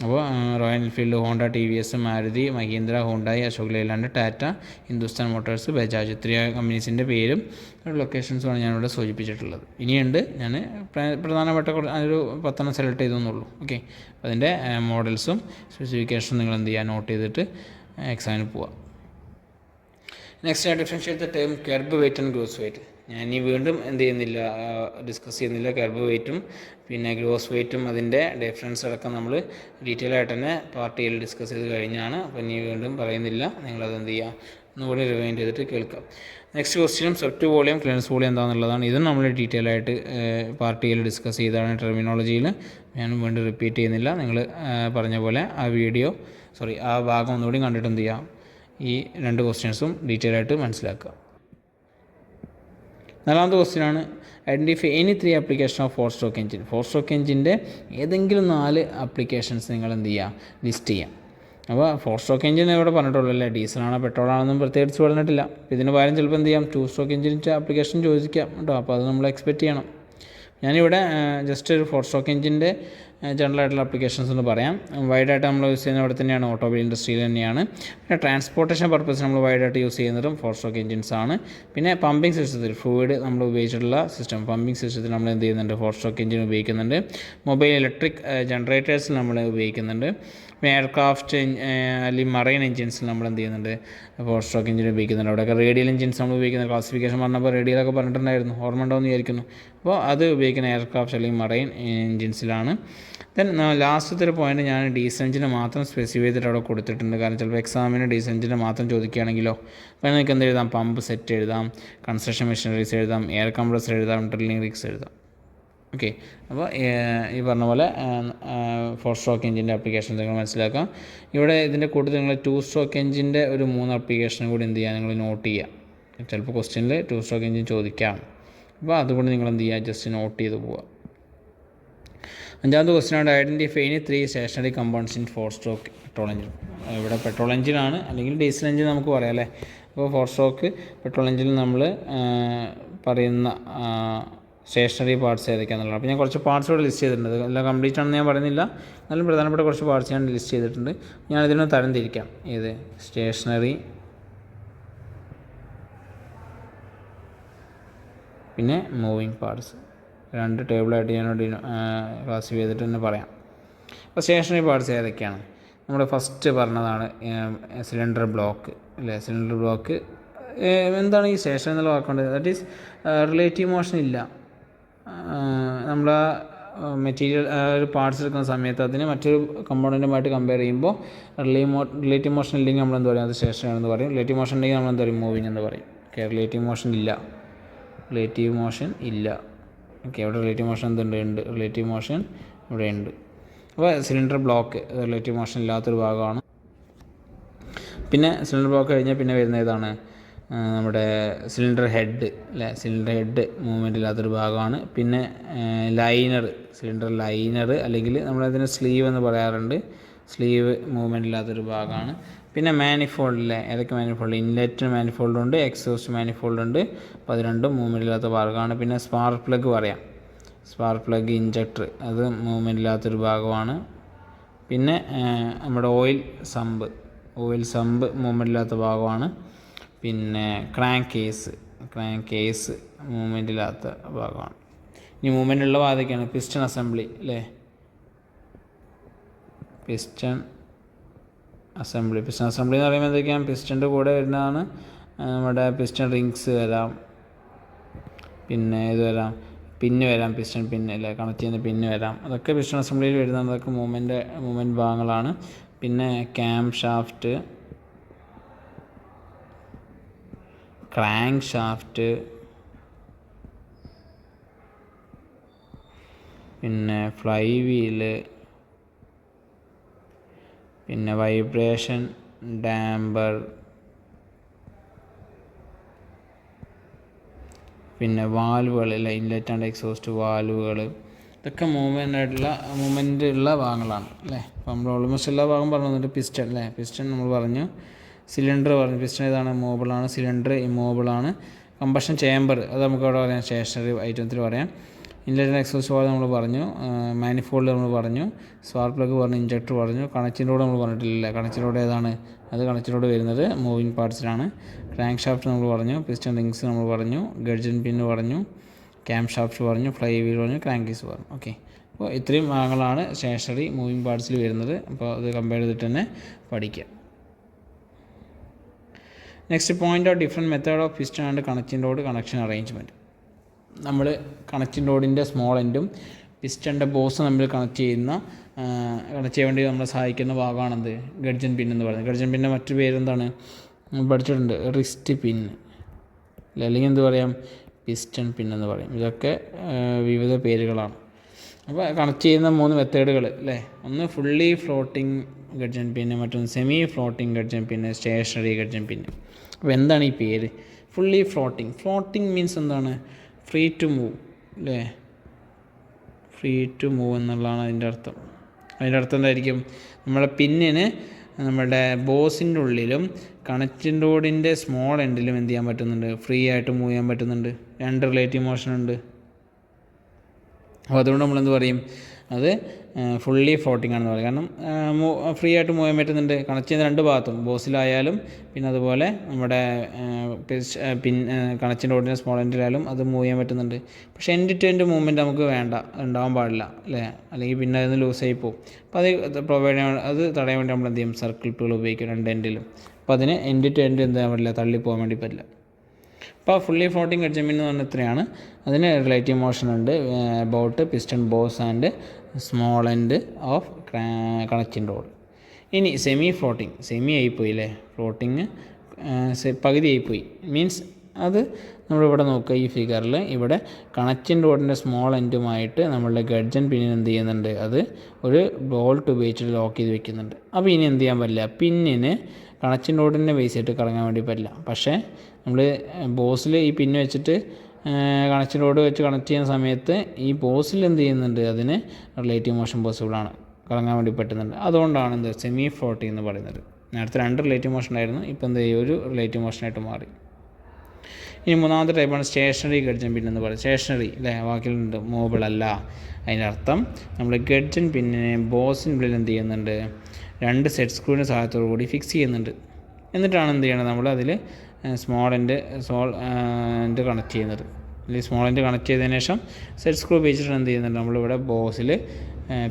അപ്പോൾ Royal Enfield, Honda, T V S, Maruti, Mahindra, Hyundai, Ashok Leyland, Tata, Hindustan Motors, Bajaj, ഇത്രയും കമ്പനീസിൻ്റെ പേരും ലൊക്കേഷൻസുമാണ് ഞാനിവിടെ സൂചിപ്പിച്ചിട്ടുള്ളത്. ഇനിയുണ്ട്, ഞാൻ പ്രധാനപ്പെട്ട ഒരു 10 സെലക്ട് ചെയ്തെന്നുള്ളൂ. ഓക്കെ. അപ്പോൾ അതിൻ്റെ മോഡൽസും സ്പെസിഫിക്കേഷനും നിങ്ങൾ എന്ത് ചെയ്യുക, നോട്ട് ചെയ്തിട്ട് എക്സാമിന് പോവുക. Next, differentiate the term kerb weight and gross weight. ഞാൻ ഈ വീണ്ടും എന്ത് ചെയ്യുന്നില്ല, ഡിസ്കസ് ചെയ്യുന്നില്ല. കെർബ് വെയിറ്റും പിന്നെ ഗ്രോസ് വെയിറ്റും അതിൻ്റെ ഡിഫറൻസ് അടക്കം നമ്മൾ ഡീറ്റെയിൽ ആയിട്ട് തന്നെ പാർട്ട് എയിൽ ഡിസ്കസ് ചെയ്ത് കഴിഞ്ഞാണ്. അപ്പോൾ ഇനി വീണ്ടും പറയുന്നില്ല, നിങ്ങളത് എന്ത് ചെയ്യുക, ഒന്നുകൂടി റിവൈൻഡ് ചെയ്തിട്ട് കേൾക്കാം. നെക്സ്റ്റ് ക്വസ്റ്റ്യനും സെപ്റ്റ് വോളിയം, ക്ലിയറൻസ് വോളിയം എന്താണെന്നുള്ളതാണ്. ഇതും നമ്മൾ ഡീറ്റെയിൽ ആയിട്ട് പാർട്ട് എയിൽ ഡിസ്കസ് ചെയ്താണ് ടെർമിനോളജിയിൽ. ഞാൻ വീണ്ടും റിപ്പീറ്റ് ചെയ്യുന്നില്ല. നിങ്ങൾ പറഞ്ഞ പോലെ ആ ഭാഗം ഒന്നുകൂടി കണ്ടിട്ട് എന്ത് ചെയ്യുക, ഈ 2 ക്വസ്റ്റ്യൻസും ഡീറ്റെയിൽ ആയിട്ട് മനസ്സിലാക്കുക. 4ാമത്തെ ക്വസ്റ്റ്യനാണ്, identify any 3 application of 4-stroke engine. 4-stroke എഞ്ചിൻ്റെ ഏതെങ്കിലും 4 ആപ്ലിക്കേഷൻസ് നിങ്ങൾ എന്ത് ചെയ്യുക, ലിസ്റ്റ് ചെയ്യാം. അപ്പോൾ 4-stroke എഞ്ചിൻ ഇവിടെ പറഞ്ഞിട്ടുള്ളൂ അല്ലേ, ഡീസലാണോ പെട്രോളാണെന്നും പ്രത്യേകിച്ച് പറഞ്ഞിട്ടില്ല. ഇതിന് പകരം ചിലപ്പോൾ എന്ത് ചെയ്യാം, 2-stroke എഞ്ചിൻ്റെ ആപ്ലിക്കേഷൻ ചോദിക്കാം കേട്ടോ. അപ്പോൾ അത് നമ്മൾ എക്സ്പെക്റ്റ് ചെയ്യണം. ഞാനിവിടെ ജസ്റ്റ് ഒരു 4-stroke എഞ്ചിൻ്റെ ജനറൽ ആയിട്ടുള്ള ആപ്ലിക്കേഷൻസ് എന്ന് പറയാം. വൈഡായിട്ട് നമ്മൾ യൂസ് ചെയ്യുന്ന ഇവിടെ തന്നെയാണ്, ഓട്ടോമൊബൈൽ ഇൻഡസ്ട്രിയിൽ തന്നെയാണ്. പിന്നെ ട്രാൻസ്പോർട്ടേഷൻ പർപ്പസ് നമ്മൾ വൈഡായിട്ട് യൂസ് ചെയ്യുന്നതും 4-stroke എഞ്ചിൻസ് ആണ്. പിന്നെ പമ്പിംഗ് സിസ്റ്റത്തിൽ ഫ്ലൂയിഡ് നമ്മൾ ഉപയോഗിച്ചിട്ടുള്ള പമ്പിംഗ് സിസ്റ്റത്തിൽ നമ്മൾ എന്ത് ചെയ്യുന്നുണ്ട്, 4-stroke എഞ്ചിൻ ഉപയോഗിക്കുന്നുണ്ട്. മൊബൈൽ ഇലക്ട്രിക് ജനറേറ്റേഴ്സിൽ നമ്മൾ ഉപയോഗിക്കുന്നുണ്ട്. പിന്നെ എയർക്രാഫ്റ്റ് അല്ലെങ്കിൽ മറൈൻ എഞ്ചിൻസിൽ നമ്മൾ എന്ത് ചെയ്യുന്നുണ്ട്, 4-stroke എഞ്ചിൻ ഉപയോഗിക്കുന്നുണ്ട്. അവിടെയൊക്കെ റേഡിയൽ എഞ്ചിൻസ് നമ്മൾ ഉപയോഗിക്കുന്ന ക്ലാസിഫിക്കേഷൻ പറഞ്ഞപ്പോൾ റേഡിയലൊക്കെ പറഞ്ഞിട്ടുണ്ടായിരുന്നു, ഓർമ്മ ഉണ്ടാവുമെന്ന് വിചാരിക്കുന്നു. അപ്പോൾ അത് ഉപയോഗിക്കുന്ന എയർക്രാഫ്റ്റ് അല്ലെങ്കിൽ മറൈൻ എഞ്ചിൻസിലാണ്. ദെൻ ലാസ്റ്റത്തെ ഒരു പോയിന്റ് ഞാൻ ഡീസൽ എഞ്ചിനെ മാത്രം സ്പെസിഫൈ ചെയ്തിട്ട് അവിടെ കൊടുത്തിട്ടുണ്ട്. കാരണം ചിലപ്പോൾ എക്സാമിന് ഡീസൽ എഞ്ചിനെ മാത്രം ചോദിക്കുകയാണെങ്കിലോ, അപ്പോൾ നിങ്ങൾക്ക് എന്ത് എഴുതാം, പമ്പ് സെറ്റ് എഴുതാം, കൺസ്ട്രക്ഷൻ മെഷീനറീസ് എഴുതാം, എയർ കംപ്രസർ എഴുതാം, ഡ്രില്ലിംഗ് റിഗ്സ് എഴുതാം. ഓക്കെ. അപ്പോൾ ഈ പറഞ്ഞ പോലെ 4-stroke എഞ്ചിൻ്റെ ആപ്ലിക്കേഷൻ നിങ്ങൾ മനസ്സിലാക്കാം. ഇവിടെ ഇതിൻ്റെ കൂട്ടത്തിൽ നിങ്ങൾ 2-stroke എഞ്ചിൻ്റെ ഒരു 3 ആപ്ലിക്കേഷനും കൂടി എന്ത് ചെയ്യുക, നിങ്ങൾ നോട്ട് ചെയ്യുക. ചിലപ്പോൾ ക്വസ്റ്റ്യനിൽ 2-stroke എഞ്ചിൻ ചോദിക്കാം. അപ്പോൾ അതുകൊണ്ട് നിങ്ങൾ എന്ത് ചെയ്യുക, ജസ്റ്റ് നോട്ട് ചെയ്ത് പോവുക. 5ാമത്തെ ക്വസ്റ്റ്യനാണ്, identify any 3 stationary components in 4-stroke petrol engine. ഇവിടെ പെട്രോൾ എഞ്ചിനാണ് അല്ലെങ്കിൽ ഡീസൽ എഞ്ചിൻ നമുക്ക് പറയാം അല്ലേ. അപ്പോൾ 4-stroke പെട്രോൾ എഞ്ചിനിൽ നമ്മൾ പറയുന്ന സ്റ്റേഷനറി പാർട്സ് ഏതൊക്കെയാണെന്നുള്ളത്. അപ്പോൾ ഞാൻ കുറച്ച് പാർട്സ് ഇവിടെ ലിസ്റ്റ് ചെയ്തിട്ടുണ്ട്. എല്ലാം കംപ്ലീറ്റ് ആണെന്ന് ഞാൻ പറയുന്നില്ല, എന്നാലും പ്രധാനപ്പെട്ട കുറച്ച് പാർട്സ് ഞാൻ ലിസ്റ്റ് ചെയ്തിട്ടുണ്ട്. ഞാൻ ഇതിനൊന്ന് തരംതിരിക്കാം. ഏത് സ്റ്റേഷനറി, പിന്നെ മൂവിങ് പാർട്സ്, 2 ടേബിളായിട്ട് ഞാനിവിടെ ക്ലാസിഫൈ ചെയ്തിട്ട് തന്നെ പറയാം. അപ്പോൾ സ്റ്റേഷനറി പാർട്സ് ഏതൊക്കെയാണ്, നമ്മൾ ഫസ്റ്റ് പറഞ്ഞതാണ് സിലിണ്ടർ ബ്ലോക്ക് അല്ലേ. സിലിണ്ടർ ബ്ലോക്ക് എന്താണ് ഈ സ്റ്റേഷൻ എന്നുള്ള വാക്കുകൊണ്ട്, ദാറ്റ് ഈസ് റിലേറ്റീവ് മോഷൻ ഇല്ല. നമ്മൾ മെറ്റീരിയൽ ഒരു പാർട്സ് എടുക്കുന്ന സമയത്ത് അതിന് മറ്റൊരു കമ്പോണൻറ്റുമായിട്ട് കമ്പയർ ചെയ്യുമ്പോൾ റിലേറ്റീവ് മോഷൻ ഇല്ലെങ്കിൽ നമ്മൾ എന്ത് പറയും, അത് സ്റ്റേഷനറി പറയും. റിലേറ്റീവ് മോഷൻ ഉണ്ടെങ്കിൽ നമ്മൾ എന്താ പറയും, മൂവിങ് എന്ന് പറയും. ഓക്കെ, റിലേറ്റീവ് മോഷൻ ഇല്ല, ഓക്കെ. ഇവിടെ റിലേറ്റീവ് മോഷൻ ഉണ്ട്, റിലേറ്റീവ് മോഷൻ ഇവിടെ ഉണ്ട്. അപ്പോൾ സിലിണ്ടർ ബ്ലോക്ക് റിലേറ്റീവ് മോഷൻ ഇല്ലാത്തൊരു ഭാഗമാണ്. പിന്നെ സിലിണ്ടർ ബ്ലോക്ക് കഴിഞ്ഞാൽ പിന്നെ വരുന്ന ഏതാണ്, നമ്മുടെ സിലിണ്ടർ ഹെഡ് അല്ലേ. സിലിണ്ടർ ഹെഡ് മൂവ്മെൻ്റ് ഇല്ലാത്തൊരു ഭാഗമാണ്. പിന്നെ സിലിണ്ടർ ലൈനർ അല്ലെങ്കിൽ നമ്മളതിന് സ്ലീവ് എന്ന് പറയാറുണ്ട്. സ്ലീവ് മൂവ്മെൻ്റ് ഇല്ലാത്തൊരു ഭാഗമാണ്. പിന്നെ മാനിഫോൾഡിലെ ഏതൊക്കെ മാനിഫോൾഡ്, ഇൻലെറ്റ് മാനിഫോൾഡ് ഉണ്ട്, എക്സോസ്റ്റ് മാനിഫോൾഡ് ഉണ്ട്. അപ്പോൾ അത് രണ്ടും മൂവ്മെൻ്റ് ഇല്ലാത്ത ഭാഗമാണ്. പിന്നെ സ്പാർക്ക് പ്ലഗ് പറയാം, സ്പാർക്ക് പ്ലഗ്, ഇഞ്ചക്ടർ, അത് മൂവ്മെൻ്റ് ഇല്ലാത്തൊരു ഭാഗമാണ്. പിന്നെ നമ്മുടെ ഓയിൽ സമ്പ് മൂവ്മെൻ്റ് ഇല്ലാത്ത ഭാഗമാണ്. പിന്നെ ക്രാങ്ക് കേസ് മൂവ്മെൻ്റ് ഇല്ലാത്ത ഭാഗമാണ്. ഇനി മൂവ്മെൻ്റ് ഉള്ള ഭാഗത്തൊക്കെയാണ് പിസ്റ്റൺ അസംബ്ലി അല്ലേ. പിസ്റ്റൺ അസംബ്ലി എന്ന് പറയുമ്പോൾ എന്തൊക്കെയാണ്, പിസ്റ്റൻ്റെ കൂടെ വരുന്നതാണ് നമ്മുടെ പിസ്റ്റൺ റിങ്സ് വരാം, പിന്നെ ഇത് വരാം, പിന്ന് വരാം, പിസ്റ്റൺ പിന്ന് അല്ലേ, കണക്ട് ചെയ്യുന്ന പിന്ന് വരാം. അതൊക്കെ പിസ്റ്റൺ അസംബ്ലിയിൽ വരുന്നത്, അതൊക്കെ മൂവ്മെൻറ്റ് ഭാഗങ്ങളാണ്. പിന്നെ ക്യാം ഷാഫ്റ്റ്, ക്രാങ്ക് ഷാഫ്റ്റ്, പിന്നെ ഫ്ലൈ വീല്, പിന്നെ വൈബ്രേഷൻ ഡാമ്പർ, പിന്നെ വാൽവുകൾ അല്ലേ, ഇൻലെറ്റ് ആൻഡ് എക്സോസ്റ്റ് വാൽവുകൾ, ഇതൊക്കെ മൂവ്മെൻ്റ് ഉള്ള ഭാഗങ്ങളാണ് അല്ലേ. അപ്പോൾ നമ്മൾ ഓൾമോസ്റ്റ് എല്ലാ ഭാഗം പറഞ്ഞു തന്നിട്ട് പിസ്റ്റൺ അല്ലേ. പിസ്റ്റൺ നമ്മൾ പറഞ്ഞു, സിലിണ്ടർ പറഞ്ഞു, പിസ്റ്റൺ ഏതാണ്, മൂവബിളാണ്, സിലിണ്ടർ ഇമ്മൂവബിളാണ്. കമ്പഷൻ ചേമ്പർ അത് നമുക്ക് അവിടെ പറയാം, സ്റ്റേഷനറി ഐറ്റത്തിൽ പറയാം. ഇൻലെറ്റ് ആൻഡ് എക്സോസ്റ്റ് വാൽവ് നമ്മൾ പറഞ്ഞു, മാനിഫോൾഡ് നമ്മൾ പറഞ്ഞു, സ്പാർക്ക് പ്ലഗ് പറഞ്ഞു, ഇഞ്ചക്ടർ പറഞ്ഞു. കണക്റ്റിംഗ് റോഡ് നമ്മൾ പറഞ്ഞിട്ടില്ല. കണക്റ്റിംഗ് റോഡ് ഏതാണ്, അത് കണക്റ്റിംഗ് റോഡ് വരുന്നത് മൂവിങ് പാർട്സിലാണ്. ക്രാങ്ക് ഷാഫ്റ്റ് നമ്മൾ പറഞ്ഞു, പിസ്റ്റൺ റിങ്സ് നമ്മൾ പറഞ്ഞു, ഗഡ്ജൻ പിന്ന് പറഞ്ഞു, ക്യാം ഷാഫ്റ്റ് പറഞ്ഞു, ഫ്ലൈ വീൽ പറഞ്ഞു, ക്രാങ്ക് കേസ് പറഞ്ഞു. ഓക്കെ, അപ്പോൾ ഇത്രയും ഭാഗങ്ങളാണ് സ്റ്റേഷനറി മൂവിങ് പാർട്സിൽ വരുന്നത്. അപ്പോൾ അത് കമ്പയർ ചെയ്തിട്ട് തന്നെ പഠിക്കുക. Next point of different method of piston and connecting road connection arrangement. നമ്മൾ കണക്റ്റിംഗ് റോഡിൻ്റെ സ്മോൾ എൻഡും പിസ്റ്റൻ്റെ ബോസ് തമ്മിൽ കണക്ട് ചെയ്യാൻ വേണ്ടി നമ്മളെ സഹായിക്കുന്ന ഭാഗമാണെന്ത്, ഗഡ്ജൻ പിൻ എന്ന് പറയുന്നത്. ഗഡ്ജൻ പിന്നിൻ്റെ മറ്റൊരു പേരെന്താണ് പഠിച്ചിട്ടുണ്ട്, റിസ്റ്റ് പിന്ന് അല്ലെങ്കിൽ എന്ത് പറയാം, പിസ്റ്റൺ പിൻ എന്ന് പറയും. ഇതൊക്കെ വിവിധ പേരുകളാണ്. അപ്പോൾ കണക്ട് ചെയ്യുന്ന 3 മെത്തേഡുകൾ അല്ലേ. ഒന്ന് ഫുള്ളി ഫ്ലോട്ടിംഗ് ഗഡ്ജൻ പിന്ന്, മറ്റൊന്ന് സെമി ഫ്ലോട്ടിംഗ് ഗഡ്ജൻ പിന്ന്, സ്റ്റേഷനറി ഗഡ്ജൻ പിന്ന്. അപ്പോൾ എന്താണ് ഈ പേര് ഫുള്ളി ഫ്ലോട്ടിംഗ് മീൻസ് എന്താണ്, ഫ്രീ ടു മൂവ് അല്ലേ, ഫ്രീ ടു മൂവ് എന്നുള്ളതാണ് അതിൻ്റെ അർത്ഥം. അതിൻ്റെ അർത്ഥം എന്തായിരിക്കും, നമ്മുടെ പിന്നിന് നമ്മുടെ ബോസിൻ്റെ ഉള്ളിലും കണക്റ്റിംഗ് റോഡിൻ്റെ സ്മോൾ എൻഡിലും എന്ത് ചെയ്യാൻ പറ്റുന്നുണ്ട്, ഫ്രീ ആയിട്ട് മൂവ് ചെയ്യാൻ പറ്റുന്നുണ്ട്. 2 റിലേറ്റീവ് മോഷൻ ഉണ്ട്. അപ്പോൾ അതുകൊണ്ട് നമ്മളെന്ത് പറയും, അത് ഫുള്ളി ഫ്ലോട്ടിംഗ് ആണെന്ന് പറയും. കാരണം ഫ്രീ ആയിട്ട് മൂവ് ചെയ്യാൻ പറ്റുന്നുണ്ട്. കണക്ട് ചെയ്യുന്ന 2 ഭാഗത്തും ബോസിലായാലും പിന്നെ അതുപോലെ നമ്മുടെ കണക്റ്റിംഗ് റോഡിൻ്റെ സ്മോൾ എൻഡിലായാലും അത് മൂവ് ചെയ്യാൻ പറ്റുന്നുണ്ട്. പക്ഷേ എൻഡ് ടു എൻഡ് മൂവ്മെൻറ്റ് നമുക്ക് ഉണ്ടാവാൻ പാടില്ല അല്ലേ, അല്ലെങ്കിൽ പിന്നെ അതിന് ലൂസായി പോകും. അപ്പോൾ അത് പ്രൊവൈഡ് ചെയ്യാൻ, അത് തടയാൻ വേണ്ടി നമ്മൾ എന്ത് ചെയ്യും, സർക്കിൾ പികൾ ഉപയോഗിക്കും 2 എൻഡിലും. അപ്പോൾ അതിന് എൻഡ് ടു എൻഡ് എന്താ പറ്റില്ല, തള്ളി പോകാൻ വേണ്ടി പറ്റില്ല. അപ്പോൾ ഫുള്ളി ഫ്ലോട്ടിംഗ് ഗഡ്ജൻ പിൻ എന്ന് പറഞ്ഞാൽ ഇത്രയാണ്. അതിന് റിലേറ്റീവ് മോഷൻ ഉണ്ട്, about piston boss and small end of connecting road. ഇനി സെമി ആയിപ്പോയി അല്ലേ, ഫ്ലോട്ടിങ് പകുതി ആയിപ്പോയി മീൻസ് അത് നമ്മളിവിടെ നോക്കുക, ഈ ഫിഗറിൽ ഇവിടെ കണക്റ്റിംഗ് റോഡിൻ്റെ സ്മോൾ എൻഡുമായിട്ട് നമ്മളുടെ ഗഡ്ജൻ പിന്നിന് എന്ത് ചെയ്യുന്നുണ്ട്, അത് ഒരു ബോൾട്ട് ഉപയോഗിച്ചിട്ട് ലോക്ക് ചെയ്ത് വെക്കുന്നുണ്ട്. അപ്പോൾ ഇനി എന്ത് ചെയ്യാൻ പറ്റില്ല, പിന്നിന് കണക്റ്റിംഗ് റോഡിൻ്റെ ബേസ് ആയിട്ട് കറങ്ങാൻ വേണ്ടി പറ്റില്ല. പക്ഷേ നമ്മൾ ബോസിൽ ഈ പിന്ന് വെച്ചിട്ട് കണക്റ്റിംഗ് റോഡ് വെച്ച് കണക്ട് ചെയ്യുന്ന സമയത്ത് ഈ ബോസിൽ എന്ത് ചെയ്യുന്നുണ്ട്, അതിന് റിലേറ്റീവ് മോഷൻ പോസിബിളാണ്, കറങ്ങാൻ വേണ്ടി പറ്റുന്നുണ്ട്. അതുകൊണ്ടാണ് എന്ത് സെമി ഫ്ലോട്ടിംഗ് എന്ന് പറയുന്നത്. നേരത്തെ 2 റിലേറ്റീവ് മോഷൻ ആയിരുന്നു, ഇപ്പോൾ എന്ത് ചെയ്യും, ഒരു റിലേറ്റീവ് മോഷനായിട്ട് മാറി. ഇനി 3ാമത്തെ ടൈപ്പാണ് സ്റ്റേഷനറി ഗഡ്ജൻ പിൻ എന്ന് പറയുന്നത്. സ്റ്റേഷനറി അല്ലേ, വാക്കിലുണ്ട്, മൂവബിൾ അല്ല. അതിൻ്റെ അർത്ഥം നമ്മൾ ഗഡ്ജൻ പിന്നിനെ ബോസിനുള്ളിൽ എന്ത് ചെയ്യുന്നുണ്ട്, 2 സെറ്റ് സ്ക്രൂവിൻ്റെ സഹായത്തോടു കൂടി ഫിക്സ് ചെയ്യുന്നുണ്ട്. എന്നിട്ടാണ് എന്ത് ചെയ്യണത്, നമ്മൾ അതിൽ സ്മോൾ എൻഡ് കണക്ട് ചെയ്യുന്നത്. അല്ലെങ്കിൽ സ്മോൾ എൻഡ് കണക്ട് ചെയ്തതിന് ശേഷം സെറ്റ് സ്ക്രൂ ഉപയോഗിച്ചിട്ട് എന്ത് ചെയ്യുന്നുണ്ട്, നമ്മളിവിടെ ബോസിൽ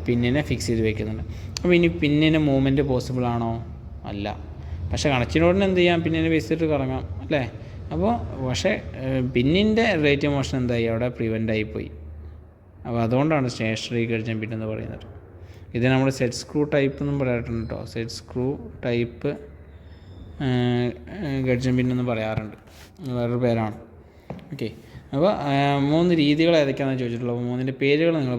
പിന്നിനെ ഫിക്സ് ചെയ്ത് വെക്കുന്നുണ്ട്. അപ്പോൾ ഇനി പിന്നിന് മൂവ്മെൻറ്റ് പോസിബിൾ ആണോ, അല്ല. പക്ഷേ കണക്റ്റിനോടിന് എന്ത് ചെയ്യാം, പിന്നിനെ ബേസ് ചെയ്തിട്ട് കറങ്ങാം അല്ലേ. അപ്പോൾ പക്ഷേ പിന്നിൻ്റെ റിലേറ്റീവ് മോഷൻ എന്തായി, അവിടെ പ്രിവെൻ്റ് ആയിപ്പോയി അപ്പോൾ അതുകൊണ്ടാണ് സ്റ്റേഷനറി ഗേജ് ജമ്പ് എന്ന് പറയുന്നത്. ഇത് നമ്മൾ സെറ്റ് സ്ക്രൂ ടൈപ്പ് എന്നും പറയാറുണ്ട് കേട്ടോ. സെറ്റ് സ്ക്രൂ ടൈപ്പ് ഗേജ് ജമ്പിൻ എന്ന് പറയാറുണ്ട്, വേറൊരു പേരാണ്. ഓക്കെ, അപ്പോൾ 3 രീതികൾ ഏതൊക്കെയാണെന്ന് ചോദിച്ചിട്ടുള്ളത്. 3ൻ്റെ പേരുകൾ നിങ്ങൾ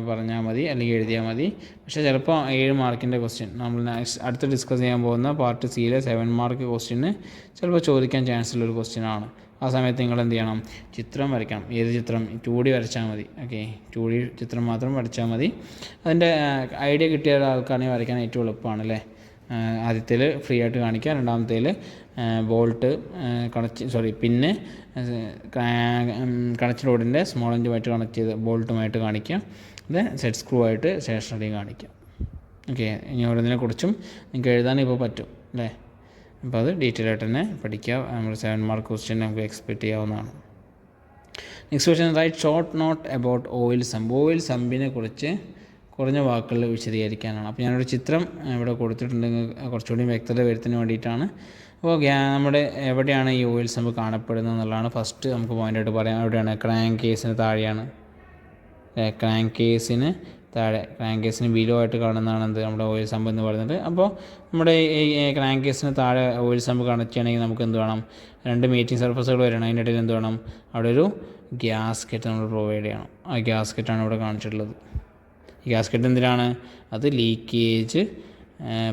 പറഞ്ഞാൽ മതി, അല്ലെങ്കിൽ എഴുതിയാൽ മതി. പക്ഷേ ചിലപ്പോൾ 7 മാർക്കിൻ്റെ ക്വസ്റ്റ്യൻ നമ്മൾ അടുത്ത് ഡിസ്കസ് ചെയ്യാൻ പോകുന്ന പാർട്ട് സിയിലെ 7 മാർക്ക് ക്വസ്റ്റ്യന് ചിലപ്പോൾ ചോദിക്കാൻ ചാൻസ് ഉള്ളൊരു ക്വസ്റ്റ്യനാണ്. ആ സമയത്ത് നിങ്ങൾ എന്ത് ചെയ്യണം? ചിത്രം വരയ്ക്കണം. ഏത് ചിത്രം? 2D വരച്ചാൽ മതി. ഓക്കെ, 2D ചിത്രം മാത്രം വരച്ചാൽ മതി. അതിൻ്റെ ഐഡിയ കിട്ടിയ ആൾക്കാണെങ്കിൽ വരയ്ക്കാൻ ഏറ്റവും എളുപ്പമാണ് അല്ലേ. ആദ്യത്തേൽ ഫ്രീ ആയിട്ട് കാണിക്കുക, രണ്ടാമത്തേൽ ബോൾട്ട് പിന്നെ കണക്ഷൻ റോഡിൻ്റെ സ്മോൾ എൻഡുമായിട്ട് കണക്ട് ചെയ്ത് ബോൾട്ടുമായിട്ട് കാണിക്കുക. ഇത് സെറ്റ് സ്ക്രൂ ആയിട്ട് സ്റ്റേഷനറി കാണിക്കുക. ഓക്കെ, ഇനി ഓരോന്നിനെക്കുറിച്ചും നിങ്ങൾക്ക് എഴുതാൻ ഇപ്പോൾ പറ്റും അല്ലേ. അപ്പോൾ അത് ഡീറ്റെയിൽ ആയിട്ട് തന്നെ പഠിക്കുക. നമ്മൾ 7 മാർക്ക് ക്വസ്റ്റ്യൻ നമുക്ക് എക്സ്പെക്റ്റ് ചെയ്യാവുന്നതാണ്. Next question, write short note about oil sump. Oil സമ്പിനെ കുറിച്ച് കുറഞ്ഞ വാക്കുകളിൽ വിശദീകരിക്കാനാണ്. അപ്പോൾ ഞാനൊരു ചിത്രം ഇവിടെ കൊടുത്തിട്ടുണ്ടെങ്കിൽ കുറച്ചുകൂടി വ്യക്തത വരുത്തുന്നതിന് വേണ്ടിയിട്ടാണ്. അപ്പോൾ നമ്മുടെ എവിടെയാണ് ഈ ഓയിൽ സമ്പ് കാണപ്പെടുന്നത് എന്നുള്ളതാണ് ഫസ്റ്റ് നമുക്ക് പോയിൻ്റായിട്ട് പറയാം. എവിടെയാണ്? ക്രാങ്ക് കേസിന് താഴെയാണ്. ക്രാങ്ക് കേസിന് താഴെ, ക്രാങ്ക് കേസിന് ബിലോ ആയിട്ട് കാണുന്നതാണ് എന്ത്? നമ്മുടെ ഓയിൽ സമ്പ് എന്ന് പറയുന്നത്. അപ്പോൾ നമ്മുടെ ഈ ക്രാങ്ക് കേസിന് താഴെ ഓയിൽ സമ്പ് കണക്ട് ചെയ്യണമെങ്കിൽ നമുക്ക് എന്ത് വേണം? 2 മീറ്റിംഗ് സർഫസുകൾ വരണം. അതിൻ്റെ ഇടയിൽ എന്ത് വേണം? അവിടെ ഒരു ഗ്യാസ്കറ്റ് നമ്മൾ പ്രൊവൈഡ് ചെയ്യണം. ആ ഗ്യാസ്കറ്റാണ് ഇവിടെ കാണിച്ചിട്ടുള്ളത്. ഈ ഗ്യാസ്കറ്റ് എന്തിനാണ്? അത് ലീക്കേജ്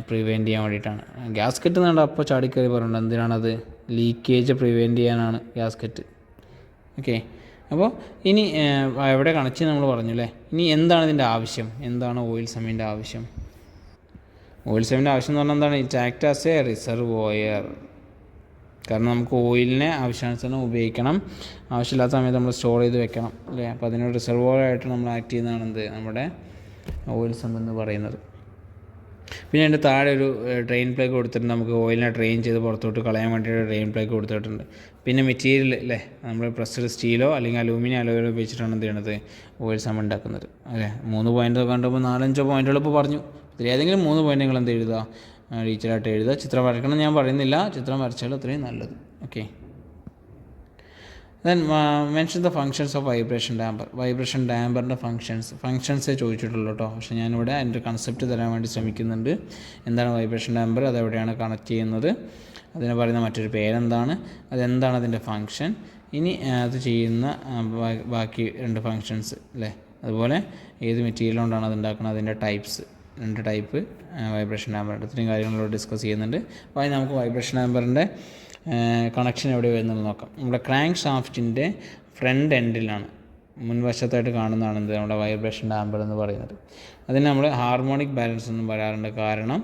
പ്രിവെൻറ്റ് ചെയ്യാൻ വേണ്ടിയിട്ടാണ്. ഗ്യാസ്കറ്റ് എന്ന് പറഞ്ഞാൽ അപ്പോൾ ചാടിക്കറി പറഞ്ഞിട്ടുണ്ട്. എന്തിനാണത്? ലീക്കേജ് പ്രിവെൻറ്റ് ചെയ്യാനാണ് ഗ്യാസ്കറ്റ്. ഓക്കെ, അപ്പോൾ ഇനി എവിടെ കണക്ട് നമ്മൾ പറഞ്ഞു അല്ലേ. ഇനി എന്താണ് ഇതിൻ്റെ ആവശ്യം? എന്താണ് ഓയിൽ സമ്മിൻ്റെ ആവശ്യം? ഓയിൽ സമ്മിൻ്റെ ആവശ്യം എന്ന് പറഞ്ഞാൽ എന്താണ്? It act as A reservoir. കാരണം നമുക്ക് ഓയിലിനെ ആവശ്യാനുസരണം ഉപയോഗിക്കണം, ആവശ്യമില്ലാത്ത സമയത്ത് നമ്മൾ സ്റ്റോർ ചെയ്ത് വെക്കണം അല്ലേ. അപ്പോൾ അതിനൊരു റിസർവോയറായിട്ട് നമ്മൾ ആക്ട് ചെയ്യുന്നതാണ് എന്ത്? നമ്മുടെ ഓയിൽ സമ്പ് എന്ന് പറയുന്നത്. പിന്നെ അതിൻ്റെ താഴെ ഒരു ഡ്രെയിൻ പ്ലേക്ക് കൊടുത്തിട്ടുണ്ട്. നമുക്ക് ഓയിലിനെ ഡ്രെയിൻ ചെയ്ത് പുറത്തോട്ട് കളയാൻ വേണ്ടിയിട്ട് ഡ്രെയിൻ പ്ലേക്ക് കൊടുത്തിട്ടുണ്ട്. പിന്നെ മെറ്റീരിയൽ അല്ലേ, നമ്മൾ പ്രസ്ഡ് സ്റ്റീലോ അല്ലെങ്കിൽ അലൂമിനിയം അലോയിലോ ഉപയോഗിച്ചിട്ടാണ് എന്ത് ചെയ്യണത്? ഓയിൽ സമ്പ് ഉണ്ടാക്കുന്നത് അല്ലേ. 3 പോയിൻ്റ് കണ്ടപ്പോൾ 4-5 പോയിൻറ്റുകൾ ഇപ്പോൾ പറഞ്ഞു. ഇതിലേതെങ്കിലും 3 പോയിൻ്റ് നിങ്ങൾ എന്ത് എഴുതുക? ഡീറ്റെയിലായിട്ട് എഴുതുക. ചിത്രം വരയ്ക്കണം ഞാൻ പറയുന്നില്ല, ചിത്രം വരച്ചാൽ അത്രയും നല്ലത്. Okay, then mention the functions of vibration damper. Vibration ഡാമ്പറിൻ്റെ ഫങ്ഷൻസേ ചോദിച്ചിട്ടുള്ളൂ കേട്ടോ. പക്ഷേ ഞാനിവിടെ അതിൻ്റെ കൺസെപ്റ്റ് തരാൻ വേണ്ടി ശ്രമിക്കുന്നുണ്ട്. എന്താണ് വൈബ്രേഷൻ ഡാമ്പർ, അതെവിടെയാണ് കണക്ട് ചെയ്യുന്നത്, അതിന് പറയുന്ന മറ്റൊരു പേരെന്താണ്, അതെന്താണ് അതിൻ്റെ ഫങ്ഷൻ, ഇനി അത് ചെയ്യുന്ന ബാക്കി 2 ഫങ്ഷൻസ് അല്ലേ. അതുപോലെ ഏത് മെറ്റീരിയൽ കൊണ്ടാണ് അത് ഉണ്ടാക്കുന്നത്, അതിൻ്റെ ടൈപ്സ്, 2 ടൈപ്പ് വൈബ്രേഷൻ ഡാമ്പറുണ്ട്. ഇത്രയും കാര്യങ്ങളോട് ഡിസ്കസ് ചെയ്യുന്നുണ്ട്. അപ്പോൾ അതിന് നമുക്ക് വൈബ്രേഷൻ ഡാമ്പറിൻ്റെ കണക്ഷൻ എവിടെ വരുന്നത് നോക്കാം. നമ്മുടെ ക്രാങ്ക് ഷാഫ്റ്റിൻ്റെ ഫ്രണ്ട് എൻഡിലാണ്, മുൻവശത്തായിട്ട് കാണുന്നതാണ് എന്ത്? നമ്മുടെ വൈബ്രേഷൻ ഡാമ്പർ എന്ന് പറയുന്നത്. അതിന് നമ്മൾ ഹാർമോണിക് ബാലൻസ് എന്നും പറയാറുണ്ട്. കാരണം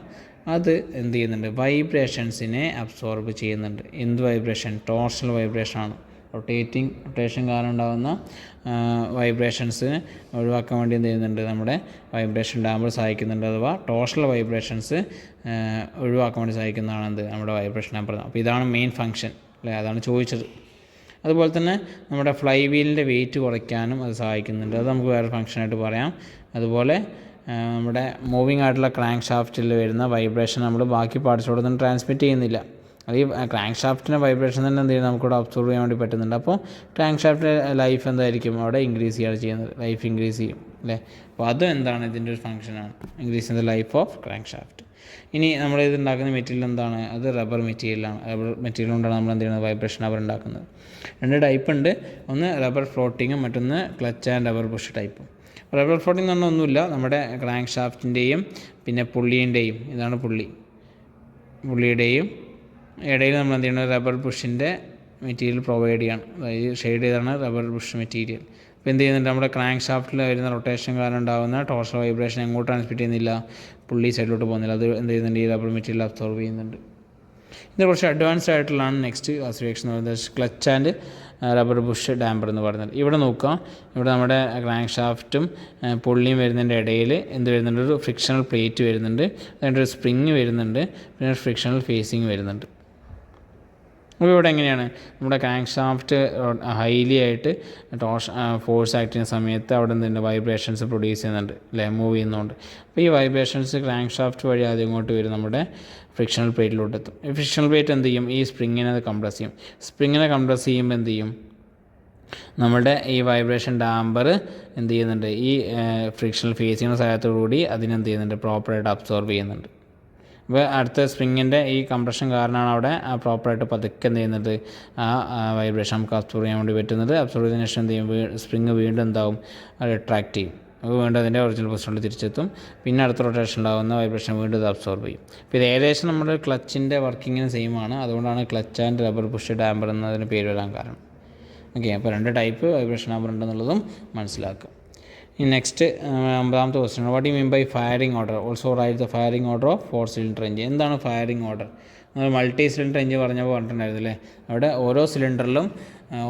അത് എന്ത് ചെയ്യുന്നുണ്ട്? വൈബ്രേഷൻസിനെ അബ്സോർബ് ചെയ്യുന്നുണ്ട്. എന്ത് വൈബ്രേഷൻ? ടോർഷണൽ വൈബ്രേഷനാണ്. റൊട്ടേഷൻ കാരണം ഉണ്ടാകുന്ന വൈബ്രേഷൻസിന് ഒഴിവാക്കാൻ വേണ്ടി എന്ത് ചെയ്യുന്നുണ്ട്? നമ്മുടെ വൈബ്രേഷൻ ഡാമ്പർ സഹായിക്കുന്നുണ്ട്. അഥവാ ടോർഷണൽ വൈബ്രേഷൻസ് ഒഴിവാക്കാൻ വേണ്ടി സഹായിക്കുന്നതാണ് എന്ത്? നമ്മുടെ വൈബ്രേഷൻ ഡാമ്പർ. അപ്പോൾ ഇതാണ് മെയിൻ ഫങ്ഷൻ അല്ലേ, അതാണ് ചോദിച്ചത്. അതുപോലെ തന്നെ നമ്മുടെ ഫ്ലൈ വീലിൻ്റെ വെയിറ്റ് കുറയ്ക്കാനും അത് സഹായിക്കുന്നുണ്ട്. അത് നമുക്ക് വേറെ ഫങ്ഷനായിട്ട് പറയാം. അതുപോലെ നമ്മുടെ മൂവിങ് ആയിട്ടുള്ള ക്രാങ്ക് ഷാഫ്റ്റിൽ വരുന്ന വൈബ്രേഷൻ നമ്മൾ ബാക്കി പാർട്സിലോടൊന്നും ട്രാൻസ്മിറ്റ് ചെയ്യുന്നില്ല. അത് ഈ ക്രാങ്ക് ഷാഫ്റ്റിൻ്റെ വൈബ്രേഷൻ തന്നെ എന്ത് ചെയ്യും? നമുക്കിവിടെ അബ്സോർവ് ചെയ്യാൻ വേണ്ടി പറ്റുന്നുണ്ട്. അപ്പോൾ ക്രാങ്ക് ഷാഫ്റ്റിൻ്റെ ലൈഫ് എന്തായിരിക്കും? അവിടെ ഇൻക്രീസ് ചെയ്യുകയാണ് ചെയ്യുന്നത്, ലൈഫ് ഇൻക്രീസ് ചെയ്യും അല്ലേ. അപ്പോൾ അതും എന്താണ്? ഇതിൻ്റെ ഒരു ഫംഗ്ഷനാണ്, increase in the life of crank shaft. ഇനി നമ്മൾ ഇത് ഉണ്ടാക്കുന്ന മെറ്റീരിയൽ എന്താണ്? അത് റബ്ബർ മെറ്റീരിയലാണ്. റബ്ബർ മെറ്റീരിയൽ കൊണ്ടാണ് നമ്മൾ എന്ത് ചെയ്യുന്നത്? വൈബ്രേഷൻ റബ്ബർ ഉണ്ടാക്കുന്നത്. 2 ടൈപ്പ് ഉണ്ട്. ഒന്ന് റബ്ബർ ഫ്ലോട്ടിങ്ങും മറ്റൊന്ന് ക്ലച്ച് ആൻഡ് റബ്ബർ ബുഷ് ടൈപ്പും. റബ്ബർ ഫ്ലോട്ടിംഗ് എന്ന് പറഞ്ഞാൽ ഒന്നുമില്ല, നമ്മുടെ ക്രാങ്ക് ഷാഫ്റ്റിൻ്റെയും പിന്നെ പുള്ളിയുടെയും, ഇതാണ് പുള്ളിയുടെയും ഇടയിൽ നമ്മൾ എന്ത് ചെയ്യണം? റബ്ബർ ബുഷിൻ്റെ മെറ്റീരിയൽ പ്രൊവൈഡ് ചെയ്യണം. അതായത് ഷെയ്ഡ് ചെയ്താണ് റബ്ബർ ബുഷ് മെറ്റീരിയൽ. അപ്പോൾ എന്ത് ചെയ്യുന്നുണ്ട്? നമ്മുടെ ക്രാങ്ക് ഷാഫ്റ്റിൽ വരുന്ന റൊട്ടേഷൻ കാരണം ഉണ്ടാകുന്ന ടോർഷണൽ വൈബ്രേഷൻ എങ്ങോട്ട് ട്രാൻസ്മിറ്റ് ചെയ്യുന്നില്ല? പുള്ളി സൈഡിലോട്ട് പോകുന്നില്ല. അത് എന്ത് ചെയ്യുന്നുണ്ട്? ഈ റബ്ബർ മെറ്റീരിയൽ അബ്സോർവ് ചെയ്യുന്നുണ്ട്. ഇതിന് കുറച്ച് അഡ്വാൻസ്ഡ് ആയിട്ടുള്ളതാണ് നെക്സ്റ്റ് ക്ലാസിഫിക്കേഷൻ എന്ന് പറയുന്നത്, clutch and rubber Bush damper എന്ന് പറയുന്നത്. ഇവിടെ നോക്കുക, ഇവിടെ നമ്മുടെ ക്രാങ്ക് ഷാഫ്റ്റും പുള്ളിയും വരുന്നതിൻ്റെ ഇടയിൽ എന്ത് വരുന്നുണ്ട്? ഒരു ഫ്രിക്ഷണൽ പ്ലേറ്റ് വരുന്നുണ്ട്, അതിൻ്റെ ഒരു സ്പ്രിങ് വരുന്നുണ്ട്, പിന്നെ ഒരു ഫ്രിക്ഷണൽ ഫേസിങ് വരുന്നുണ്ട്. അപ്പോൾ ഇവിടെ എങ്ങനെയാണ്? നമ്മുടെ ക്രാങ്ക് ഷാഫ്റ്റ് ഹൈലി ആയിട്ട് ഫോഴ്സ് ആക്ട് ചെയ്യുന്ന സമയത്ത് അവിടെ എന്തുണ്ട്? വൈബ്രേഷൻസ് പ്രൊഡ്യൂസ് ചെയ്യുന്നുണ്ട് അല്ലേ, മൂവ് ചെയ്യുന്നതുകൊണ്ട്. അപ്പോൾ ഈ വൈബ്രേഷൻസ് ക്രാങ്ക് ഷാഫ്റ്റ് വഴി ആദ്യം ഇങ്ങോട്ട് വരും, നമ്മുടെ ഫ്രിക്ഷണൽ പ്ലേറ്റിലോട്ട് എത്തും. ഈ ഫ്രിക്ഷണൽ പ്ലേറ്റ് എന്ത് ചെയ്യും? ഈ സ്പ്രിങ്ങിനെ കംപ്രസ് ചെയ്യും. സ്പ്രിങ്ങിനെ കംപ്രസ് ചെയ്യുമ്പോൾ എന്ത് ചെയ്യും? നമ്മുടെ ഈ വൈബ്രേഷൻ ഡാമ്പർ എന്ത് ചെയ്യുന്നുണ്ട്, ഈ ഫ്രിക്ഷണൽ ഫേസ് ചെയ്യുന്ന സഹായത്തോടുകൂടി അതിനെന്ത് ചെയ്യുന്നുണ്ട്, പ്രോപ്പറായിട്ട് അബ്സോർബ് ചെയ്യുന്നുണ്ട്. അപ്പോൾ അടുത്ത സ്പ്രിങ്ങിൻ്റെ ഈ കംപ്രഷൻ കാരണമാണ് അവിടെ പ്രോപ്പറായിട്ട് പതുക്കെ എന്ത് ചെയ്യുന്നത്, ആ വൈബ്രേഷൻ നമുക്ക് അബ്സോർബ് ചെയ്യാൻ വേണ്ടി പറ്റുന്നത്. അബ്സോർബ് ചെയ്തതിനു ശേഷം എന്ത് ചെയ്യും, സ്പ്രിങ് വീണ്ടും എന്താവും, അത് റിട്രാക്ട് ചെയ്യും. അപ്പോൾ വീണ്ടും അതിൻ്റെ ഒറിജിനൽ പൊസിഷനിൽ തിരിച്ചെത്തും. പിന്നെ അടുത്ത റൊട്ടേഷൻ ഉണ്ടാകുന്ന വൈബ്രേഷൻ വീണ്ടും ഇത് അബ്സോർബ് ചെയ്യും. അപ്പോൾ ഇത് ഏകദേശം നമ്മുടെ ക്ലച്ചിൻ്റെ വർക്കിങ്ങിന് സെയിം ആണ്. അതുകൊണ്ടാണ് clutch and rubber push damper എന്നതിന് പേര് വരാൻ കാരണം. ഓക്കെ, അപ്പോൾ 2 ടൈപ്പ് വൈബ്രേഷൻ ഡാമ്പർ ഉണ്ടെന്നുള്ളതും മനസ്സിലാക്കുക. ഇനി നെക്സ്റ്റ് 9ാമത്തെ question, what you mean by firing order? Also write the firing order of 4 cylinder engine. എന്താണ് ഫയറിംഗ് ഓർഡർ? നമ്മൾ മൾട്ടി സിലിണ്ടർ എഞ്ചിൻ പറഞ്ഞപ്പോൾ പറഞ്ഞിട്ടുണ്ടായിരുന്നു അല്ലേ, അവിടെ ഓരോ സിലിണ്ടറിലും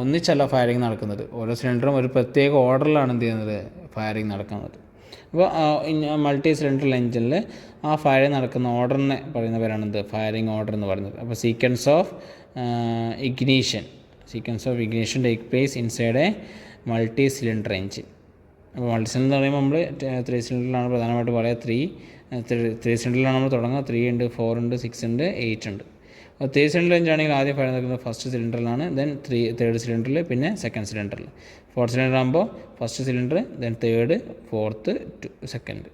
ഒന്നിച്ചല്ല ഫയറിംഗ് നടക്കുന്നത്. ഓരോ സിലിണ്ടറും ഒരു പ്രത്യേക ഓർഡറിലാണ് എന്ത് ചെയ്യുന്നത്, ഫയറിംഗ് നടക്കുന്നത്. അപ്പോൾ മൾട്ടി സിലിണ്ടർ എഞ്ചിനിൽ ആ ഫയറിംഗ് നടക്കുന്ന ഓർഡറിനെ പറയുന്ന പേരാണ് എന്ത്, ഫയറിംഗ് ഓർഡർ എന്ന് പറയുന്നത്. അപ്പോൾ sequence of ignition take place inside A multi cylinder engine. അപ്പോൾ മൾട്ടി സിലിണ്ടർ എന്ന് പറയുമ്പോൾ നമ്മൾ 3 സിലിണ്ടറിലാണ് പ്രധാനമായിട്ട് പറയുക. 3 സിലിണ്ടറിലാണ് നമ്മൾ തുടങ്ങുക. 3 ഉണ്ട്, 4 ഉണ്ട്, 6 ഉണ്ട്, 8 ഉണ്ട്. അപ്പോൾ 3 സിലിണ്ടർ എഞ്ചിനാണെങ്കിൽ ആദ്യം ഫയർ നടക്കുന്നത് ഫസ്റ്റ് സിലിണ്ടറിലാണ്, ദെൻ തേർഡ് സിലിണ്ടറിൽ, പിന്നെ സെക്കൻഡ് സിലിണ്ടറിൽ. 4th സിലിണ്ടർ ആകുമ്പോൾ first cylinder, then third, 4th, second.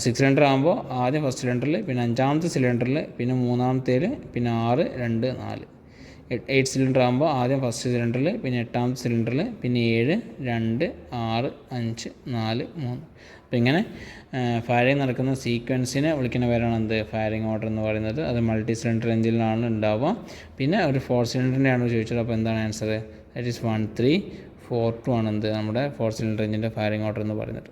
6 cylinder ആകുമ്പോൾ ആദ്യം ഫസ്റ്റ് സിലിണ്ടറിൽ, പിന്നെ 5ാമത്തെ സിലിണ്ടറിൽ, പിന്നെ 3ാമത്തേൽ, പിന്നെ 6, 2, 4. 8 സിലിണ്ടർ ആകുമ്പോൾ ആദ്യം ഫസ്റ്റ് സിലിണ്ടറിൽ, പിന്നെ 8ാമത്തെ സിലിണ്ടറിൽ, പിന്നെ 7, 2, 6, 5, 4, 3. അപ്പോൾ ഇങ്ങനെ ഫയറിംഗ് നടക്കുന്ന സീക്വൻസിനെ വിളിക്കുന്ന പേരാണ് എന്ത്, ഫയറിംഗ് ഓർഡർ എന്ന് പറയുന്നത്. അത് മൾട്ടി സിലിണ്ടർ എഞ്ചിനിലാണ് ഉണ്ടാവുക. പിന്നെ ഒരു 4 സിലിണ്ടറിൻ്റെ ആണ് ചോദിച്ചത്. അപ്പോൾ എന്താണ് ആൻസർ? ദാറ്റ് ഈസ് 1, 3, 4, 2 ആണ് എന്ത്, നമ്മുടെ 4 സിലിണ്ടർ എഞ്ചിൻ്റെ ഫയറിംഗ് ഓർഡർ എന്ന് പറയുന്നത്.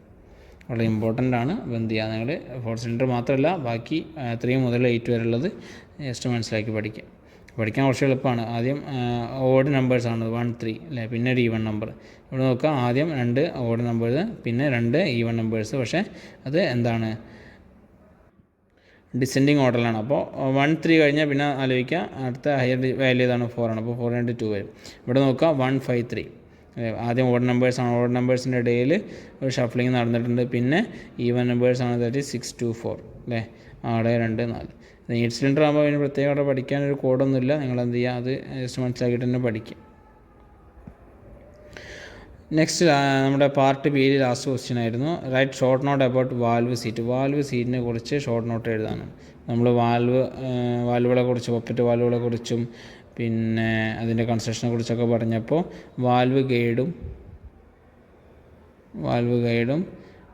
വളരെ ഇമ്പോർട്ടൻ്റ് ആണ്. അപ്പോൾ എന്ത് ചെയ്യുക, നിങ്ങൾ 4 സിലിണ്ടർ മാത്രമല്ല ബാക്കി 3 മുതൽ 8 വരെ ഉള്ളത് ജസ്റ്റ് മനസ്സിലാക്കി പഠിക്കാൻ കുറച്ച് എളുപ്പമാണ്. ആദ്യം ഓഡ് നമ്പേഴ്സാണ് 1, 3 അല്ലേ, പിന്നെ ഒരു ഈവൺ നമ്പർ. ഇവിടെ നോക്കുക, ആദ്യം 2 ഓഡ് നമ്പേഴ്സ്, പിന്നെ 2 ഈവൺ നമ്പേഴ്സ്. പക്ഷേ അത് എന്താണ്, ഡിസെൻഡിങ് ഓർഡറിലാണ്. അപ്പോൾ 1, 3 കഴിഞ്ഞാൽ പിന്നെ ആലോചിക്കുക അടുത്ത ഹയർ വാല്യൂ ഏതാണ്, 4 ആണ്. അപ്പോൾ 4 × 2 വരും. ഇവിടെ നോക്കുക 1, 5, 3 ആദ്യം ഓഡ് നമ്പേഴ്സാണ്. ഓഡ് നമ്പേഴ്സിൻ്റെ ഇടയിൽ ഒരു ഷഫ്ലിംഗ് നടന്നിട്ടുണ്ട്. പിന്നെ ഈവൻ നമ്പേഴ്സാണ്, ദാറ്റ് 6, 2, 4 അല്ലേ, 6, 2, 4. 8 സിലിണ്ടർ ആകുമ്പോൾ അതിന് പ്രത്യേകമായിട്ട് പഠിക്കാനൊരു കോഡൊന്നുമില്ല. നിങ്ങൾ എന്ത് ചെയ്യുക, അത് ജസ്റ്റ് മനസ്സിലാക്കിയിട്ട് തന്നെ പഠിക്കുക. നെക്സ്റ്റ് നമ്മുടെ പാർട്ട് ബിയിൽ ലാസ്റ്റ് ക്വസ്റ്റ്യൻ ആയിരുന്നു. Write short note about valve seat. Valve സീറ്റിനെ കുറിച്ച് ഷോർട്ട് നോട്ട് എഴുതാനാണ്. നമ്മൾ വാൽവുകളെ കുറിച്ച്, പപ്പറ്റ് വാൽവുകളെ കുറിച്ചും പിന്നെ അതിൻ്റെ കൺസ്ട്രക്ഷനെ കുറിച്ചൊക്കെ പറഞ്ഞപ്പോൾ വാൽവ് ഗൈഡും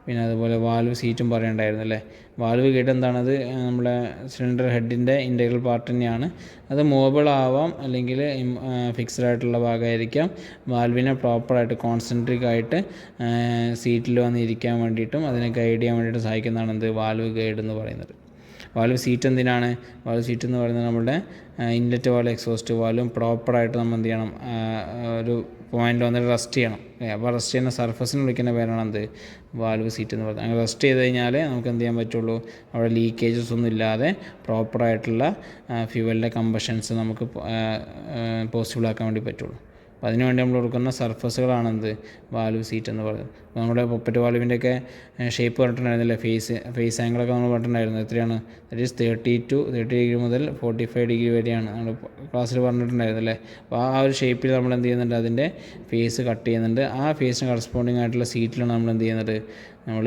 പിന്നെ അതുപോലെ വാൽവ് സീറ്റും പറയണ്ടായിരുന്നു അല്ലേ. വാൽവ് ഗൈഡ് എന്താണത്, നമ്മുടെ സിലിണ്ടർ ഹെഡിൻ്റെ ഇൻറ്റഗ്രൽ പാർട്ട് തന്നെയാണ്. അത് മൂവബിൾ ആവാം, അല്ലെങ്കിൽ ഫിക്സ്ഡ് ആയിട്ടുള്ള ഭാഗമായിരിക്കാം. വാൽവിനെ പ്രോപ്പറായിട്ട് കോൺസെൻട്രിക് ആയിട്ട് സീറ്റിൽ വന്നിരിക്കാൻ വേണ്ടിയിട്ടും അതിനെ ഗൈഡ് ചെയ്യാൻ വേണ്ടിയിട്ട് സഹായിക്കുന്നതാണ് എന്ത്, വാൽവ് ഗൈഡ് എന്ന് പറയുന്നത്. വാൽവ് സീറ്റ് എന്തിനാണ്, വാൽവ് സീറ്റ് എന്ന് പറയുന്നത് നമ്മുടെ ഇൻലെറ്റ് വാൽവ്, എക്സോസ്റ്റ് വാൽവും പ്രോപ്പറായിട്ട് നമ്മൾ എന്ത് ചെയ്യണം, ഒരു പോയിൻ്റ് വന്നിട്ട് റെസ്റ്റ് ചെയ്യണം. അപ്പോൾ റെസ്റ്റ് ചെയ്യുന്ന സർഫസിന് വിളിക്കുന്ന പേരാണ് എന്ത്, വാൽവ് സീറ്റ് എന്ന് പറയുന്നത്. അങ്ങനെ റെസ്റ്റ് ചെയ്ത് കഴിഞ്ഞാൽ നമുക്ക് എന്ത് ചെയ്യാൻ പറ്റുള്ളൂ, അവിടെ ലീക്കേജസ് ഒന്നും ഇല്ലാതെ പ്രോപ്പറായിട്ടുള്ള ഫ്യൂവലിൻ്റെ കമ്പഷൻസ് നമുക്ക് പോസിബിൾ ആക്കാൻ വേണ്ടി പറ്റുള്ളൂ. അപ്പോൾ അതിനുവേണ്ടി നമ്മൾ കൊടുക്കുന്ന സർഫസുകളാണെന്ത്, വാൽവ് സീറ്റ് എന്ന് പറയുന്നത്. അപ്പോൾ നമ്മുടെ പൊപ്പറ്റ് വാൽവിൻ്റെയൊക്കെ ഷേപ്പ് പറഞ്ഞിട്ടുണ്ടായിരുന്നില്ലേ, ഫേസ് ആംഗിളൊക്കെ നമ്മൾ പറഞ്ഞിട്ടുണ്ടായിരുന്നു. എത്രയാണ്, ദാറ്റ് ഈസ് 30 മുതൽ 45 വരെയാണ് നമ്മൾ ക്ലാസ്സിൽ പറഞ്ഞിട്ടുണ്ടായിരുന്നല്ലേ. അപ്പോൾ ആ ഒരു ഷേപ്പിൽ നമ്മൾ എന്ത് ചെയ്യുന്നുണ്ട്, അതിൻ്റെ ഫേസ് കട്ട് ചെയ്യുന്നുണ്ട്. ആ ഫേസിന് കറസ്പോണ്ടിങ് ആയിട്ടുള്ള സീറ്റിലാണ് നമ്മൾ എന്ത് ചെയ്യുന്നത്, നമ്മൾ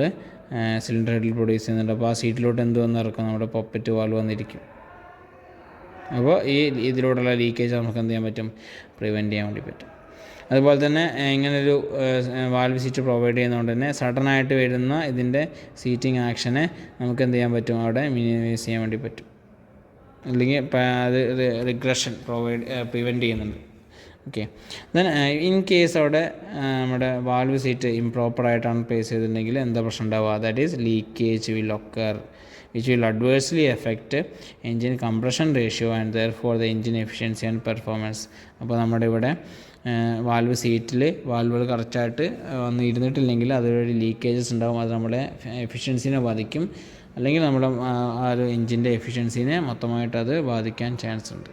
സിലിണ്ടർ ഹെഡിൽ പ്രൊഡ്യൂസ് ചെയ്യുന്നുണ്ട്. അപ്പോൾ ആ സീറ്റിലോട്ട് എന്ത് വന്ന് ഇറക്കും, നമ്മുടെ പൊപ്പറ്റ് വാൽവ് വന്നിരിക്കും. അപ്പോൾ ഈ ഇതിലൂടെയുള്ള ലീക്കേജ് നമുക്ക് എന്ത് ചെയ്യാൻ പറ്റും, പ്രിവെൻറ്റ് ചെയ്യാൻ വേണ്ടി പറ്റും. അതുപോലെ തന്നെ ഇങ്ങനൊരു വാൽവ് സീറ്റ് പ്രൊവൈഡ് ചെയ്യുന്നതുകൊണ്ട് തന്നെ സഡനായിട്ട് വരുന്ന ഇതിൻ്റെ സീറ്റിംഗ് ആക്ഷനെ നമുക്ക് എന്ത് ചെയ്യാൻ പറ്റും, അവിടെ മിനിമൈസ് ചെയ്യാൻ വേണ്ടി പറ്റും. അല്ലെങ്കിൽ അത് റിഗ്രഷൻ പ്രിവെൻറ്റ് ചെയ്യുന്നുണ്ട്. ഓക്കെ, ദെൻ ഇൻ കേസ് അവിടെ നമ്മുടെ വാൽവ് സീറ്റ് ഇംപ്രോപ്പറായിട്ടാണ് പ്ലേസ് ചെയ്തിട്ടുണ്ടെങ്കിൽ എന്താ പ്രശ്നം ഉണ്ടാവുക, that is leakage will occur which will adversely affect engine compression ratio and therefore the engine efficiency and performance. അപ്പോൾ നമ്മുടെ ഇവിടെ വാൽവ് സീറ്റിൽ വാൽവുകൾ കറക്റ്റായിട്ട് വന്ന് ഇരുന്നിട്ടില്ലെങ്കിൽ അതുവഴി ലീക്കേജസ് ഉണ്ടാകും. അത് നമ്മുടെ എഫിഷ്യൻസിനെ ബാധിക്കും, അല്ലെങ്കിൽ നമ്മുടെ ആ ഒരു എഞ്ചിൻ്റെ എഫിഷ്യൻസിനെ മൊത്തമായിട്ട് അത് ബാധിക്കാൻ ചാൻസ് ഉണ്ട്.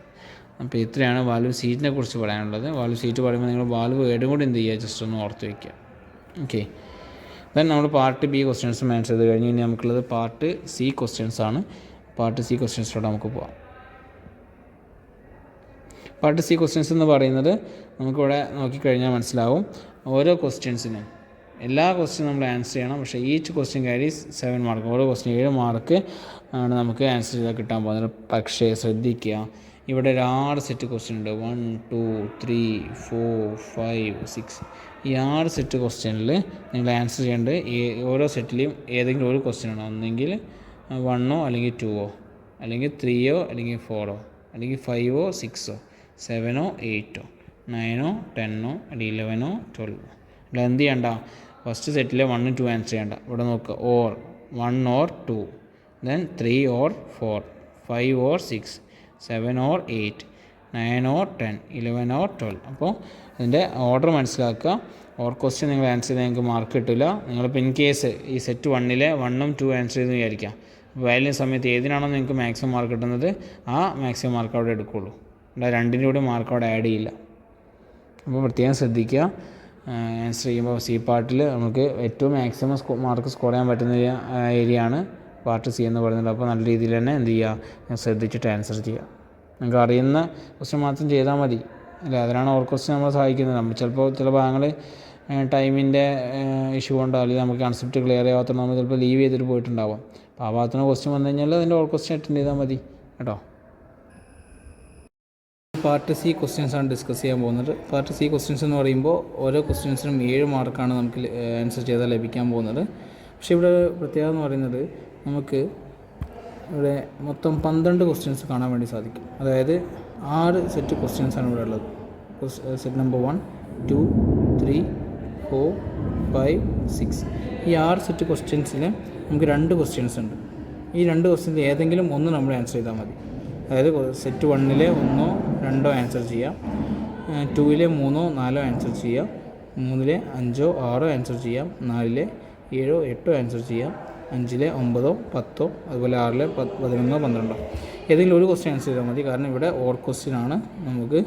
അപ്പോൾ ഇത്രയാണ് വാൽവ് സീറ്റിനെ കുറിച്ച് പറയാനുള്ളത്. വാൽവ് സീറ്റ് പറയുമ്പോൾ നിങ്ങൾ വാൽവ് ഗൈഡും കൂടി എന്ത് ചെയ്യുക, ജസ്റ്റ് ഒന്ന് ഓർത്ത് വയ്ക്കുക. ഓക്കെ, ദെൻ നമ്മൾ പാർട്ട് ബി ക്വസ്റ്റ്യൻസും ആൻസർ ചെയ്ത് കഴിഞ്ഞ് ഇനി നമുക്കുള്ളത് പാർട്ട് സി ക്വസ്റ്റ്യൻസ് ആണ്. പാർട്ട് സി ക്വസ്റ്റ്യൻസിലൂടെ നമുക്ക് പോകാം. പാർട്ട് സി ക്വസ്റ്റ്യൻസ് എന്ന് പറയുന്നത് നമുക്കിവിടെ നോക്കിക്കഴിഞ്ഞാൽ മനസ്സിലാവും. ഓരോ ക്വസ്റ്റ്യൻസിനും എല്ലാ ക്വസ്റ്റ്യനും നമ്മൾ ആൻസർ ചെയ്യണം. പക്ഷേ ഈച്ച് ക്വസ്റ്റ്യൻ ക്യാരീസ് 7 മാർക്ക്. ഓരോ ക്വസ്റ്റ്യൻ 7 മാർക്ക് ആണ് നമുക്ക് ആൻസർ ചെയ്താൽ കിട്ടാൻ പോകുന്നത്. പക്ഷേ ശ്രദ്ധിക്കുക, ഇവിടെ ഒരു 6 സെറ്റ് ക്വസ്റ്റ്യൻ ഉണ്ട്. 1 2 3 4 5 6. ഈ 6 സെറ്റ് ക്വസ്റ്റ്യനിൽ നിങ്ങൾ ആൻസർ ചെയ്യേണ്ടത് ഓരോ സെറ്റിലെയും ഏതെങ്കിലും ഒരു ക്വസ്റ്റ്യനാണ്. ഒന്നെങ്കിൽ 1 അല്ലെങ്കിൽ 2 അല്ലെങ്കിൽ 3 അല്ലെങ്കിൽ 4 അല്ലെങ്കിൽ 5 6 7 8 9 10 അല്ലെങ്കിൽ 11 12. ഇവിടെ എന്ത് ചെയ്യണ്ട, ഫസ്റ്റ് സെറ്റിലെ 1 2 ആൻസർ ചെയ്യണ്ട. ഇവിടെ നോക്കുക, or 1 or 2, then 3 or 4, 5 or 6, 7 or 8, 9 or 10, 11 or 12. അപ്പോൾ ഇതിൻ്റെ ഓർഡർ മനസ്സിലാക്കുക. ഓർ ക്വസ്റ്റ്യൻ നിങ്ങൾ ആൻസർ ചെയ്താൽ നിങ്ങൾക്ക് മാർക്ക് കിട്ടില്ല. നിങ്ങളിപ്പോൾ ഇൻ കേസ് ഈ സെറ്റ് 1-ലെ 1ഉം 2 ആൻസർ ചെയ്തെന്ന് വിചാരിക്കാം. അപ്പോൾ വാല്യൂ സമയത്ത് ഏതിനാണോ നിങ്ങൾക്ക് മാക്സിമം മാർക്ക് കിട്ടുന്നത് ആ മാക്സിമം മാർക്ക് അവിടെ എടുക്കുകയുള്ളൂ. ഇവിടെ രണ്ടിൻ്റെ കൂടെ മാർക്ക് അവിടെ ആഡ് ചെയ്യില്ല. അപ്പോൾ പ്രത്യേകം ശ്രദ്ധിക്കുക. ആൻസർ ചെയ്യുമ്പോൾ സി പാർട്ടിൽ നമുക്ക് ഏറ്റവും മാക്സിമം മാർക്ക് സ്കോർ ചെയ്യാൻ പറ്റുന്ന ഏരിയ ആണ് പാർട്ട് സി എന്ന് പറയുന്നത്. അപ്പോൾ നല്ല രീതിയിൽ തന്നെ എന്ത് ചെയ്യുക, ശ്രദ്ധിച്ചിട്ട് ആൻസർ ചെയ്യുക. നിങ്ങൾക്ക് അറിയുന്ന ക്വസ്റ്റ്യൻ മാത്രം ചെയ്താൽ മതി അല്ലേ. അതിനാണ് ഓർ ക്വസ്റ്റ്യൻ നമ്മളെ സഹായിക്കുന്നത്. നമ്മൾ ചില ഭാഗങ്ങൾ ടൈമിൻ്റെ ഇഷ്യൂ കൊണ്ടോ അല്ലെങ്കിൽ നമുക്ക് കൺസെപ്റ്റ് ക്ലിയർ ചെയ്യാത്തതുകൊണ്ട് നമ്മൾ ചിലപ്പോൾ ലീവ് ചെയ്തിട്ട് പോയിട്ടുണ്ടാവാം. അപ്പോൾ ആ ഭാഗത്തുനിന്ന് ക്വസ്റ്റ്യൻ വന്നു കഴിഞ്ഞാൽ അതിൻ്റെ ഓർ ക്വസ്റ്റ്യൻ അറ്റൻഡ് ചെയ്താൽ മതി കേട്ടോ. പാർട്ട് സി ക്വസ്റ്റ്യൻസ് ആണ് ഡിസ്കസ് ചെയ്യാൻ പോകുന്നത്. പാർട്ട് സി ക്വസ്റ്റ്യൻസ് എന്ന് പറയുമ്പോൾ ഓരോ ക്വസ്റ്റ്യൻസിനും 7 മാർക്കാണ് നമുക്ക് ആൻസർ ചെയ്താൽ ലഭിക്കാൻ പോകുന്നത്. പക്ഷേ ഇവിടെ പ്രത്യേകത എന്ന് പറയുന്നത് നമുക്ക് ഇവിടെ മൊത്തം 12 ക്വസ്റ്റ്യൻസ് കാണാൻ വേണ്ടി സാധിക്കും. അതായത് 6 സെറ്റ് ക്വസ്റ്റ്യൻസാണ് ഇവിടെ ഉള്ളത്. Set number 1 2 3 4 5 6. ഈ 6 സെറ്റ് ക്വസ്റ്റ്യൻസിൽ നമുക്ക് 2 ക്വസ്റ്റ്യൻസ് ഉണ്ട്. ഈ 2 ക്വസ്റ്റ്യൻസിൽ ഏതെങ്കിലും ഒന്ന് നമ്മൾ ആൻസർ ചെയ്താൽ മതി. അതായത് സെറ്റ് 1-ലെ 1 2 ആൻസർ ചെയ്യാം, 2-ലെ 3 4 ആൻസർ ചെയ്യാം, 3-ലെ 5 6 ആൻസർ ചെയ്യാം, 4-ലെ 7 8 ആൻസർ ചെയ്യാം, 5-ലെ 9 10, അതുപോലെ 6-ലെ 11 12. ഏതെങ്കിലും ഒരു ക്വസ്റ്റ്യൻ ആൻസർ ചെയ്താൽ മതി. കാരണം ഇവിടെ ഓർ ക്വസ്റ്റ്യനാണ് നമുക്ക്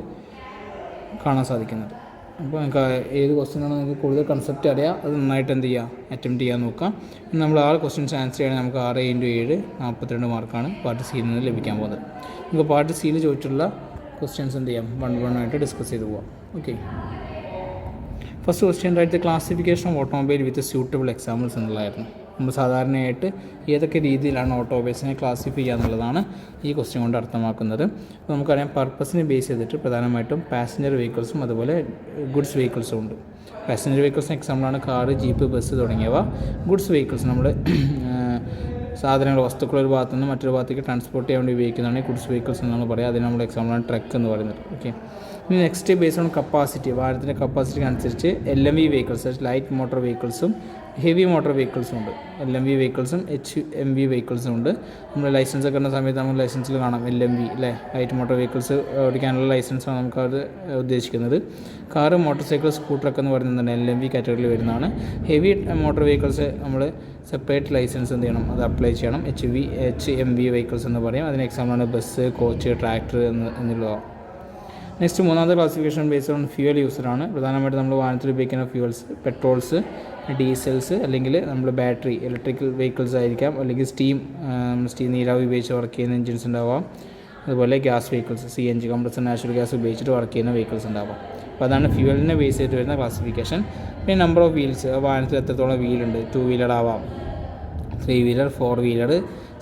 കാണാൻ സാധിക്കുന്നത്. അപ്പോൾ നിങ്ങൾക്ക് ഏത് ക്വസ്റ്റ്യനാണ് നിങ്ങൾക്ക് കൂടുതൽ കൺസെപ്റ്റ് അറിയാം അത് നന്നായിട്ട് എന്ത് ചെയ്യുക, അറ്റംപ്റ്റ് ചെയ്യാൻ നോക്കാം. നമ്മൾ 6 ക്വസ്റ്റ്യൻസ് ആൻസർ ചെയ്യണമെങ്കിൽ നമുക്ക് 6 × 7 42 മാർക്കാണ് പാർട്ട് സിയിൽ നിന്ന് ലഭിക്കാൻ പോകുന്നത്. നമുക്ക് പാർട്ട് സിയിൽ ചോദിച്ചിട്ടുള്ള ക്വസ്റ്റ്യൻസ് എന്ത് ചെയ്യാം, 1 ആയിട്ട് ഡിസ്കസ് ചെയ്ത് പോവാം. Okay, first question write the classification of automobile with suitable examples എന്നുള്ളതായിരുന്നു. നമ്മൾ സാധാരണയായിട്ട് ഏതൊക്കെ രീതിയിലാണ് ഓട്ടോമൊബൈൽസിനെ ക്ലാസിഫൈ ചെയ്യുക എന്നുള്ളതാണ് ഈ ക്വസ്റ്റ്യൻ കൊണ്ട് അർത്ഥമാക്കുന്നത്. അപ്പോൾ നമുക്കറിയാം പർപ്പസിനെ ബേസ് ചെയ്തിട്ട് പ്രധാനമായിട്ടും പാസഞ്ചർ വെഹിക്കിൾസും അതുപോലെ ഗുഡ്സ് വെഹിക്കിൾസും ഉണ്ട്. പാസഞ്ചർ വെഹിക്കിൾസിന് എക്സാമ്പിളാണ് കാറ്, ജീപ്പ്, ബസ് തുടങ്ങിയവ. ഗുഡ്സ് വെഹിക്കിൾസ് നമ്മൾ സാധനങ്ങൾ, വസ്തുക്കൾ ഒരു ഭാഗത്തു നിന്ന് മറ്റൊരു ഭാഗത്തേക്ക് ട്രാൻസ്പോർട്ട് ചെയ്യാൻ വേണ്ടി ഉപയോഗിക്കുന്നതാണ് ഗുഡ്സ് വെഹിക്കിൾസ് എന്ന് നമ്മൾ പറയുക. അതിന് നമ്മൾ എക്സാമ്പിളാണ് ട്രക്ക് എന്ന് പറയുന്നത്. ഓക്കെ, ഇനി നെക്സ്റ്റ് ബേസ്ഡ് ഓൺ കപ്പാസിറ്റി, വാഹനത്തിൻ്റെ കപ്പാസിറ്റിക്ക് അനുസരിച്ച് LMV വെഹിക്കിൾസ്, ലൈറ്റ് മോട്ടോർ വെഹിക്കിൾസും ഹെവി മോട്ടോർ വെഹിക്കിൾസും ഉണ്ട്. LMV വെഹിക്കിൾസും HMV വെഹിക്കിൾസും ഉണ്ട്. നമ്മൾ ലൈസൻസ് ഒക്കെ ഉള്ള സമയത്ത് നമ്മൾ ലൈസൻസിൽ കാണാം LMV അല്ലേ, ലൈറ്റ് മോട്ടോർ വെഹിക്കിൾസ് ഓടിക്കാനുള്ള ലൈസൻസാണ് നമുക്കത് ഉദ്ദേശിക്കുന്നത്. കാറ്, മോട്ടോർ സൈക്കിൾ, സ്കൂട്ടറൊക്കെ എന്ന് പറയുന്നത് LMV കാറ്റഗറിയിൽ വരുന്നതാണ്. ഹെവി മോട്ടോർ വെഹിക്കിൾസ് നമ്മൾ സെപ്പറേറ്റ് ലൈസൻസ് എന്ത് ചെയ്യണം, അത് അപ്ലൈ ചെയ്യണം. HMV വെഹിക്കിൾസ് എന്ന് പറയും. അതിന് എക്സാമ്പിളാണ് ബസ്, കോച്ച്, ട്രാക്ടർ എന്നുള്ളതാണ്. നെക്സ്റ്റ് മൂന്നാമത്തെ ക്ലാസിഫിക്കേഷൻ ബേസ്ഡ് ഓൺ ഫ്യൂവൽ യൂസറാണ്. പ്രധാനമായിട്ടും നമ്മൾ വാഹനത്തിൽ ഉപയോഗിക്കുന്ന ഫ്യൂവൽസ് പെട്രോൾസ്, ഡീസൽസ്, അല്ലെങ്കിൽ നമ്മൾ ബാറ്ററി ഇലക്ട്രിക്കൽ വെഹിക്കിൾസ് ആയിരിക്കാം, അല്ലെങ്കിൽ സ്റ്റീം നീരാവി ഉപയോഗിച്ച് വർക്ക് ചെയ്യുന്ന എഞ്ചിൻസ് ഉണ്ടാവാം. അതുപോലെ gas vehicles, CNG compressor natural gas ഉപയോഗിച്ചിട്ട് വർക്ക് ചെയ്യുന്ന വെഹിക്കിൾസ് ഉണ്ടാവാം. അപ്പോൾ അതാണ് ഫ്യൂവലിനെ ബേസ് ചെയ്തിട്ട് വരുന്ന ക്ലാസിഫിക്കേഷൻ. പിന്നെ നമ്പർ ഓഫ് വീൽസ്, വാഹനത്തിൽ എത്രത്തോളം വീലുണ്ട്, 2 വീലർ ആവാം, 3 വീലർ, 4 വീലർ,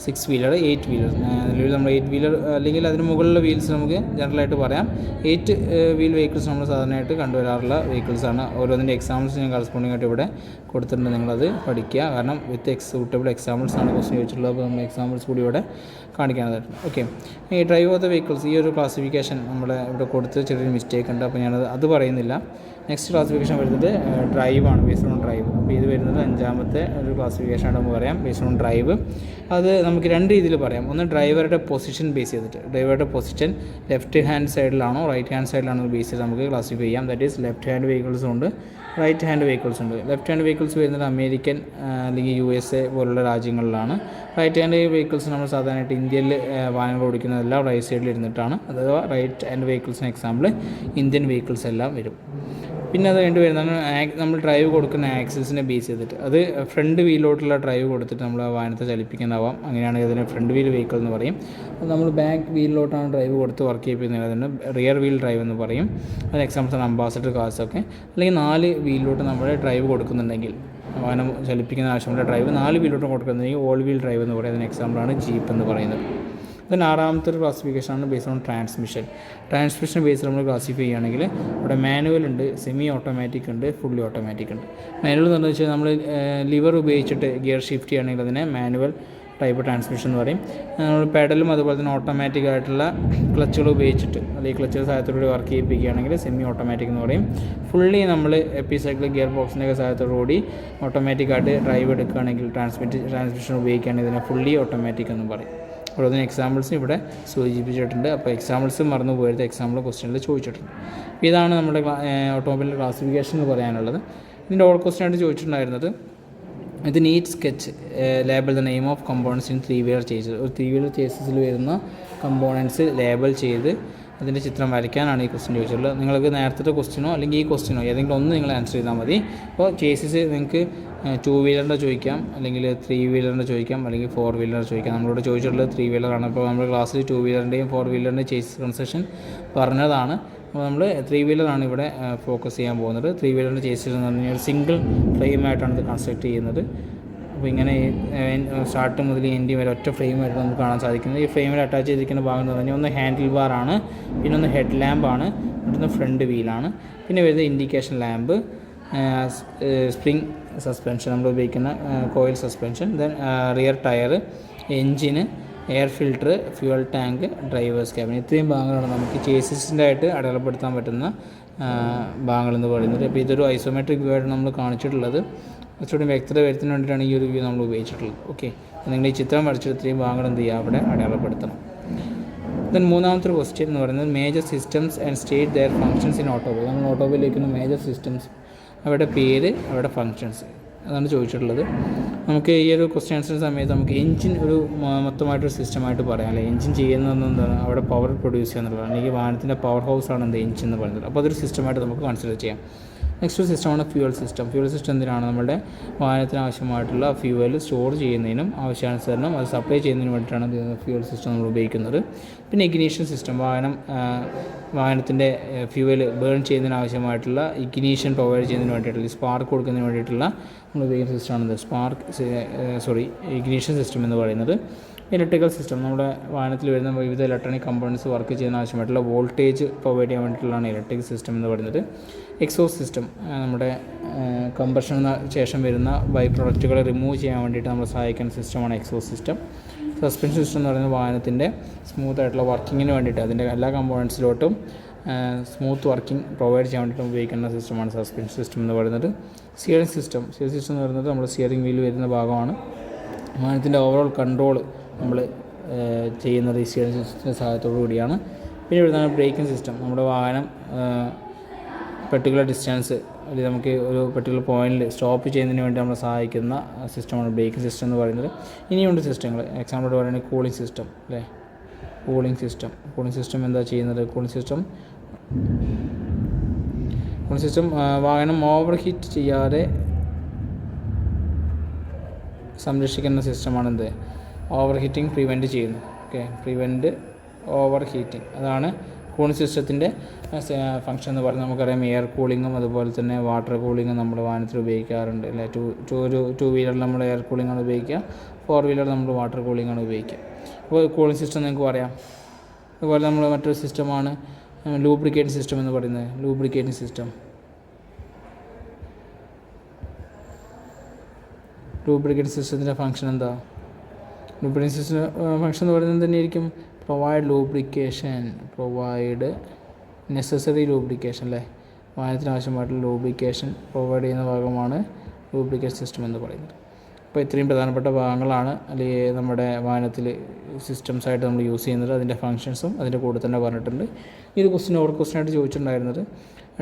6 വീലർ, 8 വീലർ. നിലവിൽ നമ്മൾ 8 വീലർ അല്ലെങ്കിൽ അതിന് മുകളിലുള്ള വീൽസ് നമുക്ക് ജനറലായിട്ട് പറയാം. 8 വീൽ വെഹിക്കിൾസ് നമ്മൾ സാധാരണയായിട്ട് കണ്ടുവരാറുള്ള വെഹിക്കിൾസാണ്. ഓരോന്നിൻ്റെ എക്സാമ്പിൾസ് ഞാൻ കറസ്പോണ്ടിങ് ആയിട്ട് ഇവിടെ കൊടുത്തിട്ടുണ്ട്, നിങ്ങളത് പഠിക്കുക. കാരണം വിത്ത് സൂട്ടബിൾ എക്സാമ്പിൾസ് ആണ് ക്വസ്റ്റ്യൻ ചോദിച്ചിട്ടുള്ളത്. അപ്പോൾ നമ്മൾ എക്സാമ്പിൾസ് കൂടി ഇവിടെ കാണിക്കാനായിട്ട്. ഓക്കെ, ഈ ഡ്രൈവ് ഓഫ് ദ വെഹിക്കിൾസ്, ഈ ഒരു ക്ലാസിഫിക്കേഷൻ നമ്മുടെ ഇവിടെ കൊടുത്ത് ചെറിയൊരു മിസ്റ്റേക്ക് ഉണ്ട്. അപ്പോൾ ഞാനത് പറയുന്നില്ല. നെക്സ്റ്റ് ക്ലാസിഫിക്കേഷൻ വരുന്നത് ഡ്രൈവാണ്, ബേസ്ഡ് ഓൺ ഡ്രൈവ്. അപ്പോൾ ഇത് വരുന്നത് 5ാമത്തെ ഒരു ക്ലാസിഫിക്കേഷൻ ആയിട്ട് നമുക്ക് പറയാം, ബേസ്ഡ് ഓൺ ഡ്രൈവ്. അത് നമുക്ക് 2 രീതിയിൽ പറയാം. ഒന്ന് ഡ്രൈവറുടെ പൊസിഷൻ ബേസ് ചെയ്തിട്ട്, ഡ്രൈവറുടെ പൊസിഷൻ ലെഫ്റ്റ് ഹാൻഡ് സൈഡിലാണോ റൈറ്റ് ഹാൻഡ് സൈഡിലാണോ ബേസ് ചെയ്ത് നമുക്ക് ക്ലാസിഫൈ ചെയ്യാം. ദാറ്റ് ഈസ് ലെഫ്റ്റ് ഹാൻഡ് വെഹിക്കിൾസും ഉണ്ട്, റൈറ്റ് ഹാൻഡ് വെഹിക്കിൾസ് ഉണ്ട്. ലെഫ്റ്റ് ഹാൻഡ് വെഹിക്കിൾസ് വരുന്നത് അമേരിക്കൻ അല്ലെങ്കിൽ USA പോലുള്ള രാജ്യങ്ങളിലാണ്. റൈറ്റ് ഹാൻഡ് വെഹിക്കിൾസ് നമ്മൾ സാധാരണയായിട്ട് ഇന്ത്യയിൽ വാഹനങ്ങൾ ഓടിക്കുന്നതെല്ലാം റൈറ്റ് സൈഡിൽ ഇരുന്നിട്ടാണ്. അഥവാ റൈറ്റ് ഹാൻഡ് വെഹിക്കിൾസിന് എക്സാമ്പിൾ ഇന്ത്യൻ വെഹിക്കിൾസ് എല്ലാം വരും. പിന്നെ അത് വേണ്ടി വരുന്നതാണ് നമ്മൾ ഡ്രൈവ് കൊടുക്കുന്ന ആക്സിസിനെ ബേസ് ചെയ്തിട്ട് അത് ഫ്രണ്ട് വീലിലോട്ടുള്ള ഡ്രൈവ് കൊടുത്തിട്ട് നമ്മൾ ആ വാഹനത്തെ ചലിപ്പിക്കുന്നതാവാം. അങ്ങനെയാണെങ്കിൽ അതിനെ ഫ്രണ്ട് വീൽ വെഹിക്കിൾ എന്ന് പറയും. അത് നമ്മൾ ബാക്ക് വീലിലോട്ടാണ് ഡ്രൈവ് കൊടുത്ത് വർക്ക് ചെയ്യിപ്പിക്കുന്നത്, അതിന് റിയർ വീൽ ഡ്രൈവ് എന്ന് പറയും. അതിന് എക്സാമ്പിൾസാണ് അംബാസഡർ കാർസൊക്കെ. അല്ലെങ്കിൽ 4 വീലിലോട്ട് നമ്മൾ ഡ്രൈവ് കൊടുക്കുന്നുണ്ടെങ്കിൽ, വാഹനം ചലിപ്പിക്കുന്ന ആവശ്യമുള്ള ഡ്രൈവ് 4 വീലിലോട്ട് കൊടുക്കുന്നുണ്ടെങ്കിൽ ഓൾ വീൽ ഡ്രൈവ് എന്ന് പറയും. അതിന് എക്സാമ്പിളാണ് ജീപ്പ് എന്ന് പറയുന്നത്. then 6ാമത്തെ ഒരു ക്ലാസിഫിക്കേഷനാണ് ബേസ്ഡ് ഓൺ ട്രാൻസ്മിഷൻ ബേസ്ഡ് നമ്മൾ ക്ലാസിഫൈ ചെയ്യുകയാണെങ്കിൽ ഇവിടെ മാനുവൽ ഉണ്ട്, സെമി ഓട്ടോമാറ്റിക് ഉണ്ട്, ഫുള്ളി ഓട്ടോമാറ്റിക് ഉണ്ട്. മാനുവൽ എന്ന് പറഞ്ഞു വെച്ചാൽ നമ്മൾ ലിവർ ഉപയോഗിച്ചിട്ട് ഗിയർ ഷിഫ്റ്റ് ചെയ്യുകയാണെങ്കിൽ അതിനെ മാനുവൽ ടൈപ്പ് ട്രാൻസ്മിഷൻ എന്ന് പറയും. നമ്മൾ പെഡലും അതുപോലെ തന്നെ ഓട്ടോമാറ്റിക് ആയിട്ടുള്ള ക്ലച്ചുകൾ ഉപയോഗിച്ചിട്ട് അല്ലെങ്കിൽ ക്ലച്ചുകൾ സഹായത്തോടുകൂടി വർക്ക് ചെയ്യിപ്പിക്കുകയാണെങ്കിൽ സെമി ഓട്ടോമാറ്റിക് എന്ന് പറയും. ഫുള്ളി നമ്മൾ എപ്പിസൈക്കിൾ ഗിയർ ബോക്സിൻ്റെയൊക്കെ സഹായത്തോടുകൂടി ഓട്ടോമാറ്റിക്കായിട്ട് ഡ്രൈവ് എടുക്കുകയാണെങ്കിൽ ട്രാൻസ്മിഷൻ ഉപയോഗിക്കുകയാണെങ്കിൽ ഇതിനെ ഫുള്ളി ഓട്ടോമാറ്റിക് എന്ന് പറയും. ഓരോന്നിന് എക്സാമ്പിൾസ് ഇവിടെ സൂചിപ്പിച്ചിട്ടുണ്ട്. അപ്പോൾ എക്സാമ്പിൾസ് മറന്നു പോയത് എക്സാമ്പിൾ ക്വസ്റ്റ്യനിൽ ചോദിച്ചിട്ടുണ്ട്. ഇതാണ് നമ്മുടെ ഓട്ടോമൊബൈലിൻ്റെ ക്ലാസിഫിക്കേഷൻ എന്ന് പറയാനുള്ളത്. ഇതിൻ്റെ ഓൾ ക്വസ്റ്റ്യൻ ആയിട്ട് ചോദിച്ചിട്ടുണ്ടായിരുന്നത് ഇത് neat sketch label the name of components in three wheeler chassis. ഒരു 3-വീലർ ചേസസിൽ വരുന്ന കമ്പോണൻസ് ലേബൽ ചെയ്ത് അതിൻ്റെ ചിത്രം വരയ്ക്കാനാണ് ഈ ക്വസ്റ്റ്യൻ ചോദിച്ചിട്ടുള്ളത്. നിങ്ങൾക്ക് നേരത്തെ ക്വസ്റ്റ്യനോ അല്ലെങ്കിൽ ഈ ക്വസ്റ്റ്യനോ ഏതെങ്കിലും ഒന്ന് നിങ്ങൾ ആൻസർ ചെയ്താൽ മതി. അപ്പോൾ ചേസസ് നിങ്ങൾക്ക് 2-വീലറിൻ്റെ ചോദിക്കാം, അല്ലെങ്കിൽ 3-വീലറിൻ്റെ ചോദിക്കാം, അല്ലെങ്കിൽ 4-വീലറിൻ്റെ ചോദിക്കാം. നമ്മളിവിടെ ചോദിച്ചിട്ടുള്ളത് 3-വീലറാണ്. അപ്പോൾ നമ്മുടെ ക്ലാസ്സിൽ 2-വീലറിൻ്റെയും 4-വീലറിൻ്റെയും ചേസസ് കൺസെഷൻ പറഞ്ഞതാണ്. അപ്പോൾ നമ്മൾ 3-വീലറാണ് ഇവിടെ ഫോക്കസ് ചെയ്യാൻ പോകുന്നത്. 3-വീലറിൻ്റെ ചേസസ് എന്ന് പറഞ്ഞാൽ ഒരു സിംഗിൾ ഫ്രെയിമായിട്ടാണ് ഇത് കൺസ്ട്രക്ട് ചെയ്യുന്നത്. അപ്പോൾ ഇങ്ങനെ സ്റ്റാർട്ട് മുതൽ എൻഡിങ് വരെ ഒറ്റ ഫ്രെയിമായിട്ട് നമുക്ക് കാണാൻ സാധിക്കുന്നത്. ഈ ഫ്രെയിമിൽ അറ്റാച്ച് ചെയ്തിരിക്കുന്ന ഭാഗം എന്ന് പറഞ്ഞാൽ ഒന്ന് ഹാൻഡിൽ ബാറാണ്, പിന്നെ ഒന്ന് ഹെഡ് ലാമ്പാണ്, മറ്റൊന്ന് ഫ്രണ്ട് വീലാണ്, പിന്നെ വരുന്നത് ഇൻഡിക്കേഷൻ ലാമ്പ്, സ്പ്രിംഗ് സസ്പെൻഷൻ നമ്മൾ ഉപയോഗിക്കുന്ന coil suspension, then rear tyre, എൻജിന്, air filter, fuel tank, drivers cabin. ഇത്രയും ഭാഗങ്ങളാണ് നമുക്ക് ചേസിൻ്റെ ആയിട്ട് അടയാളപ്പെടുത്താൻ പറ്റുന്ന ഭാഗങ്ങളെന്ന് പറയുന്നത്. അപ്പോൾ ഇതൊരു ഐസോമെട്രിക് വ്യൂ ആയിട്ട് നമ്മൾ കാണിച്ചിട്ടുള്ളത്. കുറച്ചുകൂടി വ്യക്തത വരുത്തുന്നതിന് വേണ്ടിയിട്ടാണ് ഈ ഒരു വ്യൂ നമ്മൾ ഉപയോഗിച്ചിട്ടുള്ളത്. ഓക്കെ, നിങ്ങൾ ഈ ചിത്രം വരച്ചിട്ട് ഇത്രയും ഭാഗങ്ങൾ എന്ത് ചെയ്യുക, അവിടെ അടയാളപ്പെടുത്തണം. ദെൻ 3ാമത്തെ ക്വസ്റ്റ്യൻ എന്ന് പറയുന്നത് major systems and state there functions in automobile. നമ്മൾ ഓട്ടോമൊബൈലിലേക്കുന്ന മേജർ സിസ്റ്റംസ്, അവരുടെ പേര്, അവരുടെ ഫങ്ഷൻസ്, അതാണ് ചോദിച്ചിട്ടുള്ളത്. നമുക്ക് ഈ ഒരു ക്വസ്റ്റ്യൻ ആൻസർ സമയത്ത് നമുക്ക് എഞ്ചിൻ ഒരു മൊത്തമായിട്ടൊരു സിസ്റ്റമായിട്ട് പറയാം, അല്ലെ? എഞ്ചിൻ ചെയ്യുന്നത് എന്താണ്, അവിടെ പവർ പ്രൊഡ്യൂസ് ചെയ്യുക എന്നുള്ളതാണ്. അല്ലെങ്കിൽ വാഹനത്തിൻ്റെ പവർ ഹൗസാണ് എന്ത് എഞ്ചിൻ എന്ന് പറയുന്നത്. അപ്പോൾ അതൊരു സിസ്റ്റമായിട്ട് നമുക്ക് കൺസിഡർ ചെയ്യാം. നെക്സ്റ്റ് സിസ്റ്റമാണ് ഫ്യൂവൽ സിസ്റ്റം. ഫ്യൂവൽ സിസ്റ്റം എന്തിനാണ്? നമ്മുടെ വാഹനത്തിന് ആവശ്യമായിട്ടുള്ള ഫ്യൂവൽ സ്റ്റോർ ചെയ്യുന്നതിനും ആവശ്യാനുസരണം അത് സപ്ലൈ ചെയ്യുന്നതിന് വേണ്ടിയിട്ടാണ് ഫ്യൂവൽ സിസ്റ്റം നമ്മൾ ഉപയോഗിക്കുന്നത്. പിന്നെ ഇഗ്നീഷൻ സിസ്റ്റം, വാഹനത്തിൻ്റെ ഫ്യൂവൽ ബേൺ ചെയ്യുന്നതിന് ആവശ്യമായിട്ടുള്ള ഇഗ്നീഷൻ പ്രൊവൈഡ് ചെയ്യുന്നതിന് വേണ്ടിയിട്ടുള്ള സ്പാർക്ക് കൊടുക്കുന്നതിന് വേണ്ടിയിട്ടുള്ള നമ്മൾ ഉപയോഗിക്കുന്ന സിസ്റ്റമാണ് ഇഗ്നീഷൻ സിസ്റ്റം എന്ന് പറയുന്നത്. ഇലക്ട്രിക്കൽ സിസ്റ്റം, നമ്മുടെ വാഹനത്തിൽ വരുന്ന വിവിധ ഇലക്ട്രോണിക് കമ്പോണൻസ് വർക്ക് ചെയ്യുന്ന ആവശ്യമായിട്ടുള്ള വോൾട്ടേജ് പ്രൊവൈഡ് ചെയ്യാൻ വേണ്ടിയിട്ടുള്ളതാണ് ഇലക്ട്രിക് സിസ്റ്റം എന്ന് പറയുന്നത്. എക്സോസ്റ്റ് സിസ്റ്റം, നമ്മുടെ കമ്പഷന് ശേഷം വരുന്ന ബൈ പ്രൊഡക്റ്റുകളെ റിമൂവ് ചെയ്യാൻ വേണ്ടിയിട്ട് നമ്മൾ സഹായിക്കുന്ന സിസ്റ്റമാണ് എക്സോസ്റ്റ് സിസ്റ്റം. സസ്പെൻഷൻ സിസ്റ്റം എന്ന് പറയുന്നത് വാഹനത്തിൻ്റെ സ്മൂത്ത് ആയിട്ടുള്ള വർക്കിങ്ങിന് വേണ്ടിയിട്ട് അതിൻ്റെ എല്ലാ കമ്പോണൻസിലോട്ടും സ്മൂത്ത് വർക്കിംഗ് പ്രൊവൈഡ് ചെയ്യാൻ വേണ്ടിയിട്ട് ഉപയോഗിക്കുന്ന സിസ്റ്റമാണ് സസ്പെൻഷൻ സിസ്റ്റം എന്ന് പറയുന്നത്. സ്റ്റിയറിംഗ് സിസ്റ്റം എന്ന് പറയുന്നത് നമ്മൾ സ്റ്റിയറിംഗ് വീൽ വരുന്ന ഭാഗമാണ്. വാഹനത്തിൻ്റെ ഓവറോൾ കൺട്രോൾ നമ്മൾ ചെയ്യുന്നത് ഈ സ്റ്റിയറിംഗ് സിസ്റ്റത്തിൻ്റെ സഹായത്തോടു കൂടിയാണ്. പിന്നെ ഇവിടുന്നാണ് ബ്രേക്കിംഗ് സിസ്റ്റം. നമ്മുടെ വാഹനം പെർട്ടിക്കുലർ ഡിസ്റ്റൻസ് അല്ലെങ്കിൽ നമുക്ക് ഒരു പെർട്ടിക്കുലർ പോയിന്റിൽ സ്റ്റോപ്പ് ചെയ്യുന്നതിന് വേണ്ടി നമ്മൾ സഹായിക്കുന്ന സിസ്റ്റമാണ് ബ്രേക്കിംഗ് സിസ്റ്റം എന്ന് പറയുന്നത്. ഇനിയുണ്ട് സിസ്റ്റങ്ങൾ. എക്സാമ്പിൾ പറയുകയാണെങ്കിൽ കൂളിംഗ് സിസ്റ്റം, അല്ലേ? കൂളിംഗ് സിസ്റ്റം എന്താ ചെയ്യുന്നത്? കൂളിംഗ് സിസ്റ്റം വാഹനം ഓവർ ഹീറ്റ് ചെയ്യാതെ സംരക്ഷിക്കുന്ന സിസ്റ്റമാണെന്ത്? ഓവർ ഹീറ്റിംഗ് പ്രിവെൻറ്റ് ചെയ്യുന്നു. ഓക്കെ, പ്രിവെൻറ്റ് ഓവർ ഹീറ്റിംഗ്, അതാണ് കൂളിംഗ് സിസ്റ്റത്തിൻ്റെ ഫംഗ്ഷൻ എന്ന് പറയുന്നത്. നമുക്കറിയാം എയർ കൂളിങ്ങും അതുപോലെ തന്നെ വാട്ടർ കൂളിങ്ങും നമ്മുടെ വാഹനത്തിൽ ഉപയോഗിക്കാറുണ്ട്, അല്ലേ? ടു വീലറിൽ നമ്മൾ എയർ കൂളിങ്ങാണ് ഉപയോഗിക്കുക, 4-വീലർ നമ്മൾ വാട്ടർ കൂളിങ്ങാണ് ഉപയോഗിക്കുക. അപ്പോൾ കൂളിംഗ് സിസ്റ്റം നിങ്ങൾക്ക് പറയാം. അതുപോലെ നമ്മൾ മറ്റൊരു സിസ്റ്റമാണ് ലൂബ്രിക്കേറ്റിംഗ് സിസ്റ്റം എന്ന് പറയുന്നത്. ലൂബ്രിക്കേറ്റിംഗ് സിസ്റ്റത്തിൻ്റെ ഫംഗ്ഷൻ എന്താ? ലൂബ്രിക്കേറ്റിംഗ് സിസ്റ്റം ഫംഗ്ഷൻ എന്ന് പറയുന്നത് തന്നെയായിരിക്കും പ്രൊവൈഡ് നെസസറി ലൂബ്രിക്കേഷൻ, അല്ലേ? വാഹനത്തിന് ആവശ്യമായിട്ടുള്ള ലൂബ്രിക്കേഷൻ പ്രൊവൈഡ് ചെയ്യുന്ന ഭാഗമാണ് ലൂബ്രിക്കേഷൻ സിസ്റ്റം എന്ന് പറയുന്നത്. അപ്പോൾ ഇത്രയും പ്രധാനപ്പെട്ട ഭാഗങ്ങളാണ് അല്ലെങ്കിൽ നമ്മുടെ വാഹനത്തിൽ സിസ്റ്റംസായിട്ട് നമ്മൾ യൂസ് ചെയ്യുന്നത്. അതിൻ്റെ ഫങ്ഷൻസും അതിൻ്റെ കൂടെ തന്നെ പറഞ്ഞിട്ടുണ്ട്. ഈ ഒരു ഓവർ ക്വസ്റ്റ്യനായിട്ട് ചോദിച്ചിട്ടുണ്ടായിരുന്നത്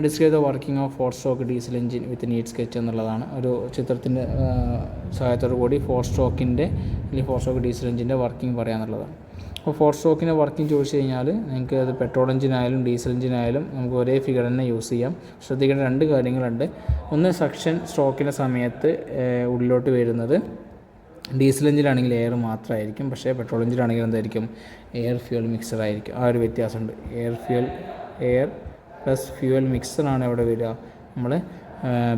describe the working of 4-stroke diesel engine with neat sketch എന്നുള്ളതാണ്. ഒരു ചിത്രത്തിൻ്റെ സഹായത്തോടു കൂടി 4-stroke ഡീസൽ എഞ്ചിൻ്റെ വർക്കിംഗ് പറയാമെന്നുള്ളതാണ്. അപ്പോൾ 4 സ്ട്രോക്കിൻ്റെ വർക്കിംഗ് ചോദിച്ചു കഴിഞ്ഞാൽ നിങ്ങൾക്ക് അത് പെട്രോൾ എഞ്ചിനായാലും ഡീസൽ എഞ്ചിനായാലും നമുക്ക് ഒരേ ഫിഗർ തന്നെ യൂസ് ചെയ്യാം. ശ്രദ്ധിക്കേണ്ട 2 കാര്യങ്ങളുണ്ട്. ഒന്ന്, സക്ഷൻ സ്ട്രോക്കിൻ്റെ സമയത്ത് ഉള്ളിലോട്ട് വരുന്നത് ഡീസൽ എഞ്ചിനാണെങ്കിൽ എയർ മാത്രമായിരിക്കും, പക്ഷേ പെട്രോൾ എഞ്ചിനാണെങ്കിൽ എന്തായിരിക്കും, എയർ ഫ്യൂൽ മിക്സർ ആയിരിക്കും. ആ ഒരു വ്യത്യാസമുണ്ട്. എയർ പ്ലസ് ഫ്യൂവൽ മിക്സറാണ് എവിടെ വരിക, നമ്മൾ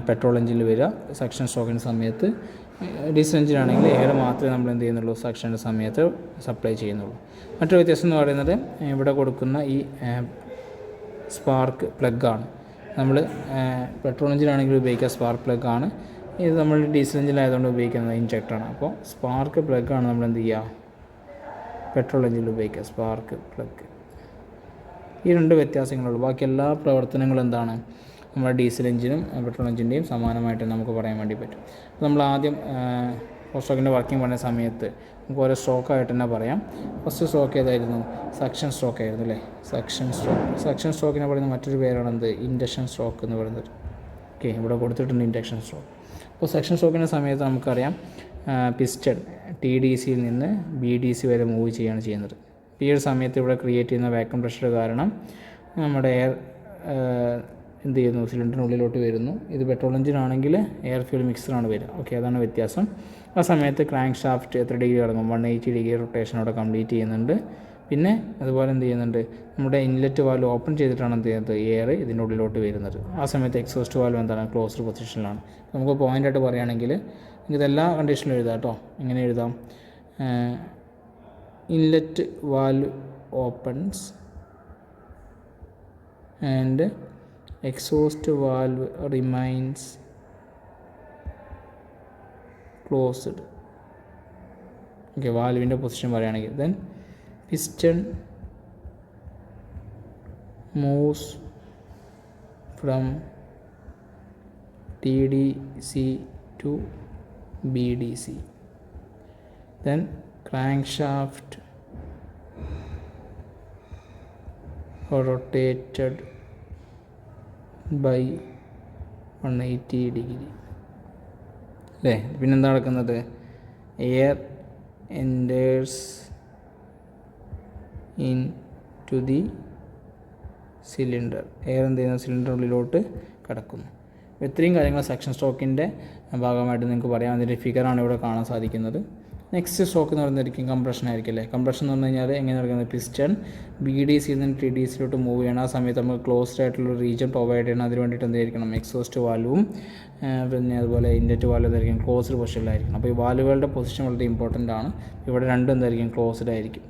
പെട്രോൾ എഞ്ചിനിൽ വരിക സക്ഷൻ സ്ട്രോക്കിൻ്റെ സമയത്ത്. ഡീസൽ എഞ്ചിനാണെങ്കിൽ എയർ മാത്രമേ നമ്മൾ എന്ത് ചെയ്യുന്നുള്ളൂ, സക്ഷൻ്റെ സമയത്ത് സപ്ലൈ ചെയ്യുന്നുള്ളൂ. മറ്റൊരു വ്യത്യാസം എന്ന് പറയുന്നത് ഇവിടെ കൊടുക്കുന്ന ഈ സ്പാർക്ക് പ്ലഗാണ്. നമ്മൾ പെട്രോൾ എഞ്ചിനാണെങ്കിൽ ഉപയോഗിക്കുക സ്പാർക്ക് പ്ലഗാണ്. ഇത് നമ്മൾ ഡീസൽ എഞ്ചിനായതുകൊണ്ട് ഉപയോഗിക്കുന്നത് ഇഞ്ചക്ടറാണ്. അപ്പോൾ സ്പാർക്ക് പ്ലഗാണ് നമ്മൾ എന്ത് ചെയ്യുക, പെട്രോൾ എഞ്ചിനിൽ ഉപയോഗിക്കുക സ്പാർക്ക് പ്ലഗ്. ഈ 2 വ്യത്യാസങ്ങളുള്ളൂ. ബാക്കി എല്ലാ പ്രവർത്തനങ്ങളും എന്താണ്, നമ്മുടെ ഡീസൽ എഞ്ചിനും പെട്രോൾ എഞ്ചിൻ്റെയും സമാനമായിട്ട് നമുക്ക് പറയാൻ വേണ്ടി പറ്റും. അപ്പോൾ നമ്മൾ ആദ്യം ഫസ്റ്റ് സ്ട്രോക്കിൻ്റെ വർക്കിംഗ് പറഞ്ഞ സമയത്ത് നമുക്ക് ഓരോ സ്ട്രോക്കായിട്ട് തന്നെ പറയാം. ഫസ്റ്റ് സ്ട്രോക്ക് ഏതായിരുന്നു, സക്ഷൻ സ്ട്രോക്ക് ആയിരുന്നു അല്ലേ. സക്ഷൻ സ്ട്രോക്കിനെ പറയുന്ന മറ്റൊരു പേരാണ് എന്ത്, ഇൻഡക്ഷൻ സ്ട്രോക്ക് എന്ന് പറയുന്നത്. ഓക്കെ, ഇവിടെ കൊടുത്തിട്ടുണ്ട് ഇൻഡക്ഷൻ സ്ട്രോക്ക്. അപ്പോൾ സക്ഷൻ സ്ട്രോക്കിൻ്റെ സമയത്ത് നമുക്കറിയാം പിസ്റ്റൺ TDCയിൽ നിന്ന് BDC വരെ മൂവ് ചെയ്യുകയാണ് ചെയ്യുന്നത്. ഈ ഒരു സമയത്ത് ഇവിടെ ക്രിയേറ്റ് ചെയ്യുന്ന വാക്യൂം പ്രഷർ കാരണം നമ്മുടെ എയർ എന്ത് ചെയ്യുന്നു, സിലിണ്ടറിനുള്ളിലോട്ട് വരുന്നു. ഇത് പെട്രോൾ എഞ്ചിനാണെങ്കിൽ എയർ ഫ്യൂൽ മിക്സറാണ് വരിക. ഓക്കെ, അതാണ് വ്യത്യാസം. ആ സമയത്ത് ക്രാങ്ക് ഷാഫ്റ്റ് എത്ര ഡിഗ്രി കറങ്ങും, 180 ഡിഗ്രി റൊട്ടേഷൻ അവിടെ കംപ്ലീറ്റ് ചെയ്യുന്നുണ്ട്. പിന്നെ അതുപോലെ എന്ത് ചെയ്യുന്നുണ്ട്, നമ്മുടെ ഇൻലെറ്റ് വാൽവ് ഓപ്പൺ ചെയ്തിട്ടാണ് എന്ത് ചെയ്യുന്നത്, എയർ ഇതിൻ്റെ ഉള്ളിലോട്ട് വരുന്നത്. ആ സമയത്ത് എക്സോസ്റ്റ് വാൽവ് എന്താണ്, ക്ലോസ്ഡ് പൊസിഷനിലാണ്. നമുക്ക് പോയിൻ്റായിട്ട് പറയുകയാണെങ്കിൽ ഇതെല്ലാ കണ്ടീഷനിലും എഴുതാം കേട്ടോ. ഇങ്ങനെ എഴുതാം, inlet valve opens and exhaust valve remains closed. Okay, വാൽവിൻ്റെ പൊസിഷൻ പറയുകയാണെങ്കിൽ then piston moves from TDC to BDC. Then crankshaft rotated by 180 degree. അല്ലേ, പിന്നെന്താ നടക്കുന്നത്, air enters into the cylinder. Air എന്ത് ചെയ്യുന്ന സിലിണ്ടറിനുള്ളിലോട്ട് കടക്കുന്നു. ഇത്രയും കാര്യങ്ങൾ സെക്ഷൻ സ്ട്രോക്കിൻ്റെ ഭാഗമായിട്ട് നിങ്ങൾക്ക് പറയാം. അതിൻ്റെ ഫിഗറാണ് ഇവിടെ കാണാൻ സാധിക്കുന്നത്. നെക്സ്റ്റ് സ്ട്രോക്ക് എന്ന് പറയുന്നതായിരിക്കും കംപ്രഷൻ ആയിരിക്കും അല്ലേ. കംപ്രഷൻ എന്ന് പറഞ്ഞു കഴിഞ്ഞാൽ എങ്ങനെ നടക്കുന്നത്, പിസ്റ്റൺ BDCയിൽ നിന്ന് TDCയിലോട്ട് മൂവ് ചെയ്യണം. ആ സമയത്ത് നമുക്ക് ക്ലോസ്ഡ് ആയിട്ടുള്ള റീജിയൻ പ്രൊവൈഡ് ചെയ്യണം. അതിന് വേണ്ടിയിട്ട് എന്തായിരിക്കണം, എക്സോസ്റ്റ് വാൽവും പിന്നെ അതുപോലെ ഇൻലെറ്റ് വാൽവ് എന്തായിരിക്കും, ക്ലോസ്ഡ് പൊസിഷനിലായിരിക്കണം. അപ്പോൾ ഈ വാൽവുകളുടെ പൊസിഷൻ വളരെ ഇമ്പോർട്ടൻ്റ് ആണ്. ഇവിടെ രണ്ടും എന്തായിരിക്കും, ക്ലോസ്ഡ് ആയിരിക്കും.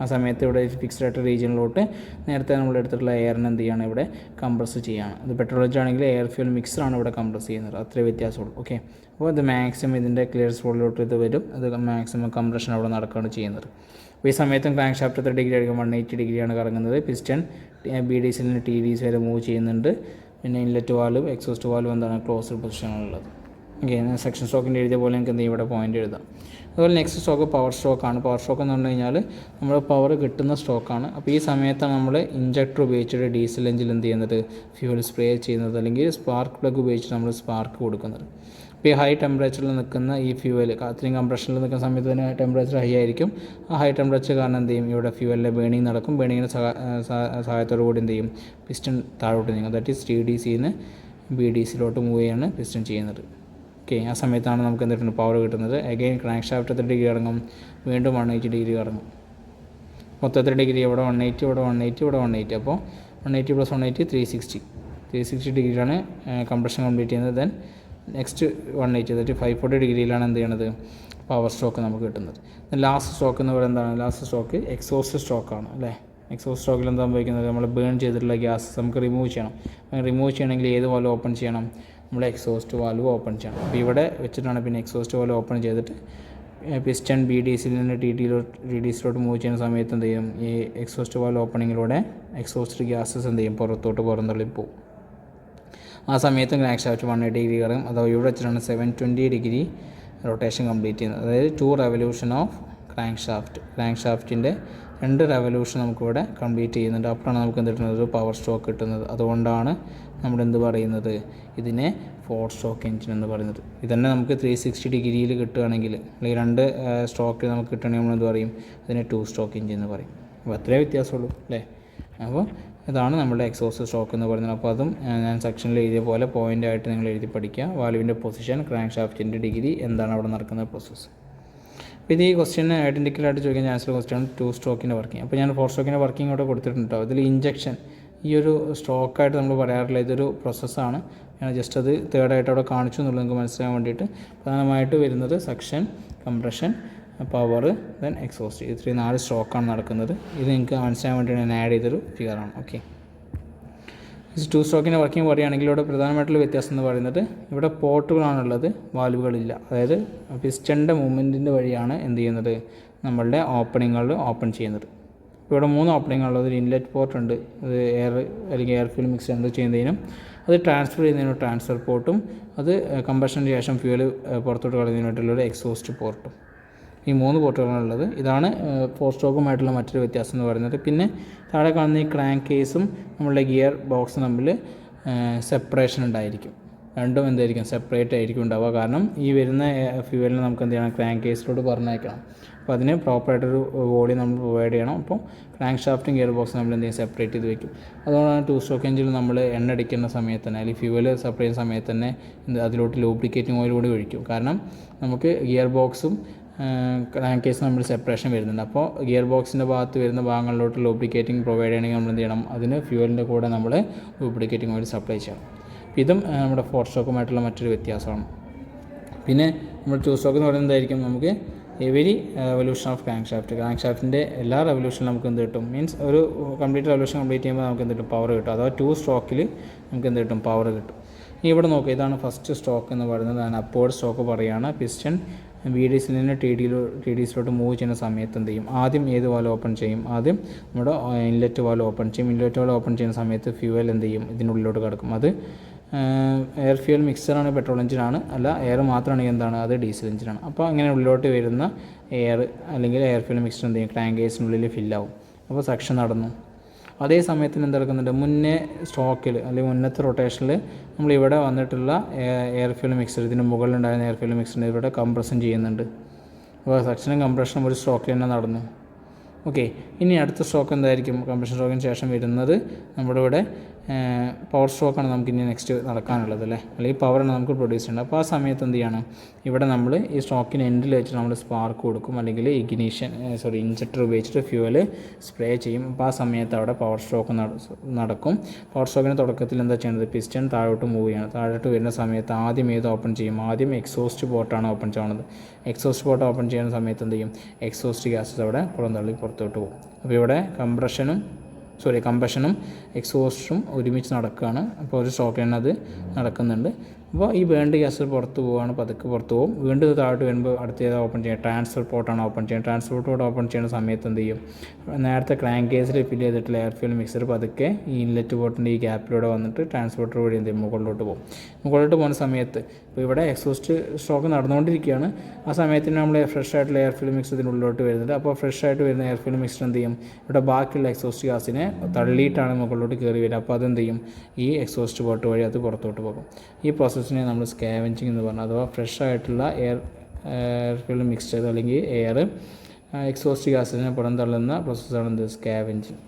ആ സമയത്ത് ഇവിടെ ഫിക്സ്ഡ് ആയിട്ട് റീജിയനിലോട്ട് നേരത്തെ നമ്മൾ എടുത്തിട്ടുള്ള എയറിനെ എന്ത് ചെയ്യാണ്, ഇവിടെ കംപ്രസ് ചെയ്യുകയാണ്. ഇത് പെട്രോൾ എഞ്ചിനാണെങ്കിൽ എയർ ഫ്യൂൽ മിക്സറാണ് ഇവിടെ കംപ്രസ് ചെയ്യുന്നത്. അത്രേ വ്യത്യാസമുള്ളൂ. ഓക്കെ, അപ്പോൾ ഇത് മാക്സിമം ഇതിൻ്റെ ക്ലിയർ സ്പോട്ടിലോട്ട് ഇത് വരും. അത് മാക്സിമം കംപ്രഷൻ അവിടെ നടക്കുകയാണ് ചെയ്യുന്നത്. അപ്പോൾ ഈ സമയത്തും ക്രാങ്ക് ഷാഫ്റ്റ് എത്ര ഡിഗ്രി ആയിരിക്കും, 180 ഡിഗ്രിയാണ് കറങ്ങുന്നത്. പിസ്റ്റൺ BDCയിൽ നിന്ന് TDC വരെ മൂവ് ചെയ്യുന്നുണ്ട്. പിന്നെ ഇൻലെറ്റ് വാൽവ് എക്സോസ്റ്റ് വാൽവ് എന്താണ്, ക്ലോസ്ഡ് പൊസിഷനാണുള്ളത്. ഓക്കെ, സെക്ഷൻ സ്ട്രോക്കിൻ്റെ എഴുതിയ പോലെ എനിക്ക് എന്ത് ചെയ്യും, ഇവിടെ പോയിൻ്റ് എഴുതാം. അതുപോലെ നെക്സ്റ്റ് സ്ട്രോക്ക് പവർ സ്ട്രോക്കാണ്. പവർ സ്ട്രോക്ക് എന്ന് പറഞ്ഞു കഴിഞ്ഞാൽ നമ്മൾ പവർ കിട്ടുന്ന സ്ട്രോക്കാണ്. അപ്പോൾ ഈ സമയത്താണ് നമ്മൾ ഇഞ്ചക്ടർ ഉപയോഗിച്ചിട്ട് ഡീസൽ എഞ്ചിൻ എന്ത് ചെയ്യുന്നത്, ഫ്യൂൽ സ്പ്രേ ചെയ്യുന്നത്, അല്ലെങ്കിൽ സ്പാർക്ക് പ്ലഗ് ഉപയോഗിച്ചിട്ട് നമ്മൾ സ്പാർക്ക് കൊടുക്കുന്നത്. ഇപ്പോൾ ഈ ഹൈ ടെമ്പറേച്ചറിൽ നിൽക്കുന്ന ഈ ഫ്യൂവൽ, അത്രയും കംപ്രഷനിൽ നിൽക്കുന്ന സമയത്ത് തന്നെ ടെമ്പറേച്ചർ ഹൈ ആയിരിക്കും. ആ ഹൈ ടെമ്പറേച്ചർ കാരണം എന്ത് ചെയ്യും, ഇവിടെ ഫ്യൂവലിൻ്റെ ബേണിങ് നടക്കും. ബേണിങ്ങിൻ്റെ സഹായത്തോടു കൂടി എന്ത് ചെയ്യും, പിസ്റ്റൺ താഴോട്ട് നീങ്ങും. ദാറ്റ് ഈസ് TDCയിൽ നിന്ന് BDCയിലോട്ട് മൂവ് ചെയ്യാണ് പിസ്റ്റൺ ചെയ്യുന്നത്. ഓക്കെ, ആ സമയത്താണ് നമുക്ക് എന്തിട്ടുണ്ട്, പവർ കിട്ടുന്നത്. അഗെയിൻ ക്രാങ്ക് ഷാഫ്റ്റ് എത്ര ഡിഗ്രി ഇറങ്ങും, വീണ്ടും 180 ഡിഗ്രി ഇറങ്ങും. മൊത്തം എത്ര ഡിഗ്രി, ഇവിടെ 180, ഇവിടെ 180, ഇവിടെ 180. അപ്പോൾ 180 + 180 360 ഡിഗ്രിയാണ് കംപ്രഷൻ കംപ്ലീറ്റ് ചെയ്യുന്നത്. ദെൻ നെക്സ്റ്റ് 180 അതായത് 540 ഡിഗ്രിയിലാണ് എന്ത് ചെയ്യണത്, പവർ സ്ട്രോക്ക് നമുക്ക് കിട്ടുന്നത്. ലാസ്റ്റ് സ്ട്രോക്ക് എന്ന് പറയുന്നത് എന്താണ്, ലാസ്റ്റ് സ്ട്രോക്ക് എക്സോസ്റ്റ് സ്ട്രോക്കാണ് അല്ലേ. എക്സോസ്റ്റ് സ്ട്രോക്കിൽ എന്താ സംഭവിക്കുന്നത്, നമ്മൾ ബേൺ ചെയ്തിട്ടുള്ള ഗ്യാസ് നമുക്ക് റിമൂവ് ചെയ്യണം. റിമൂവ് ചെയ്യണമെങ്കിൽ ഏത് വാൽവ് ഓപ്പൺ ചെയ്യണം, നമ്മൾ എക്സോസ്റ്റ് വാൽവ് ഓപ്പൺ ചെയ്യണം. അപ്പോൾ ഇവിടെ വെച്ചിട്ടാണ് പിന്നെ എക്സോസ്റ്റ് വാൽവ് ഓപ്പൺ ചെയ്തിട്ട് പിസ്റ്റൺ BDCയിൽ നിന്ന് TDCയിലോട്ട് മൂവ് ചെയ്യുന്ന സമയത്ത് എന്ത് ചെയ്യും, ഈ എക്സോസ്റ്റ് വാൽവ് ഓപ്പണിങ്ങിലൂടെ എക്സോസ്റ്റ് ഗ്യാസസ് എന്ത് ചെയ്യും, പുറന്തള്ളി പോകും. ആ സമയത്തും ക്രാങ്ക് ഷാഫ്റ്റ് 180 ഡിഗ്രി കറങ്ങും. അഥവാ ഇവിടെ വെച്ചിട്ടാണ് 720 ഡിഗ്രി റൊട്ടേഷൻ കംപ്ലീറ്റ് ചെയ്യുന്നത്. അതായത് 2 റെവല്യൂഷൻ ഓഫ് ക്രാങ്ക് ഷാഫ്റ്റിൻ്റെ 2 റെവല്യൂഷൻ നമുക്കിവിടെ കംപ്ലീറ്റ് ചെയ്യുന്നുണ്ട്. അപ്പോഴാണ് നമുക്ക് എന്ത് കിട്ടുന്നത്, ഒരു പവർ സ്ട്രോക്ക് കിട്ടുന്നത്. അതുകൊണ്ടാണ് നമ്മളെന്ത് പറയുന്നത്, ഇതിനെ 4 സ്ട്രോക്ക് എഞ്ചിൻ എന്ന് പറയുന്നത്. ഇതന്നെ നമുക്ക് 360 ഡിഗ്രിയിൽ കിട്ടുകയാണെങ്കിൽ, അല്ലെങ്കിൽ 2 സ്ട്രോക്കിൽ നമുക്ക് കിട്ടുകയാണെങ്കിൽ നമ്മളെന്ത് പറയും, അതിനെ 2 സ്ട്രോക്ക് എഞ്ചിൻ എന്ന് പറയും. അപ്പോൾ അത്രേ വ്യത്യാസമുള്ളൂ അല്ലേ. അപ്പോൾ ഇതാണ് നമ്മുടെ എക്സോസ്റ്റ് സ്ട്രോക്ക് എന്ന് പറയുന്നത്. അപ്പോൾ അതും ഞാൻ സെക്ഷനിൽ എഴുതിയ പോലെ പോയിൻ്റായിട്ട് നിങ്ങൾ എഴുതി പഠിക്കുക. വാൽവിൻ്റെ പൊസിഷൻ, ക്രാങ്ക് ഷാഫ്റ്റിൻ്റെ ഡിഗ്രി, എന്താണ് അവിടെ നടക്കുന്ന പ്രോസസ്സ്. അപ്പോൾ ഇത് ഈ ക്വസ്റ്റ്യൻ ഐഡൻറ്റിക്കലായിട്ട് ചോദിക്കാൻ ചാൻസുള്ള ക്വസ്റ്റ്യൻ 2 സ്ട്രോക്കിൻ്റെ വർക്കിംഗ്. അപ്പോൾ ഞാൻ 4 സ്ട്രോക്കിൻ്റെ വർക്കിംഗ് ഇവിടെ കൊടുത്തിട്ടുണ്ടോ. ഇതിൽ ഇഞ്ചക്ഷൻ ഈ ഒരു സ്ട്രോക്കായിട്ട് നമ്മൾ പറയാറില്ല, ഇതൊരു പ്രോസസ്സാണ്. ഞാൻ ജസ്റ്റ് അത് തേർഡായിട്ട് അവിടെ കാണിച്ചു എന്നുള്ളത് നിങ്ങൾക്ക് മനസ്സിലാകാൻ വേണ്ടിയിട്ട്. പ്രധാനമായിട്ട് വരുന്നത് section, compression, power, then exhaust, ഇത്രയും 4 സ്ട്രോക്കാണ് നടക്കുന്നത്. ഇത് നിങ്ങൾക്ക് മനസ്സിലാകാൻ വേണ്ടിയിട്ട് ഞാൻ ആഡ് ചെയ്തൊരു ഫിഗറാണ്. ഓക്കെ, 2 സ്ട്രോക്കിൻ്റെ വർക്കിംഗ് പറയുകയാണെങ്കിൽ ഇവിടെ പ്രധാനമായിട്ടുള്ള വ്യത്യാസം എന്ന് പറയുന്നത് ഇവിടെ പോർട്ടുകളാണുള്ളത്, വാൽവുകളില്ല. അതായത് പിസ്റ്റൻ്റെ മൂവ്മെൻറ്റിൻ്റെ വഴിയാണ് എന്ത് ചെയ്യുന്നത്, നമ്മളുടെ ഓപ്പണിങ്ങുകൾ ഓപ്പൺ ചെയ്യുന്നത്. ഇവിടെ 3 ഓപ്പണിങ്ങുള്ളത്. ഒരു ഇൻലെറ്റ് പോർട്ട് ഉണ്ട്, അത് എയർ അല്ലെങ്കിൽ എയർ ഫ്യൂൽ മിക്സ് എന്ത് ചെയ്യുന്നതിനും, അത് ട്രാൻസ്ഫർ ചെയ്യുന്നതിനും ട്രാൻസ്ഫർ പോർട്ടും, അത് കമ്പഷന് ശേഷം ഫ്യൂൽ പുറത്തോട്ട് കളയുന്നതിനായിട്ടുള്ളൊരു എക്സോസ്റ്റ് പോർട്ടും. ഈ 3 പോർട്ടുകളാണുള്ളത്. ഇതാണ് 4 സ്ട്രോക്കുമായിട്ടുള്ള മറ്റൊരു വ്യത്യാസം എന്ന് പറയുന്നത്. പിന്നെ താഴെ കാണുന്ന ഈ ക്രാങ്ക് കേസും നമ്മളുടെ ഗിയർ ബോക്സും തമ്മിൽ സെപ്പറേഷൻ ഉണ്ടായിരിക്കും. രണ്ടും എന്തായിരിക്കും, സെപ്പറേറ്റ് ആയിരിക്കും ഉണ്ടാവുക. കാരണം ഈ വരുന്ന ഫ്യൂവലിനെ നമുക്ക് എന്ത് ചെയ്യണം, ക്രാങ്ക് കേസിലോട്ട് പറഞ്ഞയക്കണം. അപ്പോൾ അതിന് പ്രോപ്പറായിട്ടൊരു വോളിയം നമ്മൾ പ്രൊവൈഡ് ചെയ്യണം. അപ്പോൾ ക്രാങ്ക് ഷാഫ്റ്റും ഗിയർ ബോക്സും നമ്മൾ എന്ത് ചെയ്യും, സെപ്പറേറ്റ് ചെയ്ത് വയ്ക്കും. അതുകൊണ്ടാണ് 2 സ്ട്രോക്ക് എഞ്ചിനിൽ നമ്മൾ എണ്ണ അടിക്കുന്ന സമയത്ത് തന്നെ, അല്ലെങ്കിൽ ഫ്യൂവൽ സപ്ലൈ ചെയ്യുന്ന സമയത്ത് തന്നെ അതിലോട്ട് ലൂബ്രിക്കേറ്റിംഗ് ഓയിൽ കൂടി ഒഴിക്കും. കാരണം നമുക്ക് ഗിയർ ബോക്സും ക്രാങ്ക് കേസ് നമ്മൾ സെപ്പറേഷൻ വരുന്നുണ്ട്. അപ്പോൾ ഗിയർ ബോക്സിൻ്റെ ഭാഗത്ത് വരുന്ന ഭാഗങ്ങളിലോട്ട് ലൂബ്രിക്കേറ്റിംഗ് പ്രൊവൈഡ് ചെയ്യണമെങ്കിൽ നമ്മൾ എന്ത് ചെയ്യണം, അതിന് ഫ്യൂവലിൻ്റെ കൂടെ നമ്മൾ ലൂബ്രിക്കേറ്റിംഗ് ഓയിൽ സപ്ലൈ ചെയ്യണം. ഇതും നമ്മുടെ 4 സ്ട്രോക്കുമായിട്ടുള്ള മറ്റൊരു വ്യത്യാസമാണ്. പിന്നെ നമ്മൾ 2 സ്ട്രോക്ക് എന്ന് പറയുന്നത് എന്തായിരിക്കും, നമുക്ക് എവരി റെവല്യൂഷൻ ഓഫ് ക്രാങ്ക് ഷാഫ്റ്റിൻ്റെ എല്ലാ റെവല്യൂഷനും നമുക്ക് എന്ത് കിട്ടും, മീൻസ് ഒരു കംപ്ലീറ്റ് റെവല്യൂഷൻ കംപ്ലീറ്റ് ചെയ്യുമ്പോൾ നമുക്ക് എന്ത് കിട്ടും, പവർ കിട്ടും. അഥവാ 2 സ്ട്രോക്കിൽ നമുക്ക് എന്ത് കിട്ടും, പവർ കിട്ടും. ഇവിടെ നോക്കുക, ഇതാണ് ഫസ്റ്റ് സ്ട്രോക്ക് എന്ന് പറയുന്നത്. ഞാൻ അപ്വേർഡ് സ്ട്രോക്ക് പറയുകയാണ്. പിസ്റ്റൺ ബി ഡി സിലിനെ ടി ഡിസിലോട്ട് മൂവ് ചെയ്യുന്ന സമയത്ത് എന്ത് ചെയ്യും, ആദ്യം ഏത് വാൽവ് ഓപ്പൺ ചെയ്യും, ആദ്യം നമ്മുടെ ഇൻലെറ്റ് വാൽവ് ഓപ്പൺ ചെയ്യും. ഇൻലെറ്റ് വാൽവ് ഓപ്പൺ ചെയ്യുന്ന സമയത്ത് ഫ്യൂവൽ എന്ത് ചെയ്യും, ഇതിനുള്ളിലോട്ട് കിടക്കും. അത് എയർ ഫ്യൂൽ മിക്സറാണ്, പെട്രോൾ എഞ്ചിനാണ്, അല്ല എയർ മാത്രമാണെങ്കിൽ എന്താണ്, അത് ഡീസൽ എഞ്ചിനാണ്. അപ്പോൾ അങ്ങനെ ഉള്ളിലോട്ട് വരുന്ന എയർ അല്ലെങ്കിൽ എയർ ഫ്യൂൽ മിക്സർ എന്ത് ചെയ്യും, ക്രാങ്ക് കേസിനുള്ളിൽ ഫില്ലാവും. അപ്പോൾ സെക്ഷൻ നടന്നു. അതേ സമയത്തിന് എന്തെടുക്കുന്നുണ്ട്, മുന്നേ സ്ട്രോക്കിൽ അല്ലെങ്കിൽ മുന്നത്തെ റൊട്ടേഷനിൽ നമ്മളിവിടെ വന്നിട്ടുള്ള എയർ ഫ്യൂൽ മിക്സർ, ഇതിന് മുകളിലുണ്ടായിരുന്ന എയർ ഫ്യൂൽ മിക്സറിന് ഇവിടെ കംപ്രഷൻ ചെയ്യുന്നുണ്ട്. അപ്പോൾ സെക്ഷനും കംപ്രഷനും ഒരു സ്ട്രോക്കിൽ തന്നെ നടന്നു. ഓക്കെ, ഇനി അടുത്ത സ്ട്രോക്ക് എന്തായിരിക്കും, കംപ്രഷൻ സ്ട്രോക്കിന് ശേഷം വരുന്നത് നമ്മുടെ ഇവിടെ പവർ സ്ട്രോക്കാണ് നമുക്ക് ഇനി നെക്സ്റ്റ് നടക്കാനുള്ളത് അല്ലേ, അല്ലെങ്കിൽ പവറാണ് നമുക്ക് പ്രൊഡ്യൂസ് ചെയ്യേണ്ടത്. അപ്പോൾ ആ സമയത്ത് എന്ത് ചെയ്യണം, ഇവിടെ നമ്മൾ ഈ സ്ട്രോക്കിന് എൻഡിൽ വെച്ചിട്ട് നമ്മൾ സ്പാർക്ക് കൊടുക്കും, അല്ലെങ്കിൽ ഇഞ്ചക്ടർ ഉപയോഗിച്ചിട്ട് ഫ്യൂവൽ സ്പ്രേ ചെയ്യും. അപ്പോൾ ആ സമയത്ത് അവിടെ പവർ സ്ട്രോക്ക് നടക്കും. പവർ സ്ട്രോക്കിൻ്റെ തുടക്കത്തിൽ എന്താ ചെയ്യുന്നത്, പിസ്റ്റൺ താഴോട്ട് മൂവ് ചെയ്യണം. താഴോട്ട് വരുന്ന സമയത്ത് ആദ്യം ഏത് ഓപ്പൺ ചെയ്യും, ആദ്യം എക്സോസ്റ്റ് പോർട്ടാണ് ഓപ്പൺ ചെയ്യുന്നത്. എക്സോസ്റ്റ് പോർട്ട് ഓപ്പൺ ചെയ്യുന്ന സമയത്ത് എന്ത് ചെയ്യും, എക്സോസ്റ്റ് ഗ്യാസസ് അവിടെ പുറന്തള്ളി പുറത്തോട്ട് പോകും. അപ്പോൾ ഇവിടെ കമ്പഷനും എക്സോസ്റ്റും ഒരുമിച്ച് നടക്കുകയാണ്. അപ്പോൾ ഒരു സ്ട്രോക്കിൽ തന്നെ അത് നടക്കുന്നുണ്ട്. അപ്പോൾ ഈ ബേൺഡ് ഗ്യാസ് പുറത്ത് പോവുകയാണ്, പതുക്കെ പുറത്ത് പോകും. വീണ്ടും ഇത് താഴോട്ട് വരുമ്പോൾ അടുത്ത ഏതാ ഓപ്പൺ ചെയ്യുക, ട്രാൻസ്ഫർ പോർട്ടാണ് ഓപ്പൺ ചെയ്യുക. ട്രാൻസ്ഫർ പോർട്ട് ഓപ്പൺ ചെയ്യുന്ന സമയത്ത് എന്ത് ചെയ്യും, നേരത്തെ ക്രാങ്ക് കേസിൽ ഫിൽ ചെയ്തിട്ടുള്ള എയർ ഫ്യൂൽ മിക്സർ പതുക്കെ ഈ ഇൻലെറ്റ് പോർട്ടിൻ്റെ ഈ ഗ്യാപ്പിലൂടെ വന്നിട്ട് ട്രാൻസ്പോർട്ടർ വഴി എന്ത് ചെയ്യും, മുകളിലോട്ട് പോകും. മുകളിലോട്ട് പോകുന്ന സമയത്ത് ഇപ്പോൾ ഇവിടെ എക്സോസ്റ്റ് സ്ട്രോക്ക് നടന്നുകൊണ്ടിരിക്കുകയാണ്. ആ സമയത്തിന് നമ്മൾ ഫ്രഷ് ആയിട്ടുള്ള എയർ ഫ്യൂൽ മിക്സർ ഇതിനുള്ളിലോട്ട് വരുന്നുണ്ട്. അപ്പോൾ ഫ്രഷ് ആയിട്ട് വരുന്ന എയർ ഫ്യൂൽ മിക്സർ എന്ത് ചെയ്യും, ഇവിടെ ബാക്കിയുള്ള എക്സോസ്റ്റ് ഗ്യാസിനെ തള്ളിയിട്ടാണ് മുകളിലോട്ട് കയറി വരിക. അപ്പോൾ അതെന്ത് ചെയ്യും, ഈ എക്സോസ്റ്റ് പോർട്ട് വഴി അത് പുറത്തോട്ട് പോകും. ഈ പ്രോസസ്സിനെ നമ്മൾ സ്കാവെഞ്ചിങ് എന്ന് പറഞ്ഞാൽ, അഥവാ ഫ്രഷ് ആയിട്ടുള്ള എയർ ഫ്യൂൽ മിക്സ്ചർ അല്ലെങ്കിൽ എയർ എക്സോസ്റ്റ് ഗ്യാസിനെ പുറന്തള്ളുന്ന പ്രോസസ്സാണ് എന്ത്, സ്കാവെഞ്ചിങ്.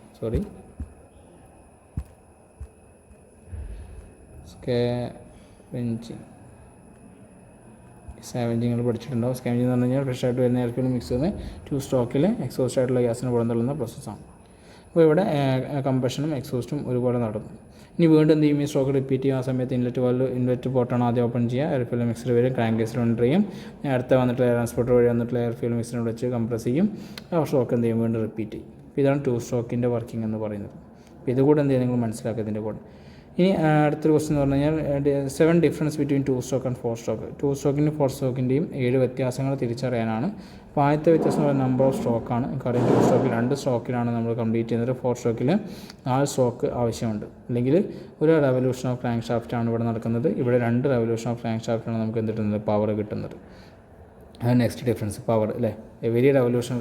സ്കാവെഞ്ചിങ് പഠിച്ചിട്ടുണ്ടാവും. സ്കാവെഞ്ചിങ് എന്ന് പറഞ്ഞു കഴിഞ്ഞാൽ ഫ്രഷ് ആയിട്ട് വരുന്ന എയർ ഫ്യൂൽ മിക്സറിന് 2 സ്ട്രോക്കിൽ എക്സോസ്റ്റ് ആയിട്ടുള്ള ഗ്യാസിനെ പുറന്തള്ളുന്ന പ്രോസസ്സാണ്. അപ്പോൾ ഇവിടെ കമ്പഷനും എക്സോസ്റ്റും ഒരുപോലെ നടന്നു. ഇനി വീണ്ടും എന്ത് ചെയ്യും, ഈ സ്ട്രോക്ക് റിപ്പീറ്റ് ചെയ്യും. ആ സമയത്ത് ഇൻലെറ്റ് പോർട്ടാണ് ആദ്യം ഓപ്പൺ ചെയ്യുക, എയർ ഫ്യൂൽ മിക്സർ വരും, ക്രാങ്ക് കേസിൽ എൻ്റർ ചെയ്യും. അടുത്ത വന്നിട്ട് ട്രാൻസ്പോർട്ടർ വഴി വന്നിട്ടുള്ള എയർ ഫ്യൂൽ മിക്സറിനെ വെച്ച് കംപ്രസ് ചെയ്യും. ആ സ്ട്രോക്ക് എന്ത് ചെയ്യും, വീണ്ടും റിപ്പീറ്റ് ചെയ്യും. അപ്പോൾ ഇതാണ് 2 സ്ട്രോക്കിൻ്റെ വർക്കിംഗ് എന്ന് പറയുന്നത്. അപ്പോൾ ഇതുകൂടെ എന്ത് ചെയ്യും, നിങ്ങൾ മനസ്സിലാക്കുക ഇതിൻ്റെ കൂടെ. ഇനി അടുത്തൊരു ക്വസ്റ്റൻ എന്ന് പറഞ്ഞു കഴിഞ്ഞാൽ 7 difference between 2 stroke and 4 stroke. 2 സ്ട്രോക്കിൻ്റെയും 4 സ്ട്രോക്കിൻ്റെയും 7 വ്യത്യാസങ്ങൾ തിരിച്ചറിയാനാണ്. അപ്പോൾ ആദ്യത്തെ വ്യത്യാസം എന്ന് പറയുന്നത് നമ്പർ ഓഫ് സ്ട്രോക്കാണ്. കാര്യം 2 സ്ട്രോക്കിൽ 2 സ്ട്രോക്കിലാണ് നമ്മൾ കംപ്ലീറ്റ് ചെയ്യുന്നത്. 4 സ്ട്രോക്കിൽ 4 സ്ട്രോക്ക് ആവശ്യമുണ്ട്. അല്ലെങ്കിൽ ഒരു റെവല്യൂഷൻ ഓഫ് ക്രാങ്ക് ഷാഫ്റ്റാണ് ഇവിടെ നടക്കുന്നത്. ഇവിടെ 2 റെവല്യൂഷൻ ഓഫ് ക്രാങ്ക് ഷാഫ്റ്റാണ് നമുക്ക് എന്ത് കിട്ടുന്നത്, പവർ കിട്ടുന്നത്. അത് നെക്സ്റ്റ് ഡിഫറൻസ്, പവർ അല്ലേ. Every revolution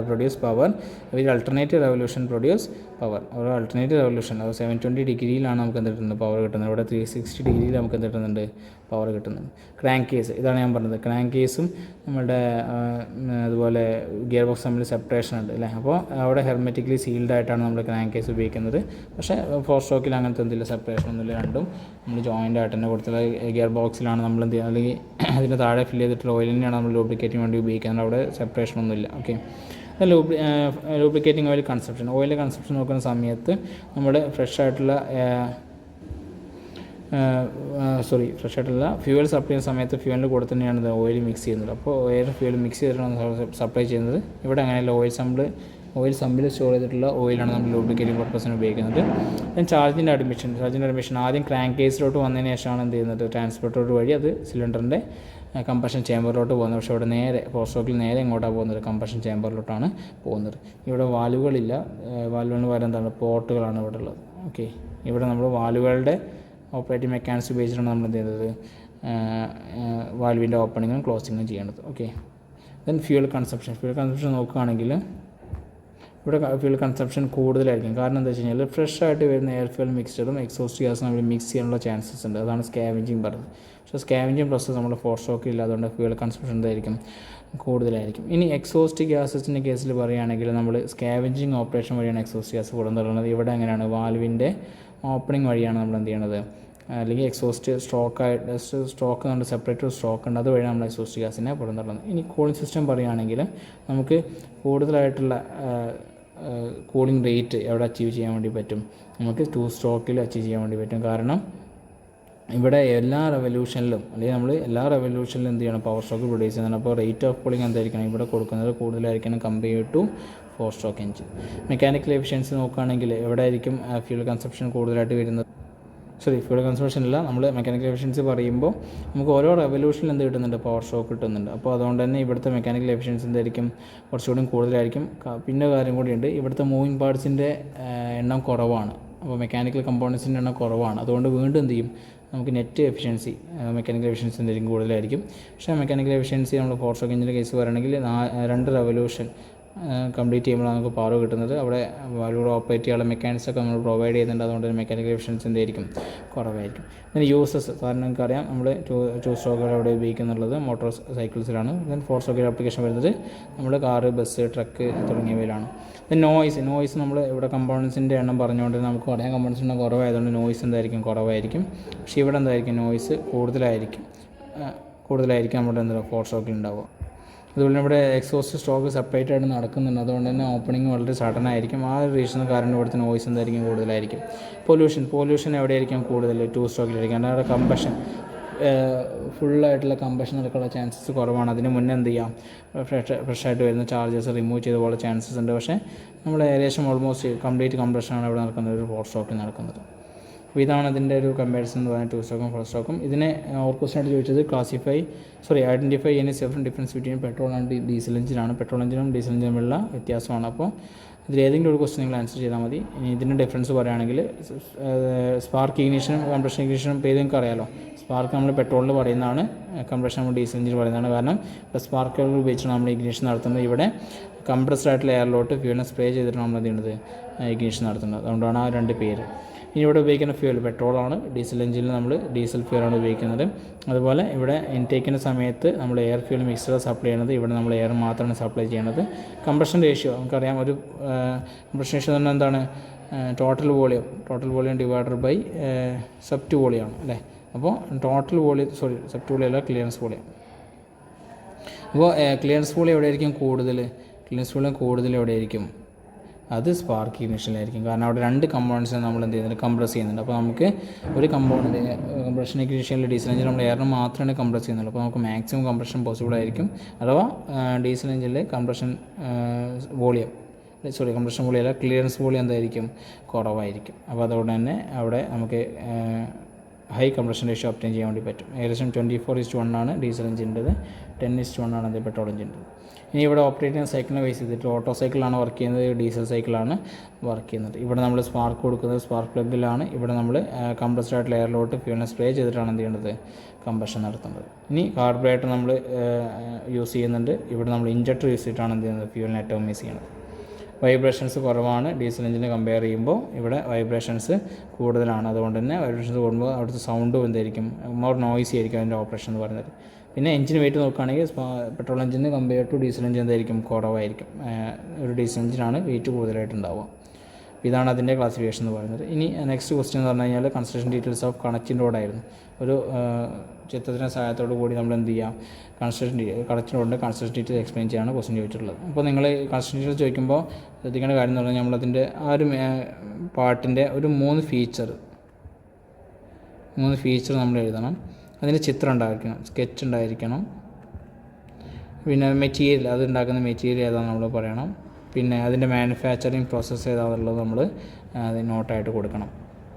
produce power, every alternative revolution produce power. ഓരോ അൾട്ടർനേറ്റീവ് റെവല്യൂഷൻ അത് 720 ഡിഗ്രിയിലാണ് നമുക്ക് എന്ത് കിട്ടുന്നത്, പവർ കിട്ടുന്നത്. ഇവിടെ 360 ഡിഗ്രിയിൽ നമുക്ക് എന്ത് കിട്ടുന്നുണ്ട്, പവർ കിട്ടുന്നുണ്ട്. ക്രാങ്ക് കേസ്, ഇതാണ് ഞാൻ പറഞ്ഞത്. ക്രാങ്ക് കേസും നമ്മുടെ അതുപോലെ ഗിയർ ബോക്സ് തമ്മിൽ സെപ്പറേഷൻ ഉണ്ട് അല്ലേ. അപ്പോൾ അവിടെ ഹെർമെറ്റിക്കലി സീൽഡ് ആയിട്ടാണ് നമ്മൾ ക്രാങ്ക് കേസ് ഉപയോഗിക്കുന്നത്. പക്ഷേ 4 സ്ട്രോക്കിൽ അങ്ങനത്തെ എന്തില്ല, സെപ്പറേഷൻ ഒന്നുമില്ല. രണ്ടും നമ്മൾ ജോയിൻ്റ് ആയിട്ട് തന്നെ കൊടുത്തുള്ള ഗിയർ ബോക്സിലാണ് നമ്മൾ എന്ത് ചെയ്യുക, അല്ലെങ്കിൽ അതിന് താഴെ ഫില്ല് ചെയ്തിട്ടുള്ള ഓയിൽ തന്നെയാണ് നമ്മൾ ലൂബ്രിക്കേറ്റിന് വേണ്ടി ഉപയോഗിക്കുന്നത്. അവിടെ സെപ്പറേഷൻ ഒന്നുമില്ല. ഓക്കെ. ലൂബ്രിക്കേറ്റിംഗ് ഓയിൽ കൺസപ്ഷൻ, ഓയിലിൻ്റെ കൺസപ്ഷൻ നോക്കുന്ന സമയത്ത് നമ്മൾ ഫ്രഷ് ആയിട്ടുള്ള ഫ്യൂവൽ സപ്ലൈ ചെയ്യുന്ന സമയത്ത് ഫ്യൂവലിൻ്റെ കൂടെ തന്നെയാണ് ഓയിൽ മിക്സ് ചെയ്യുന്നത്. അപ്പോൾ ഓയിൽ ഫ്യൂവൽ മിക്സ് ചെയ്തിട്ടാണ് സപ്ലൈ ചെയ്യുന്നത്. ഇവിടെ അങ്ങനെയല്ല, ഓയിൽ സമ്പിൽ സ്റ്റോർ ചെയ്തിട്ടുള്ള ഓയിലാണ് നമ്മൾ ലൂബ്രിക്കേറ്റിംഗ് പർപ്പസിന് ഉപയോഗിക്കുന്നത്. ദെൻ ചാർജിൻ്റെ അഡ്മിഷൻ ആദ്യം ക്രാങ്ക് കേസിലോട്ട് വന്നതിന് ശേഷമാണ് എന്ത് ചെയ്യുന്നത്, ട്രാൻസ്പോർട്ടർ വഴി അത് സിലിണ്ടറിൻ്റെ കമ്പഷൻ ചേമ്പറിലോട്ട് പോകുന്നത്. പക്ഷേ ഇവിടെ നേരെ 4 സ്ട്രോക്കിൽ നേരെ എങ്ങോട്ടാണ് പോകുന്നത്, കമ്പഷൻ ചേമ്പറിലോട്ടാണ് പോകുന്നത്. ഇവിടെ വാൽവുകളില്ല, വാൽവുകളിന് പകരം എന്താണ്, പോർട്ടുകളാണ് ഇവിടെ ഉള്ളത്. ഓക്കെ. ഇവിടെ നമ്മൾ വാൽവുകളുടെ ഓപ്പറേറ്റിംഗ് മെക്കാനിക്സ് ഉപയോഗിച്ചിട്ടാണ് നമ്മൾ എന്ത് ചെയ്യുന്നത്, വാൽവിൻ്റെ ഓപ്പണിങ്ങും ക്ലോസിങ്ങും ചെയ്യേണ്ടത്. ഓക്കെ. ദെൻ ഫ്യൂവൽ കൺസപ്ഷൻ നോക്കുകയാണെങ്കിൽ ഇവിടെ ഫ്യൂവൽ കൺസപ്ഷൻ കൂടുതലായിരിക്കും. കാരണം എന്താ വെച്ച് കഴിഞ്ഞാൽ ഫ്രഷ് ആയിട്ട് വരുന്ന എയർ ഫ്യൂവൽ മിക്സ്ചറും എക്സോസ്റ്റ് ഗ്യാസും നമ്മൾ മിക്സ് ചെയ്യാനുള്ള ചാൻസസ് ഉണ്ട്. അതാണ് സ്കാവെഞ്ചിങ് പറയുന്നത്. പക്ഷേ സ്കാവെഞ്ചിങ് പ്രോസസ്സ് നമ്മൾ 4 സ്ട്രോക്കിൽ ഇല്ല, അതുകൊണ്ട് ഫ്യൂവൽ കൺസപ്ഷൻ എന്തായിരിക്കും, കൂടുതലായിരിക്കും. ഇനി എക്സോസ്റ്റ് ഗ്യാസസിൻ്റെ കേസിൽ പറയുകയാണെങ്കിൽ നമ്മൾ സ്കാവെഞ്ചിങ് ഓപ്പറേഷൻ വഴിയാണ് എക്സോസ്റ്റ് ഗ്യാസ് പുറന്തള്ളുന്നത്. ഇവിടെ എങ്ങനെയാണ്, വാൽവിൻ്റെ ഓപ്പണിംഗ് വഴിയാണ് നമ്മൾ എന്ത് ചെയ്യണത്, അല്ലെങ്കിൽ എക്സോസ്റ്റ് സ്ട്രോക്ക് നമ്മൾ സെപ്പറേറ്റ് സ്ട്രോക്ക് ഉണ്ട്, അതുവഴി നമ്മൾ എക്സോസ്റ്റ് ഗ്യാസിനെ പുറന്തള്ളുന്നത്. ഇനി കൂളിംഗ് സിസ്റ്റം പറയുകയാണെങ്കിൽ നമുക്ക് കൂടുതലായിട്ടുള്ള കൂളിംഗ് റേറ്റ് എവിടെ അച്ചീവ് ചെയ്യാൻ വേണ്ടി പറ്റും, നമുക്ക് 2 സ്ട്രോക്കിൽ അച്ചീവ് ചെയ്യാൻ വേണ്ടി പറ്റും. കാരണം ഇവിടെ എല്ലാ റെവല്യൂഷനിലും എന്ത് ചെയ്യണം, പവർ സ്ട്രോക്ക് പ്രൊഡ്യൂസ് ചെയ്യുന്നതാണ്. അപ്പോൾ റേറ്റ് ഓഫ് കൂളിംഗ് എന്തായിരിക്കണം, ഇവിടെ കൊടുക്കുന്നത് കൂടുതലായിരിക്കണം compared to 4 stroke engine. Mechanical efficiency നോക്കുകയാണെങ്കിൽ എവിടെ ആയിരിക്കും ഫ്യൂൽ കൺസപ്ഷൻ കൂടുതലായിട്ട് വരുന്നത്, ഫ്യൂൽ കൺസപ്ഷനില്ല, നമ്മൾ മെക്കാനിക്കൽ എഫിഷ്യൻസി പറയുമ്പോൾ നമുക്ക് ഓരോ റെവല്യൂഷനിൽ എന്ത് കിട്ടുന്നുണ്ട്, പവർ സ്ട്രോക്ക് കിട്ടുന്നുണ്ട്. അപ്പോൾ അതുകൊണ്ട് തന്നെ ഇവിടുത്തെ മെക്കാനിക്കൽ എഫിഷ്യൻസി എന്തായിരിക്കും, കുറച്ചുകൂടി കൂടുതലായിരിക്കും. പിന്നെ കാര്യം കൂടിയുണ്ട്, ഇവിടുത്തെ മൂവിങ് പാർട്സിൻ്റെ എണ്ണം കുറവാണ്. അപ്പോൾ മെക്കാനിക്കൽ കമ്പോണൻസിൻ്റെ എണ്ണം കുറവാണ്. അതുകൊണ്ട് വീണ്ടും എന്ത് ചെയ്യും, നമുക്ക് നെറ്റ് എഫിഷ്യൻസി, മെക്കാനിക്കൽ എഫിഷ്യൻസി എന്തായിരിക്കും, കൂടുതലായിരിക്കും. പക്ഷേ മെക്കാനിക്കൽ എഫിഷ്യൻസി നമ്മൾ 4 സ്ട്രോക്ക് എഞ്ചിൻ്റെ കേസ് പറയുകയാണെങ്കിൽ 2 റെവല്യൂഷൻ കംപ്ലീറ്റ് ചെയ്യുമ്പോഴാണ് നമുക്ക് പവർ കിട്ടുന്നത്. അവിടെ വാൽവ് ഓപ്പറേറ്റ് ചെയ്യാനുള്ള മെക്കാനിക്സൊക്കെ നമ്മൾ പ്രൊവൈഡ് ചെയ്യുന്നുണ്ട്. അതുകൊണ്ട് തന്നെ മെക്കാനിക്കൽ എഫിഷ്യൻസി എന്തായിരിക്കും, കുറവായിരിക്കും. പിന്നെ യൂസസ്, സാധാരണ നമുക്കറിയാം നമ്മൾ 2 സ്ട്രോക്കുകൾ അവിടെ ഉപയോഗിക്കുന്നുള്ളത് മോട്ടോർ സൈക്കിൾസിലാണ്. ദെൻ 4 സ്ട്രോക്കിൽ ആപ്ലിക്കേഷൻ വരുന്നത് നമ്മൾ കാറ്, ബസ്, ട്രക്ക് തുടങ്ങിയവയിലാണ്. ദെൻ നോയ്സ് നമ്മൾ ഇവിടെ കമ്പോണൻസിൻ്റെ എണ്ണം പറഞ്ഞുകൊണ്ട് നമുക്ക് പറയാം, കമ്പോണൻസിൻ്റെ കുറവായതുകൊണ്ട് നോയ്സ് എന്തായിരിക്കും, കുറവായിരിക്കും. പക്ഷേ ഇവിടെ എന്തായിരിക്കും, നോയ്സ് കൂടുതലായിരിക്കും നമ്മുടെ 4 സ്ട്രോക്കിൽ ഉണ്ടാവുക. അതുപോലെ ഇവിടെ എക്സോസ്റ്റ് സ്ട്രോക്ക് സെപ്പറേറ്റ് ആയിട്ട് നടക്കുന്നുണ്ട്. അതുകൊണ്ട് തന്നെ ഓപ്പണിംഗ് വളരെ സഡൻ ആയിരിക്കും. ആ ഒരു റീസൺ കാരണം ഇവിടുത്തെ നോയ്സ് എന്തായിരിക്കും, കൂടുതലായിരിക്കും. പൊല്യൂഷൻ എവിടെയായിരിക്കും കൂടുതൽ, 2 സ്ട്രോക്കിലായിരിക്കും. കാരണം അവിടെ കമ്പഷൻ ഫുള്ളായിട്ടുള്ള കമ്പഷൻ നടക്കാനുള്ള ചാൻസസ് കുറവാണ്. അതിന് മുന്നേ എന്ത് ചെയ്യാം, ഫ്രഷായിട്ട് വരുന്ന ചാർജസ് റിമൂവ് ചെയ്ത പോലെ ചാൻസസ് ഉണ്ട്. പക്ഷേ നമ്മൾ ഏകദേശം ഓൾമോസ്റ്റ് കംപ്ലീറ്റ് കംപ്രഷനാണ് ഇവിടെ നടക്കുന്നത്, ഒരു 4 സ്ട്രോക്കിൽ നടക്കുന്നത്. അപ്പോൾ ഇതാണ് അതിൻ്റെ ഒരു കമ്പാരിസൺ എന്ന് പറയുന്നത് 2 സ്ട്രോക്കും 4 സ്ട്രോക്കും. ഇതിനെ ക്വസ്റ്റനായിട്ട് ചോദിച്ചത് identify any seven difference between petrol and diesel എഞ്ചിനാണ്. പെട്രോൾ എഞ്ചിനും ഡീസൽ എഞ്ചിനും തമ്മിലുള്ള വ്യത്യാസമാണ്. അപ്പോൾ ഇതിലേതെങ്കിലും ഒരു ക്വസ്റ്റൻ നിങ്ങൾ ആൻസർ ചെയ്താൽ മതി. ഇനി ഇതിൻ്റെ ഡിഫറൻസ് പറയുകയാണെങ്കിൽ സ്പാർക്ക് ഇഗ്നിഷനും കംപ്രഷൻ ഇഗ്നിഷനും പേര് നിങ്ങൾക്ക് അറിയാമല്ലോ. സ്പാർക്ക് നമ്മൾ പെട്രോളിൽ പറയുന്നതാണ്, കംപ്രഷൻ നമ്മൾ ഡീസൽ എഞ്ചിൻ പറയുന്നതാണ്. കാരണം സ്പാർക്കുകൾ ഉപയോഗിച്ചാണ് നമ്മൾ ഇഗ്നിഷൻ നടത്തുന്നത്. ഇവിടെ കംപ്രസ്ഡ് ആയിട്ടുള്ള എയറിലോട്ട് ഫ്യൂലിനെ സ്പ്രേ ചെയ്തിട്ടാണ് നമ്മൾ എന്ത് ചെയ്യുന്നത്, ഇഗ്നിഷൻ നടത്തുന്നത്. അതുകൊണ്ടാണ് ആ 2 പേര്. ഇനി ഇവിടെ ഉപയോഗിക്കുന്ന ഫ്യൂൽ പെട്രോളാണ്. ഡീസൽ എഞ്ചിനിൽ നമ്മൾ ഡീസൽ ഫ്യൂലാണ് ഉപയോഗിക്കുന്നത്. അതുപോലെ ഇവിടെ ഇൻടേക്കിൻ്റെ സമയത്ത് നമ്മൾ എയർ ഫ്യൂൽ മിക്സർ സപ്ലൈ ചെയ്യുന്നത്, ഇവിടെ നമ്മൾ എയർ മാത്രമാണ് സപ്ലൈ ചെയ്യുന്നത്. കംപ്രഷൻ റേഷ്യോ നമുക്കറിയാം, ഒരു കംപ്രഷൻ റേഷ്യോ എന്ന് പറഞ്ഞാൽ എന്താണ്, total volume divided by swept volume ആണ് അല്ലേ. അപ്പോൾ സബ്റ്റ് വോളിയം അല്ല, ക്ലിയറൻസ് വോളിയം. അപ്പോൾ ക്ലിയറൻസ് വോളിയം എവിടെയായിരിക്കും കൂടുതൽ, എവിടെയായിരിക്കും, അത് സ്പാർക്ക് ഇഗ്നിഷനിലായിരിക്കും. കാരണം അവിടെ 2 കമ്പോണൻസിനെ നമ്മൾ എന്ത് ചെയ്യുന്നുണ്ട്, കംപ്രസ് ചെയ്യുന്നുണ്ട്. അപ്പോൾ നമുക്ക് ഒരു കമ്പോണൻറ്റ് കംപ്രഷൻ ഇഗ്നിഷനിൽ ഡീസൽ എഞ്ചിൻ നമ്മൾ എയറിന് മാത്രമാണ് കംപ്രസ് ചെയ്യുന്നുള്ളൂ. അപ്പോൾ നമുക്ക് മാക്സിമം കംപ്രഷൻ പോസിബിൾ ആയിരിക്കും. അഥവാ ഡീസൽ എഞ്ചിനിൽ കംപ്രഷൻ വോളിയം അല്ല, ക്ലിയറൻസ് വോളിയം എന്തായിരിക്കും, കുറവായിരിക്കും. അപ്പോൾ അതുകൊണ്ട് തന്നെ അവിടെ നമുക്ക് ഹൈ കംപ്രഷൻ റേഷ്യോ ഒബ്റ്റെയിൻ ചെയ്യാൻ വേണ്ടി പറ്റും. ഏകദേശം 24:1 ആണ് ഡീസൽ എഞ്ചിൻ്റെത്, 10:1 ആണ് പെട്രോൾ എഞ്ചിൻ്റെത്. ഇനി ഇവിടെ ഓപ്പറേറ്റിംഗ് സൈക്കിളിനെ ബേസ് ചെയ്തിട്ട് ഓട്ടോ സൈക്കിളാണ് വർക്ക് ചെയ്യുന്നത്, ഡീസൽ സൈക്കിളാണ് വർക്ക് ചെയ്യുന്നത്. ഇവിടെ നമ്മൾ സ്പാർക്ക് കൊടുക്കുന്നത് സ്പാർക്ക് പ്ലഗിലാണ്. ഇവിടെ നമ്മൾ കംപ്രസ്ഡ് ആയിട്ടുള്ള എയറിലോട്ട് ഫ്യൂലിനെ സ്പ്രേ ചെയ്തിട്ടാണ് എന്ത് ചെയ്യേണ്ടത്, കമ്പഷൻ നടത്തുന്നത്. ഇനി കാർബറേറ്റർ നമ്മൾ യൂസ് ചെയ്യുന്നുണ്ട്. ഇവിടെ നമ്മൾ ഇഞ്ചക്ടർ യൂസ് ചെയ്തിട്ടാണ് എന്ത് ചെയ്യുന്നത്, ഫ്യൂലിനെ അറ്റോമൈസ് ചെയ്യുന്നത്. വൈബ്രേഷൻസ് കുറവാണ് ഡീസൽ എഞ്ചിനെ കമ്പയർ ചെയ്യുമ്പോൾ, ഇവിടെ വൈബ്രേഷൻസ് കൂടുതലാണ്. അതുകൊണ്ട് തന്നെ വൈബ്രേഷൻസ് കൂടുമ്പോൾ അവിടുത്തെ സൗണ്ടും എന്തായിരിക്കും, മോർ നോയ്സി ആയിരിക്കും അതിൻ്റെ ഓപ്പറേഷൻ എന്ന് പറയുന്നത്. പിന്നെ എഞ്ചിൻ വെയിറ്റ് നോക്കുകയാണെങ്കിൽ പെട്രോൾ എഞ്ചിന് കമ്പയർ ടു ഡീസൽ എഞ്ചിൻ എന്തായിരിക്കും, കുറവായിരിക്കും. ഒരു ഡീസൽ എഞ്ചിനാണ് വെയിറ്റ് കൂടുതലായിട്ടുണ്ടാവുക. ഇതാണ് അതിൻ്റെ ക്ലാസിഫിക്കേഷൻ എന്ന് പറയുന്നത്. ഇനി നെക്സ്റ്റ് ക്വസ്റ്റ്യൻ എന്ന് പറഞ്ഞു കഴിഞ്ഞാൽ കൺസ്ട്രക്ഷൻ ഡീറ്റെയിൽസ് ഓഫ് കണക്റ്റിംഗ് റോഡായിരുന്നു. ഒരു ചിത്രത്തിൻ്റെ സഹായത്തോടു കൂടി നമ്മൾ എന്ത് ചെയ്യാം, കണക്റ്റിംഗ് റോഡിൻ്റെ കൺസ്ട്രക്ഷൻ ഡീറ്റെയിൽസ് എക്സ്പ്ലെയിൻ ചെയ്യാനാണ് ക്വസ്റ്റ്യൻ ചോദിച്ചിട്ടുള്ളത്. അപ്പോൾ നിങ്ങൾ കൺസ്ട്രക്ഷൻ ഡീറ്റെയിൽസ് ചോദിക്കുമ്പോൾ ശ്രദ്ധിക്കേണ്ട കാര്യം എന്ന് പറഞ്ഞാൽ നമ്മളതിൻ്റെ ആ ഒരു പാർട്ടിൻ്റെ ഒരു 3 ഫീച്ചർ നമ്മൾ എഴുതണം. അതിൻ്റെ ചിത്രം ഉണ്ടായിരിക്കണം, സ്കെച്ച് ഉണ്ടായിരിക്കണം. പിന്നെ മെറ്റീരിയൽ, അത് ഉണ്ടാക്കുന്ന മെറ്റീരിയൽ ഏതാണെന്ന് നമ്മൾ പറയണം. പിന്നെ അതിൻ്റെ മാനുഫാക്ചറിങ് പ്രോസസ്സ് ഏതാണെന്നുള്ളത് നമ്മൾ അത് നോട്ടായിട്ട് കൊടുക്കണം.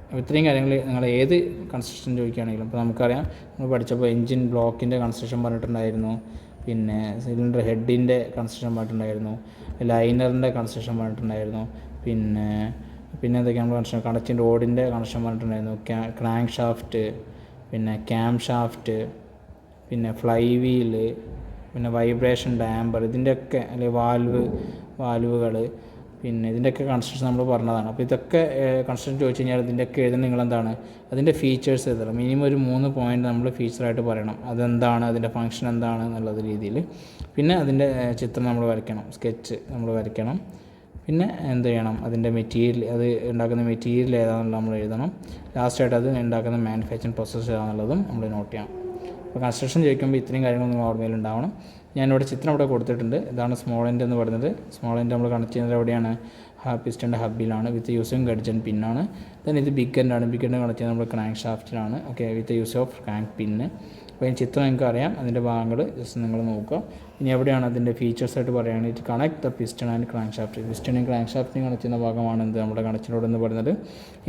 അപ്പോൾ ഇത്രയും കാര്യങ്ങൾ നിങ്ങൾ ഏത് കൺസ്ട്രക്ഷൻ ചോദിക്കുകയാണെങ്കിലും, ഇപ്പോൾ നമുക്കറിയാം നമ്മൾ പഠിച്ചപ്പോൾ എൻജിൻ ബ്ലോക്കിൻ്റെ കൺസ്ട്രക്ഷൻ പറഞ്ഞിട്ടുണ്ടായിരുന്നു, പിന്നെ സിലിണ്ടർ ഹെഡിൻ്റെ കൺസ്ട്രക്ഷൻ പറഞ്ഞിട്ടുണ്ടായിരുന്നു, ലൈനറിൻ്റെ കൺസ്ട്രക്ഷൻ പറഞ്ഞിട്ടുണ്ടായിരുന്നു, പിന്നെ എന്തൊക്കെയാണ് നമ്മൾ കണക്റ്റിംഗ് റോഡിൻ്റെ കണക്ഷൻ പറഞ്ഞിട്ടുണ്ടായിരുന്നു, ക്രാങ്ക് ഷാഫ്റ്റ്, പിന്നെ ക്യാം ഷാഫ്റ്റ്, പിന്നെ ഫ്ലൈ വീല്, പിന്നെ വൈബ്രേഷൻ ഡാമ്പർ, ഇതിൻ്റെയൊക്കെ അല്ലെങ്കിൽ വാൽവുകൾ, പിന്നെ ഇതിൻ്റെയൊക്കെ കൺസ്ട്രക്ഷൻ നമ്മൾ പറഞ്ഞതാണ്. അപ്പോൾ ഇതൊക്കെ കൺസ്ട്രക്ഷൻ ചോദിച്ചു കഴിഞ്ഞാൽ ഇതിൻ്റെയൊക്കെ എഴുതുന്ന നിങ്ങളെന്താണ്, അതിൻ്റെ ഫീച്ചേഴ്സ് എഴുതണം. മിനിമം ഒരു 3 പോയിൻ്റ് നമ്മൾ ഫീച്ചറായിട്ട് പറയണം. അതെന്താണ്, അതിൻ്റെ ഫംഗ്ഷൻ എന്താണ് എന്നുള്ളത് രീതിയിൽ. പിന്നെ അതിൻ്റെ ചിത്രം നമ്മൾ വരയ്ക്കണം, സ്കെച്ച് നമ്മൾ വരയ്ക്കണം. പിന്നെ എന്ത് ചെയ്യണം, അതിൻ്റെ മെറ്റീരിയൽ, അത് ഉണ്ടാക്കുന്ന മെറ്റീരിയൽ ഏതാണെന്നുള്ളത് നമ്മൾ എഴുതണം. ലാസ്റ്റായിട്ട് അത് ഉണ്ടാക്കുന്ന മാനുഫാക്ചറിങ് പ്രോസസ്സ് ഏതാണെന്നുള്ളതും നമ്മൾ നോട്ട് ചെയ്യണം. അപ്പോൾ കൺസ്ട്രക്ഷൻ ചോദിക്കുമ്പോൾ ഇത്രയും കാര്യങ്ങൾ നിങ്ങൾ ഓർമ്മയിൽ ഉണ്ടാവണം. ഞാനിവിടെ ചിത്രം ഇവിടെ കൊടുത്തിട്ടുണ്ട്. ഇതാണ് സ്മോൾ എൻഡ് എന്ന് പറയുന്നത്. സ്മോൾ എൻഡ് നമ്മൾ കണക്ട് ചെയ്യുന്നത് എവിടെയാണ്, പിസ്റ്റൻ്റെ ഹബിലാണ്, വിത്ത് യൂസിങ് ഗഡ്ജൻ പിന്നാണ്. ദെൻ ഇത് ബിഗ് എൻഡാണ്. ബിഗ് എൻഡ് കണക്ട് ചെയ്യുന്നത് നമ്മൾ ക്രാങ്ക് ഷാഫ്റ്റിലാണ്. Okay, with use of crank pin. അപ്പോൾ ഈ ചിത്രം നിങ്ങൾക്ക് അറിയാം, അതിൻ്റെ ഭാഗങ്ങൾ ജസ്റ്റ് നിങ്ങൾ നോക്കുക. ഇനി എവിടെയാണ് അതിൻ്റെ ഫീച്ചേഴ്സായിട്ട് പറയുകയാണെങ്കിൽ it connect the piston and crankshaft. പിസ്റ്റണും ക്രാങ്ക് ഷാഫ്റ്റിനും കണക്ട് ചെയ്യുന്ന ഭാഗമാണ് എന്ത്, നമ്മുടെ കണക്റ്റിംഗ് റോഡ് എന്ന് പറയുന്നത്.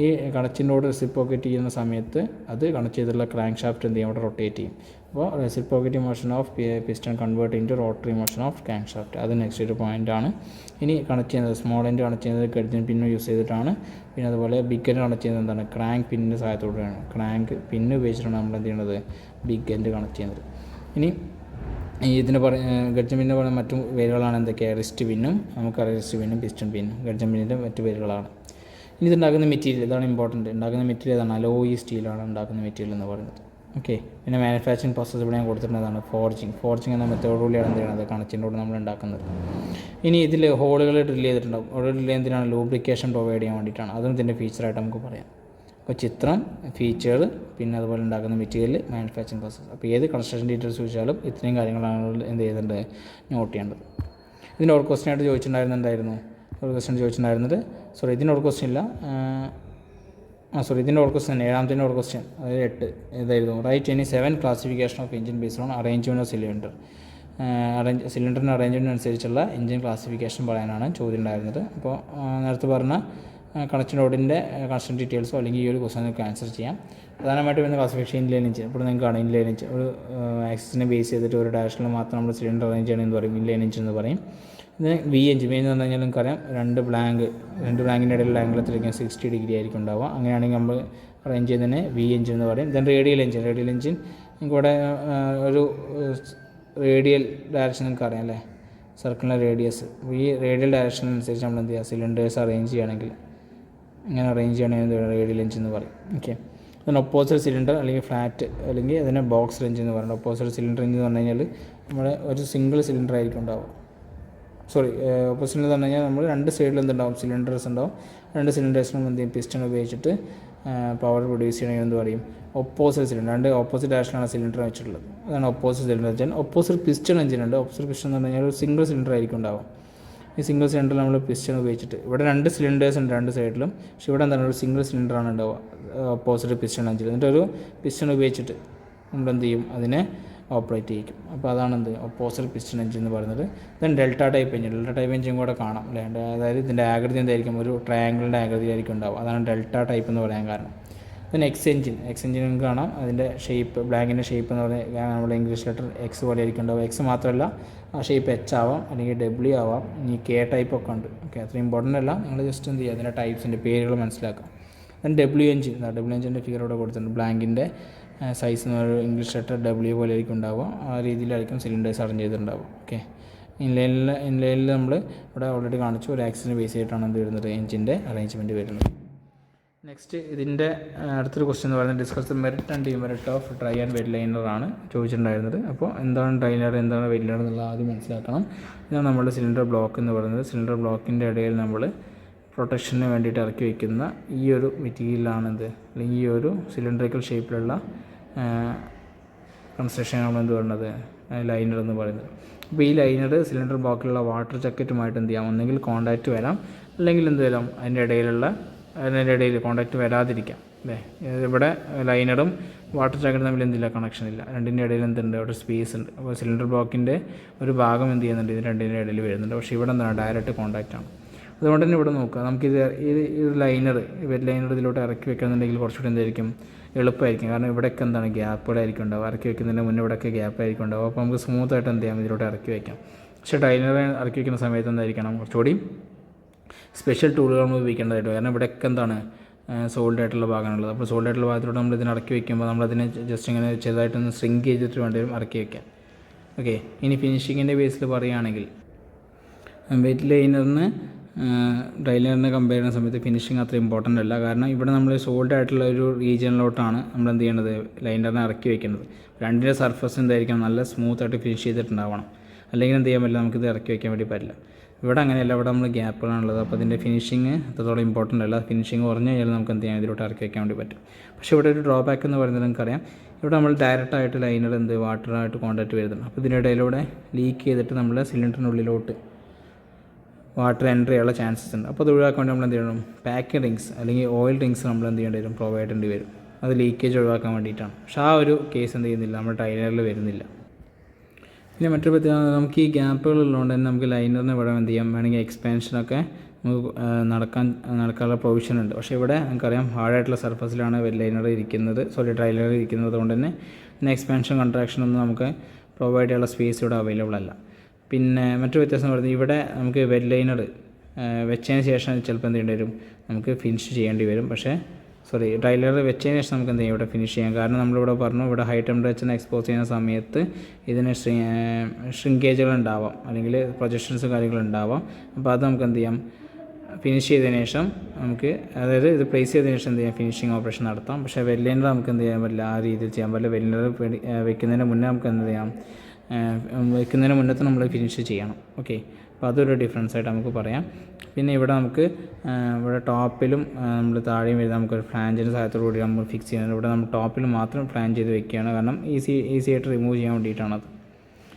ഈ കണക്റ്റിംഗ് റോഡ് റെസിപ്രോക്കേറ്റ് ചെയ്യുന്ന സമയത്ത് അത് കണക്ട് ചെയ്തിട്ടുള്ള ക്രാങ്ക് ഷാഫ്റ്റ് എന്ത് ചെയ്യും, അവിടെ റൊട്ടേറ്റ് ചെയ്യും. അപ്പോൾ reciprocating motion of piston convert into rotary motion of crank shaft. അത് നെക്സ്റ്റ് ഒരു പോയിൻ്റാണ്. ഇനി കണക്ട് ചെയ്യുന്നത് സ്മോൾ എൻഡ് കണക്ട് ചെയ്യുന്നത് ഗഡ്ജൻ പിന്ന് യൂസ് ചെയ്തിട്ടാണ്. പിന്നെ അതുപോലെ ബിഗ് എൻഡ് കണക്ട് ചെയ്യുന്നത് എന്താണ്, ക്രാങ്ക് പിന്നിൻ്റെ സഹായത്തോടെയാണ്. ക്രാങ്ക് പിന്ന് ഉപയോഗിച്ചിട്ടാണ് നമ്മൾ എന്ത് ചെയ്യുന്നത്, ബിഗ് എൻഡ് കണക്ട് ചെയ്യുന്നത്. ഇനി ഇതിന് ഗഡ്ജൻ പിന്നിൻ്റെ പറയുന്ന മറ്റു പേരുകളാണ് എന്തൊക്കെയാണ്, റിസ്റ്റ് പിന്നും, നമുക്കറിയാം റിസ്റ്റ് പിന്നും പിസ്റ്റൺ പിന്നും ഗഡ്ജൻ പിന്നിൻ്റെ മറ്റു പേരുകളാണ്. ഇനി ഇതുണ്ടാക്കുന്ന മെറ്റീരിയൽ, ഇതാണ് ഇമ്പോർട്ടൻറ്റ്. ഉണ്ടാക്കുന്ന മെറ്റീരിയൽ ഏതാണ്, അലോയി സ്റ്റീലാണ് ഉണ്ടാക്കുന്ന മെറ്റീരിയൽ എന്ന് പറയുന്നത്. ഓക്കെ, പിന്നെ മാനുഫാക്ചറിങ് പ്രോസസ്സ് ഇവിടെ ഞാൻ കൊടുത്തിട്ടുള്ളതാണ് ഫോർജിങ് എന്ന മെത്തേഡോടുകൂടിയാണ് എന്ത് ചെയ്യുന്നത്, കണക്റ്റിനോട് നമ്മൾ ഉണ്ടാക്കുന്നത്. ഇനി ഇതിൽ ഹോളുകൾ ഡ്രിൽ ചെയ്തിട്ടുണ്ടാകും. ഹോളുകൾ ഡ്രിൽ എന്തിനാണ്, ലൂബ്രിക്കേഷൻ പ്രൊവൈഡ് ചെയ്യാൻ വേണ്ടിയിട്ടാണ്. അതും ഇതിൻ്റെ ഫീച്ചറായിട്ട് നമുക്ക് പറയാം. അപ്പോൾ ചിത്രം, ഫീച്ചർ, പിന്നെ അതുപോലെ ഉണ്ടാക്കുന്ന മെറ്റീരിയൽ, മാനുഫാക്ചറിങ് പ്രോസസ്സ്. അപ്പോൾ ഏത് കൺസ്ട്രക്ഷൻ ഡീറ്റെയിൽസ് ചോദിച്ചാലും ഇത്രയും കാര്യങ്ങളാണ് എന്ത് ചെയ്യുന്നുണ്ട്, നോട്ട് ചെയ്യേണ്ടത്. ഇതിൻ്റെ ഒരു ക്വസ്റ്റ്യൻ ആയിട്ട് ചോദിച്ചിട്ടുണ്ടായിരുന്നത് ഇതിൻ്റെ ഒരു ക്വസ്റ്റ്യൻ ഇല്ല, ഇതിൻ്റെ ഒരു ക്വസ്റ്റ്യൻ 7ാമത്തെ ഒരു ക്വസ്റ്റ്യൻ, അതായത് 8 ഇതായിരുന്നു. Write any 7 classification of engine based on arrangement of cylinder. സിലിണ്ടറിൻ്റെ അറേഞ്ച്മെൻറ്റ് അനുസരിച്ചുള്ള എഞ്ചിൻ ക്ലാസിഫിക്കേഷൻ പറയാനാണ് ചോദ്യം ഉണ്ടായിരുന്നത്. അപ്പോൾ നേരത്തെ പറഞ്ഞ കണക്ഷൻ റോഡിൻ്റെ കണക്ഷൻ ഡീറ്റെയിൽസോ അല്ലെങ്കിൽ ഈ ഒരു ക്വസ്റ്റ്യൻ നിങ്ങൾക്ക് ആൻസർ ചെയ്യാം. പ്രധാനമായിട്ടും വരുന്ന ക്ലാസിഫിക്കേഷൻ ഇൻലൈൻ എഞ്ചിൻ. ഇപ്പോൾ നിങ്ങൾക്ക് ഇൻലൈൻ എഞ്ചിൻ ഒരു ആക്സിസിനെ ബേസ് ചെയ്തിട്ട് ഒരു ഡയറക്ഷനിൽ മാത്രം നമ്മൾ സിലിണ്ടർ അറേഞ്ച് ചെയ്യണമെന്ന് പറയും, ഇൻലൈൻ എഞ്ചിൻ എന്ന് പറയും. ഇതിന് വി എഞ്ചിൻ എന്ന് പറഞ്ഞു കഴിഞ്ഞാൽ നിങ്ങൾക്കറിയാം, രണ്ട് ബ്ലാങ്കിൻ്റെ ഇടയിലുള്ള ആംഗിളത്തിലേക്ക് 60 ഡിഗ്രി ആയിരിക്കും ഉണ്ടാവുക. അങ്ങനെയാണെങ്കിൽ നമ്മൾ അറേഞ്ച് ചെയ്യുന്നതിന് വി എഞ്ചിൻ എന്ന് പറയും. ദെൻ റേഡിയൽ എഞ്ചിൻ നിങ്ങൾക്കിവിടെ ഒരു റേഡിയൽ ഡയറക്ഷൻ നിങ്ങൾക്ക് അറിയാം അല്ലേ, സർക്കിളിൻ്റെ റേഡിയസ്. ഈ റേഡിയൽ ഡയറക്ഷനനുസരിച്ച് നമ്മൾ എന്ത് ചെയ്യുക, സിലിണ്ടേഴ്സ് അറേഞ്ച് ചെയ്യുകയാണെങ്കിൽ ഇങ്ങനെ അറേഞ്ച് ചെയ്യണമെങ്കിൽ റേഡിയൽ എഞ്ചിൻ എന്ന് പറയും. ഓക്കെ, അതിന് ഒപ്പോസിറ്റ് സിലിണ്ടർ അല്ലെങ്കിൽ ഫ്ലാറ്റ് അല്ലെങ്കിൽ അതിനെ ബോക്സ് എഞ്ചിൻ എന്ന് പറയുന്നത്. ഒപ്പോസിറ്റ് സിലിണ്ടർ എഞ്ചിൻ എന്ന് പറഞ്ഞു കഴിഞ്ഞാൽ നമ്മുടെ ഒരു സിംഗിൾ സിലിണ്ടർ ആയിരിക്കും ഉണ്ടാവുക. ഓപ്പോസിറ്റ് എന്ന് പറഞ്ഞു കഴിഞ്ഞാൽ നമ്മൾ രണ്ട് സൈഡിൽ എന്തുണ്ടാവും, സിലിണ്ടേഴ്സ് ഉണ്ടാവും. രണ്ട് സിലിണ്ടേഴ്സിനും എന്ത് ചെയ്യും, പിസ്റ്റൺ ഉപയോഗിച്ചിട്ട് പവർ പ്രൊഡ്യൂസ് ചെയ്യണമെങ്കിൽ എന്ത് പറയും, ഓപ്പോസിറ്റ് സിലിണ്ടർ. രണ്ട് ഓപ്പോസിറ്റ് ഡയറക്ഷനാണ് സിലിണ്ടർ വെച്ചിട്ടുള്ളത്, അതാണ് opposite cylinder engine. Opposite piston engine ഉണ്ട്. ഓപ്പോസിറ്റ് പിസ്റ്റൺ എന്ന് പറഞ്ഞു കഴിഞ്ഞാൽ ഒരു സിംഗിൾ സിലിണ്ടർ ആയിരിക്കും ഉണ്ടാവും. ഈ സിംഗിൾ സിലിണ്ടറിൽ നമ്മൾ പിസ്റ്റൺ ഉപയോഗിച്ചിട്ട്, ഇവിടെ രണ്ട് സിലിണ്ടേഴ്സ് ഉണ്ട് രണ്ട് സൈഡിലും, പക്ഷേ ഇവിടെ എന്താണ് ഒരു സിംഗിൾ സിലിണ്ടറാണ് ഉണ്ടാവുക ഓപ്പോസിറ്റ് പിസ്റ്റൺ എഞ്ചിൻ. എന്നിട്ട് ഒരു പിസ്റ്റൺ ഉപയോഗിച്ചിട്ട് നമ്മൾ എന്ത് ചെയ്യും, അതിനെ ഓപ്പറേറ്റ് ചെയ്യിക്കും. അപ്പോൾ അതാണ് എന്ത് ഓപ്പോസിറ്റ് പിസ്റ്റൺ എഞ്ചിൻ എന്ന് പറയുന്നത്. ദെൻ ഡെൽറ്റ ടൈപ്പ് എഞ്ചിൻ കൂടെ കാണാം അല്ലേ. അതായത് ഇതിൻ്റെ ആകൃതി എന്തായിരിക്കും, ഒരു ട്രയാങ്കിളിൻ്റെ ആകൃതിയായിരിക്കും ഉണ്ടാവും. അതാണ് ഡെൽറ്റ ടൈപ്പ് എന്ന് പറയാൻ കാരണം. പിന്നെ എക്സ് എഞ്ചിനും കാണാം. അതിൻ്റെ ഷേപ്പ്, ബ്ലാങ്കിൻ്റെ ഷേപ്പ് എന്ന് പറഞ്ഞാൽ നമ്മുടെ ഇംഗ്ലീഷ് ലെറ്റർ എക്സ് പോലെ ആയിരിക്കും ഉണ്ടാവും. എക്സ് മാത്രമല്ല, ആ ഷേപ്പ് എച്ച് ആവാം, അല്ലെങ്കിൽ ഡബ്ല്യു ആവാം, ഇനി കെ ടൈപ്പൊക്കെ ഉണ്ട്. ഓക്കെ, അത്ര ഇമ്പോർട്ടൻ്റ് അല്ല. നിങ്ങൾ ജസ്റ്റ് എന്ത് ചെയ്യുക, അതിൻ്റെ ടൈപ്സിൻ്റെ പേരുകൾ മനസ്സിലാക്കാം. ദെൻ ഡബ്ല്യു എഞ്ചിൻ്റെ ഫിഗർ ഇവിടെ കൊടുത്തിട്ടുണ്ട്. ബ്ലാങ്കിൻ്റെ സൈസ് എന്ന് പറയുന്നത് ഇംഗ്ലീഷ് ലെറ്റർ ഡബ്ല്യു പോലെ ആയിരിക്കും ഉണ്ടാവുക. ആ രീതിയിലായിരിക്കും സിലിണ്ടേഴ്സ് അറേഞ്ച് ചെയ്തിട്ടുണ്ടാവുക. ഓക്കെ, ഇൻലൈനിൽ നമ്മൾ ഇവിടെ ഓൾറെഡി കാണിച്ചു. ഒരു ആക്സിസിനെ ബേസ് ചെയ്തിട്ടാണ് എന്ത് വരുന്നത്, എഞ്ചിൻ്റെ അറേഞ്ച്മെൻറ്റ് വരുന്നത്. നെക്സ്റ്റ് ഇതിൻ്റെ അടുത്തൊരു ക്വസ്റ്റ്യൻ എന്ന് പറയുന്നത് discuss the merit and demerit of dry and wet ലൈനറാണ് ചോദിച്ചിട്ടുണ്ടായിരുന്നത്. അപ്പോൾ എന്താണ് ഡ്രൈ ലൈനർ, എന്താണ് വെറ്റ് ലൈനർ എന്നുള്ളത് ആദ്യം മനസ്സിലാക്കണം. ഇതാണ് നമ്മുടെ സിലിണ്ടർ ബ്ലോക്ക് എന്ന് പറയുന്നത്. സിലിണ്ടർ ബ്ലോക്കിൻ്റെ ഇടയിൽ നമ്മൾ പ്രൊട്ടക്ഷന് വേണ്ടിയിട്ട് ഇറക്കി വയ്ക്കുന്ന ഈ ഒരു മെറ്റീരിയലാണിത്, അല്ലെങ്കിൽ ഈ ഒരു സിലിണ്ടറിക്കൽ ഷേപ്പിലുള്ള കൺസ്ട്രക്ഷൻ നമ്മളെന്ത് പറയുന്നത്, ലൈനർ എന്ന് പറയുന്നത്. അപ്പോൾ ഈ ലൈനർ സിലിണ്ടർ ബ്ലോക്കിലുള്ള വാട്ടർ ജക്കറ്റുമായിട്ട് എന്ത് ചെയ്യാം, ഒന്നെങ്കിൽ കോൺടാക്റ്റ് വരാം, അല്ലെങ്കിൽ എന്ത് വരാം, അതിൻ്റെ ഇടയിൽ കോൺടാക്റ്റ് വരാതിരിക്കാം. അല്ലേ, ഇവിടെ ലൈനറും വാട്ടർ ജാക്കറ്റും തമ്മിൽ എന്തില്ല, കണക്ഷൻ ഇല്ല. രണ്ടിൻ്റെ ഇടയിൽ എന്തുണ്ട്, അവിടെ സ്പേസ് ഉണ്ട്. അപ്പോൾ സിലിണ്ടർ ബ്ലോക്കിൻ്റെ ഒരു ഭാഗം എന്ത് ചെയ്യുന്നുണ്ട്, ഇത് രണ്ടിൻ്റെ ഇടയിൽ വരുന്നുണ്ട്. പക്ഷേ ഇവിടെ എന്താണ്, ഡയറക്റ്റ് കോൺടാക്റ്റ് ആണ്. അതുകൊണ്ട് തന്നെ ഇവിടെ നോക്കുക, നമുക്കിത് ഈ ലൈനർ, വെറ്റ് ലൈനർ ഇതിലോട്ട് ഇറക്കി വെക്കുകയാണെന്നുണ്ടെങ്കിൽ കുറച്ചുകൂടി എന്തായിരിക്കും, എളുപ്പമായിരിക്കും. കാരണം ഇവിടെയൊക്കെ എന്താണ്, ഗ്യാപ്പുകളായിരിക്കും ഉണ്ടാവും. ഇറക്കി വെക്കുന്നതിന് മുന്നേ ഇവിടെയൊക്കെ ഗ്യാപ്പായിരിക്കും ഉണ്ടാവും. അപ്പോൾ നമുക്ക് സ്മൂത്തായിട്ട് എന്ത് ചെയ്യാം, ഇതിലോട്ട് ഇറക്കി വയ്ക്കാം. പക്ഷേ ലൈനർ ഇറക്കി വയ്ക്കുന്ന സമയത്ത് എന്തായിരിക്കണം, കുറച്ചുകൂടി സ്പെഷ്യൽ ടൂളുകൾ നമ്മൾ ഉപയോഗിക്കേണ്ടതായിട്ട്. കാരണം ഇവിടെയൊക്കെ എന്താണ്, സോൾഡ് ആയിട്ടുള്ള ഭാഗമാണുള്ളത്. അപ്പോൾ സോൾഡ് ആയിട്ടുള്ള ഭാഗത്തോട്ട് നമ്മൾ ഇതിന് ഇറക്കി വയ്ക്കുമ്പോൾ നമ്മളതിനെ ജസ്റ്റ് ഇങ്ങനെ ചെറുതായിട്ടൊന്ന് സ്ട്രിങ്ക് ചെയ്തിട്ട് വേണ്ടി വരും ഇറക്കി വയ്ക്കാൻ. ഓക്കെ, ഇനി ഫിനിഷിങ്ങിൻ്റെ ബേസിൽ പറയുകയാണെങ്കിൽ വെറ്റ് ലൈനറിന് ഡ്രൈ ലൈനറിനെ കമ്പയർ ചെയ്യുന്ന സമയത്ത് ഫിനിഷിങ് അത്ര ഇമ്പോർട്ടൻ്റ് അല്ല. കാരണം ഇവിടെ നമ്മൾ സോൾഡ് ആയിട്ടുള്ള ഒരു റീജിയനിലോട്ടാണ് നമ്മൾ എന്ത് ചെയ്യേണ്ടത്, ലൈനറിനെ ഇറക്കി വയ്ക്കുന്നത്. രണ്ടിൻ്റെ സർഫസ് എന്തായിരിക്കണം, നല്ല സ്മൂത്തായിട്ട് ഫിനിഷ് ചെയ്തിട്ടുണ്ടാവണം. അല്ലെങ്കിൽ എന്ത് ചെയ്യാൻ പറ്റില്ല, നമുക്കിത് ഇറക്കി വയ്ക്കാൻ വേണ്ടി പറ്റില്ല. ഇവിടെ അങ്ങനെയല്ല, ഇവിടെ നമ്മൾ ഗ്യാപ്പുകളാണുള്ളത്. അപ്പോൾ അതിൻ്റെ ഫിനിഷിങ് അത്രത്തോളം ഇമ്പോർട്ടൻ്റ് അല്ല. ഫിനിഷിങ് കുറഞ്ഞു കഴിഞ്ഞാൽ നമുക്ക് എന്ത് ചെയ്യാം, ഇതിലോട്ട് ഇറക്കി വയ്ക്കാൻ വേണ്ടി പറ്റും. പക്ഷേ ഇവിടെ ഒരു ഡ്രോബാക്ക് എന്ന് പറയുന്നത് നമുക്കറിയാം, ഇവിടെ നമ്മൾ ഡയറക്റ്റായിട്ട് ലൈനർ വാട്ടറായിട്ട് കോൺടാക്റ്റ് വരുന്നുണ്ട്. അപ്പോൾ ഇതിനിടയിലൂടെ ലീക്ക് ചെയ്തിട്ട് നമ്മൾ സിലിണ്ടറിനുള്ളിലോട്ട് വാട്ടർ എൻട്രി ചെയ്യാനുള്ള ചാൻസസ് ഉണ്ട്. അപ്പോൾ അത് ഒഴിവാക്കാൻ വേണ്ടി നമ്മൾ എന്ത് ചെയ്യണം, പാക്കിംഗ് റിങ്സ് അല്ലെങ്കിൽ ഓയിൽ റിങ്സ് നമ്മൾ എന്ത് ചെയ്യേണ്ടി വരും, പ്രൊവൈഡ് ചെയ്യേണ്ടി വരും. അത് ലീക്കേജ് ഒഴിവാക്കാൻ വേണ്ടിയിട്ടാണ്. പക്ഷേ ആ ഒരു കേസ് എന്ത് ചെയ്യുന്നില്ല, നമ്മുടെ ടൈലറിൽ വരുന്നില്ല. പിന്നെ മറ്റൊരു പ്രത്യേകത, നമുക്ക് ഈ ഗ്യാപ്പുകൾ ഉള്ളതുകൊണ്ട് തന്നെ നമുക്ക് ലൈനറിന് ഇവിടെ എന്ത് ചെയ്യാം, വേണമെങ്കിൽ എക്സ്പാൻഷനൊക്കെ നമുക്ക് നടക്കാനുള്ള പ്രൊവിഷൻ ഉണ്ട്. പക്ഷേ ഇവിടെ നമുക്കറിയാം ഹാർഡായിട്ടുള്ള സർഫസിലാണ് ലൈനർ ഇരിക്കുന്നത്, ഡ്രൈ ലൈനർ ഇരിക്കുന്നത്. അതുകൊണ്ട് തന്നെ എക്സ്പാൻഷൻ കൺട്രാക്ഷൻ ഒന്നും നമുക്ക് പ്രൊവൈഡ് ചെയ്യാനുള്ള സ്പേസ് ഇവിടെ അവൈലബിൾ അല്ല. പിന്നെ മറ്റൊരു വ്യത്യാസം പറയുന്നത്, ഇവിടെ നമുക്ക് വെറ്റ് ലൈനർ വെച്ചതിന് ശേഷം ചിലപ്പോൾ എന്ത് ചെയ്യേണ്ടി വരും, നമുക്ക് ഫിനിഷ് ചെയ്യേണ്ടി വരും. പക്ഷേ ഡ്രൈ ലൈനർ വെച്ചതിന് ശേഷം നമുക്ക് എന്ത് ചെയ്യാം, ഇവിടെ ഫിനിഷ് ചെയ്യാം. കാരണം നമ്മളിവിടെ പറഞ്ഞു, ഇവിടെ ഹൈ ടെമ്പറേച്ചറിന് എക്സ്പോസ് ചെയ്യുന്ന സമയത്ത് ഇതിന് ഷ്രിങ്കേജുകൾ ഉണ്ടാവാം, അല്ലെങ്കിൽ പ്രൊജക്ഷൻസ് കാര്യങ്ങളുണ്ടാവാം. അപ്പോൾ അത് നമുക്ക് എന്ത് ചെയ്യാം, ഫിനിഷ് ചെയ്തതിന് ശേഷം നമുക്ക്, അതായത് ഇത് പ്ലേസ് ചെയ്തതിന് ശേഷം എന്ത് ചെയ്യാം, ഫിനിഷിങ് ഓപ്പറേഷൻ നടത്താം. പക്ഷേ വെറ്റ് ലൈനർ നമുക്ക് എന്ത് ചെയ്യാൻ പറ്റില്ല, ആ രീതിയിൽ ചെയ്യാൻ പറ്റില്ല. വെറ്റ് ലൈനർ വെക്കുന്നതിന് മുന്നേ നമുക്ക് എന്ത് ചെയ്യാം, വെക്കുന്നതിന് മുന്നത്തെ നമ്മൾ ഫിനിഷ് ചെയ്യണം. ഓക്കെ, അപ്പോൾ അതൊരു ഡിഫറൻസ് ആയിട്ട് നമുക്ക് പറയാം. പിന്നെ ഇവിടെ നമുക്ക് ഇവിടെ ടോപ്പിലും നമ്മൾ താഴെയും വരുന്ന നമുക്കൊരു ഫ്ലാഞ്ചിൻ്റെ സഹായത്തോടു കൂടി നമ്മൾ ഫിക്സ് ചെയ്യുന്നത്. ഇവിടെ നമ്മൾ ടോപ്പിൽ മാത്രം ഫ്ലാൻ ചെയ്ത് വെക്കുകയാണ്, കാരണം ഈസി ആയിട്ട് റിമൂവ് ചെയ്യാൻ വേണ്ടിയിട്ടാണത്.